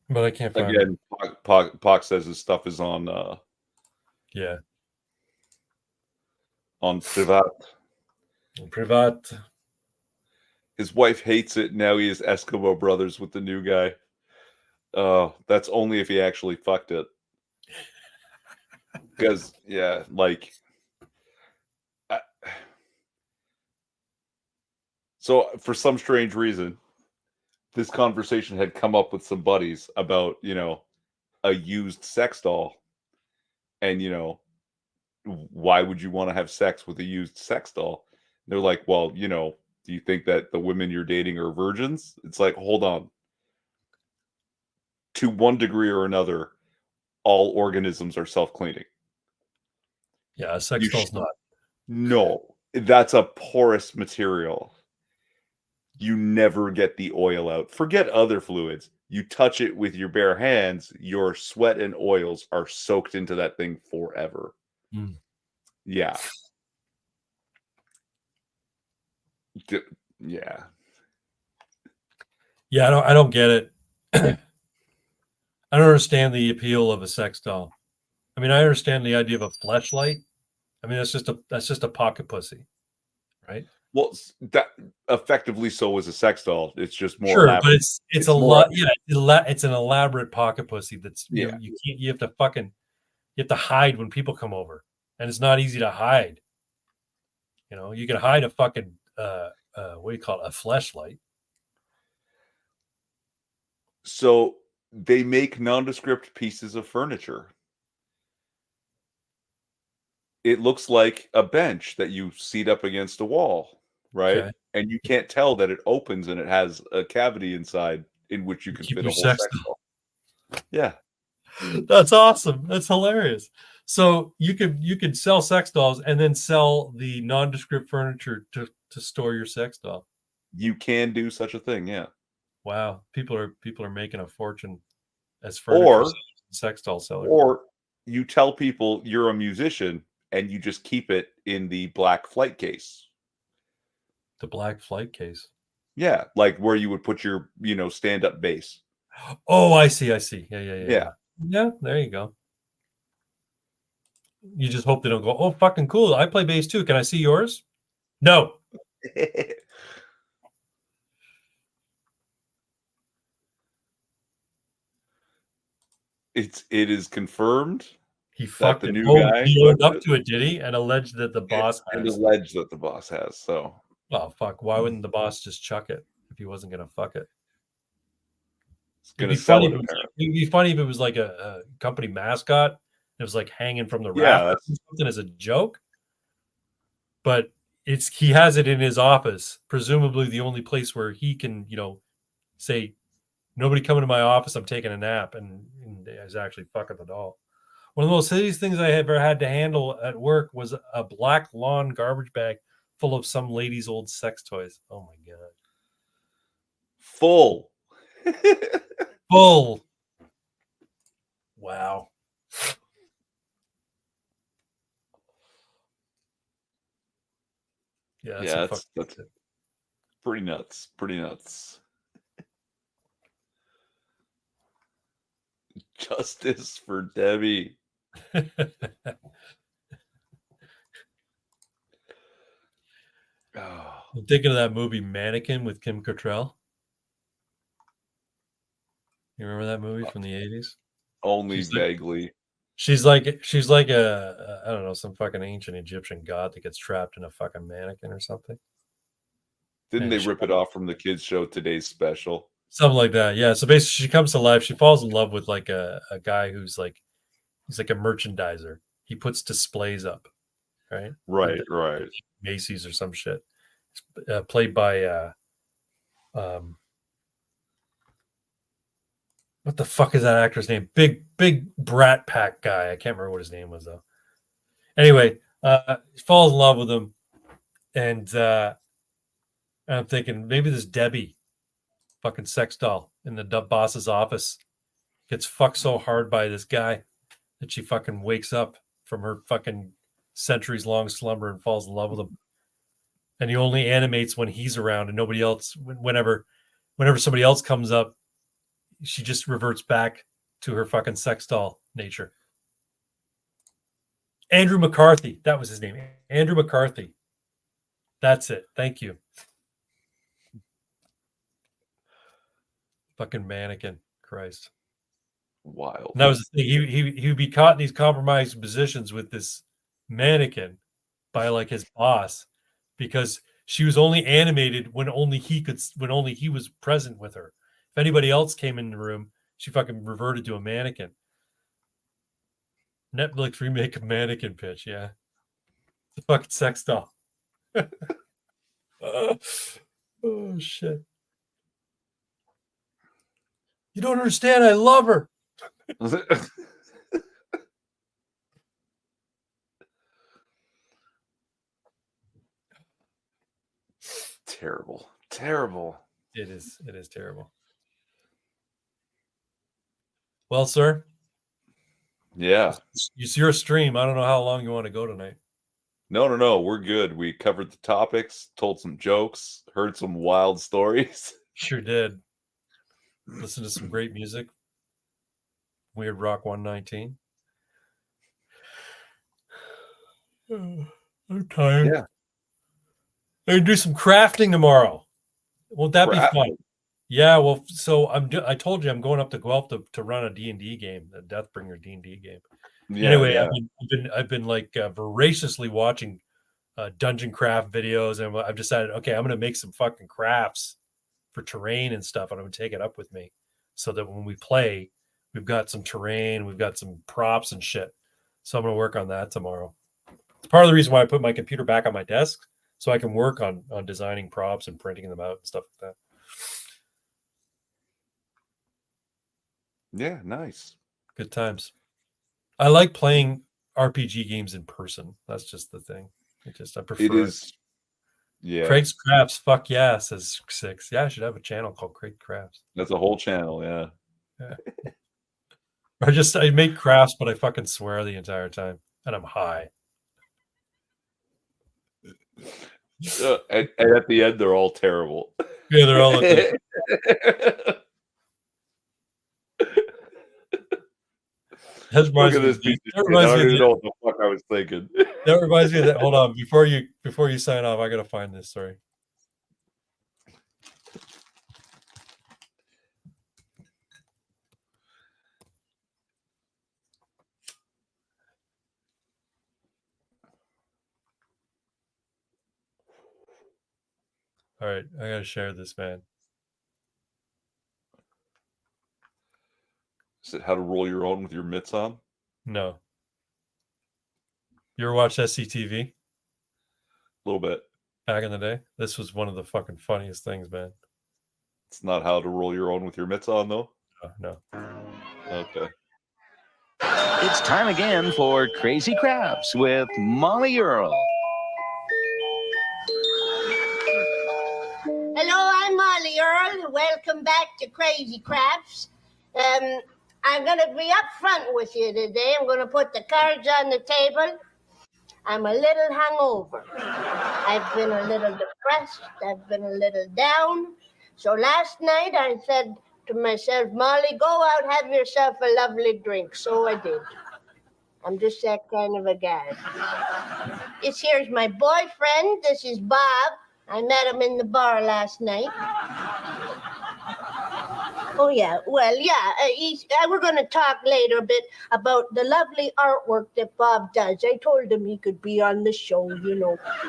But I can't find him. Again, Pock says his stuff is on Yeah. Privat. Privat. His wife hates it. Now he is Eskimo brothers with the new guy. That's only if he actually fucked it. Because yeah, like. So for some strange reason, this conversation had come up with some buddies about, a used sex doll. And, why would you want to have sex with a used sex doll? And they're like, well, do you think that the women you're dating are virgins? It's like, hold on. To one degree or another, all organisms are self-cleaning. Yeah, a sex doll's not. No, that's a porous material. You never get the oil out. Forget other fluids. You touch it with your bare hands, your sweat and oils are soaked into that thing forever. Mm. Yeah. Yeah. Yeah, I don't get it. I don't understand the appeal of a sex doll. I mean, I understand the idea of a fleshlight. I mean, that's just a pocket pussy, right? Well, that effectively so is a sex doll. It's just more sure, elaborate. but it's a lot. Yeah, it's an elaborate pocket pussy. That's yeah. You have to hide when people come over, and it's not easy to hide. You can hide a fucking what do you call it? A fleshlight. So they make nondescript pieces of furniture. It looks like a bench that you seat up against a wall, right? Okay. And you can't tell that it opens and it has a cavity inside in which you can Keep fit your a whole sex sex doll. Yeah. That's awesome. That's hilarious. So you could sell sex dolls and then sell the nondescript furniture to store your sex doll. You can do such a thing, yeah. Wow, people are making a fortune as furniture sellers and sex doll sellers. Or you tell people you're a musician and you just keep it in the black flight case. The black flight case. Yeah, like where you would put your, stand-up bass. Oh, I see. Yeah. Yeah, there you go. You just hope they don't go, oh, fucking cool. I play bass too. Can I see yours? No. It is confirmed. He fucked the it. new guy He owned up to it, did he? And alleged that the boss and has. alleged that the boss has. So, oh fuck! Why wouldn't the boss just chuck it if he wasn't gonna fuck it? It'd be funny if it was like a company mascot. It was like hanging from the Yeah, rafters or something as a joke. But he has it in his office, presumably the only place where he can, say, nobody coming to my office, I'm taking a nap, and is actually fucking the doll. One of the most hideous things I ever had to handle at work was a black lawn garbage bag full of some lady's old sex toys. Oh my god. Full. Full. Wow. Yeah, that's pretty nuts. Pretty nuts. Justice for Debbie. I'm thinking of that movie Mannequin with Kim Cattrall. You remember that movie from the 80s? Only vaguely. She's like a I don't know, some fucking ancient Egyptian god that gets trapped in a fucking mannequin or something. Didn't they rip it off from the kids show Today's Special? Something like that. Yeah. So basically she comes to life. She falls in love with like a guy who's like, he's like a merchandiser. He puts displays up. Right. Right. Macy's or some shit. Played by what the fuck is that actor's name? Big Brat Pack guy. I can't remember what his name was though. Anyway, she falls in love with him, and I'm thinking maybe this Debbie, fucking sex doll in the boss's office, gets fucked so hard by this guy that she fucking wakes up from her fucking centuries long slumber and falls in love with him. And he only animates when he's around and nobody else. Whenever somebody else comes up, she just reverts back to her fucking sex doll nature. Andrew McCarthy. That was his name. Andrew McCarthy. That's it. Thank you. Fucking mannequin. Christ. Wild. And that was the thing. He would be caught in these compromised positions with this mannequin by like his boss because she was only animated when only he was present with her. If anybody else came in the room, she fucking reverted to a mannequin. Netflix remake of Mannequin Pitch, yeah. It's a fucking sex doll. Oh shit. You don't understand, I love her. Terrible. It is terrible. Well, sir. Yeah. It's your stream. I don't know how long you want to go tonight. No. We're good. We covered the topics, told some jokes, heard some wild stories. Sure did. Listen to some great music. Weird Rock 119. I'm tired. Yeah. I'm gonna do some crafting tomorrow. Won't that be Crafting? fun? Yeah. Well, so I told you I'm going up to Guelph to run a D&D game, the Deathbringer D&D game. Yeah, Anyway, yeah. I've been like voraciously watching dungeon craft videos, and I've decided, okay, I'm going to make some fucking crafts for terrain and stuff, and I'm going to take it up with me so that when we play, we've got some terrain, we've got some props and shit. So I'm going to work on that tomorrow. It's part of the reason why I put my computer back on my desk so I can work on designing props and printing them out and stuff like that. Yeah, nice. Good times. I like playing RPG games in person. That's just the thing. I prefer It is. Yeah. Craig's Crafts, fuck yeah, says Six. Yeah, I should have a channel called Craig Crafts. That's a whole channel, yeah. I make crafts, but I fucking swear the entire time, and I'm high. And at the end, they're all terrible. Yeah, they're all. Look at this piece of shit. I don't even know what the fuck I was thinking. That reminds me of that. Hold on, before you sign off, I gotta find this. Sorry. All right, I gotta share this, man. Is it how to roll your own with your mitts on? No. You ever watched SCTV? A little bit. Back in the day? This was one of the fucking funniest things, man. It's not how to roll your own with your mitts on, though? No. Okay. It's time again for Crazy Crafts with Molly Earl. Hello, I'm Molly Earl. Welcome back to Crazy Crafts. I'm going to be up front with you today. I'm going to put the cards on the table. I'm a little hungover. I've been a little depressed. I've been a little down. So last night I said to myself, Molly, go out, have yourself a lovely drink. So I did. I'm just that kind of a guy. Here's my boyfriend. This is Bob. I met him in the bar last night. Oh, yeah. Well, yeah. We're going to talk later a bit about the lovely artwork that Bob does. I told him he could be on the show,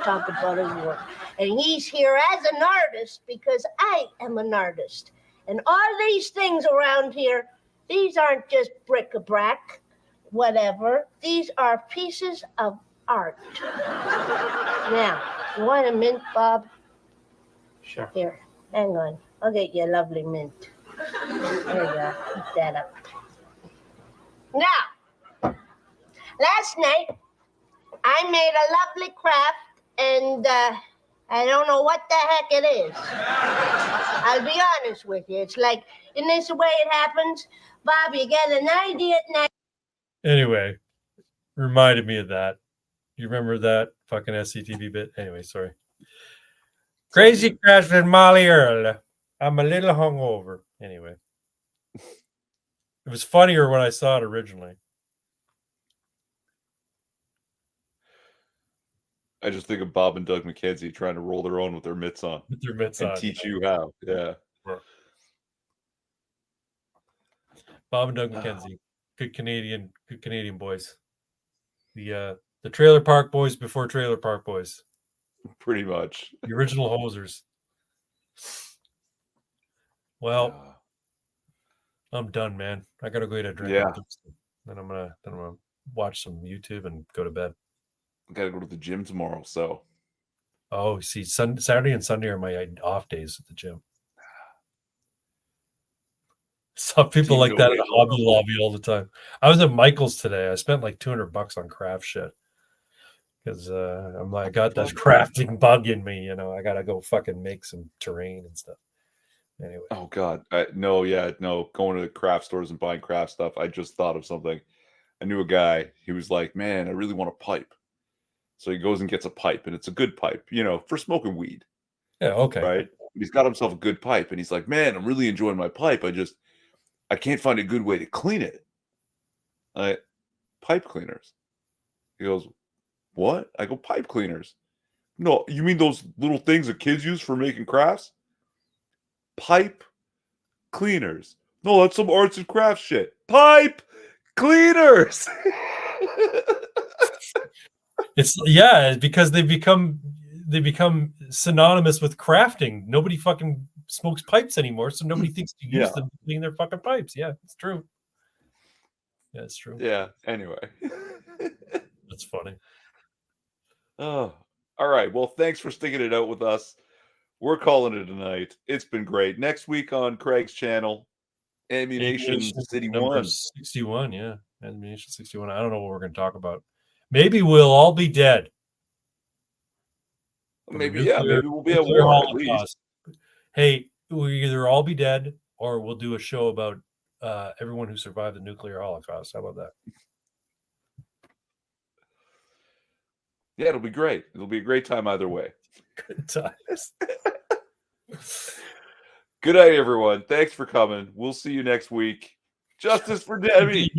talk about his work. And he's here as an artist because I am an artist. And all these things around here, these aren't just bric-a-brac, whatever. These are pieces of art. Now, you want a mint, Bob? Sure. Here, hang on. I'll get you a lovely mint. There you go. Keep that up. Now, last night, I made a lovely craft, and I don't know what the heck it is. I'll be honest with you. It's like, isn't this the way it happens? Bob, you get an idea at night. Anyway, reminded me of that. You remember that fucking SCTV bit? Anyway, sorry. Crazy Crash with Molly Earl. I'm a little hungover. Anyway. It was funnier when I saw it originally. I just think of Bob and Doug McKenzie trying to roll their own with their mitts on With their mitts and on. teach you how. Yeah. Bob and Doug McKenzie, good Canadian boys. The Trailer Park Boys before Trailer Park Boys. Pretty much. The original hosers. Well, I'm done, man. I gotta go eat a drink. Yeah. Then I'm gonna watch some YouTube and go to bed. I gotta go to the gym tomorrow, so. Oh, see, Saturday and Sunday are my off days at the gym. Some people like that at Hobby Lobby all the time. I was at Michael's today. I spent like $200 on craft shit because I got that crafting bug in me. You know, I gotta go fucking make some terrain and stuff. Anyway. Oh God, no. Going to the craft stores and buying craft stuff. I just thought of something. I knew a guy. He was like, "Man, I really want a pipe." So he goes and gets a pipe, and it's a good pipe, you know, for smoking weed. Yeah. Okay. Right. He's got himself a good pipe, and he's like, "Man, I'm really enjoying my pipe. I can't find a good way to clean it." Pipe cleaners. He goes, "What?" I go, "Pipe cleaners." No, you mean those little things that kids use for making crafts? Pipe cleaners. No, that's some arts and crafts shit. Pipe cleaners. It's because they become synonymous with crafting. Nobody fucking smokes pipes anymore, so nobody thinks to use them to clean their fucking pipes. Yeah, it's true. Yeah, it's true. Yeah. Anyway. That's funny. Oh, all right. Well, thanks for sticking it out with us. We're calling it a night. It's been great. Next week on Craig's channel, Ammunition City number 1. 61, yeah. Ammunition 61. I don't know what we're going to talk about. Maybe we'll all be dead. Maybe we'll be at war at least. Hey, we'll either all be dead or we'll do a show about everyone who survived the nuclear holocaust. How about that? Yeah, it'll be great. It'll be a great time either way. Good times. Good night, everyone. Thanks for coming. We'll see you next week. Justice for Debbie.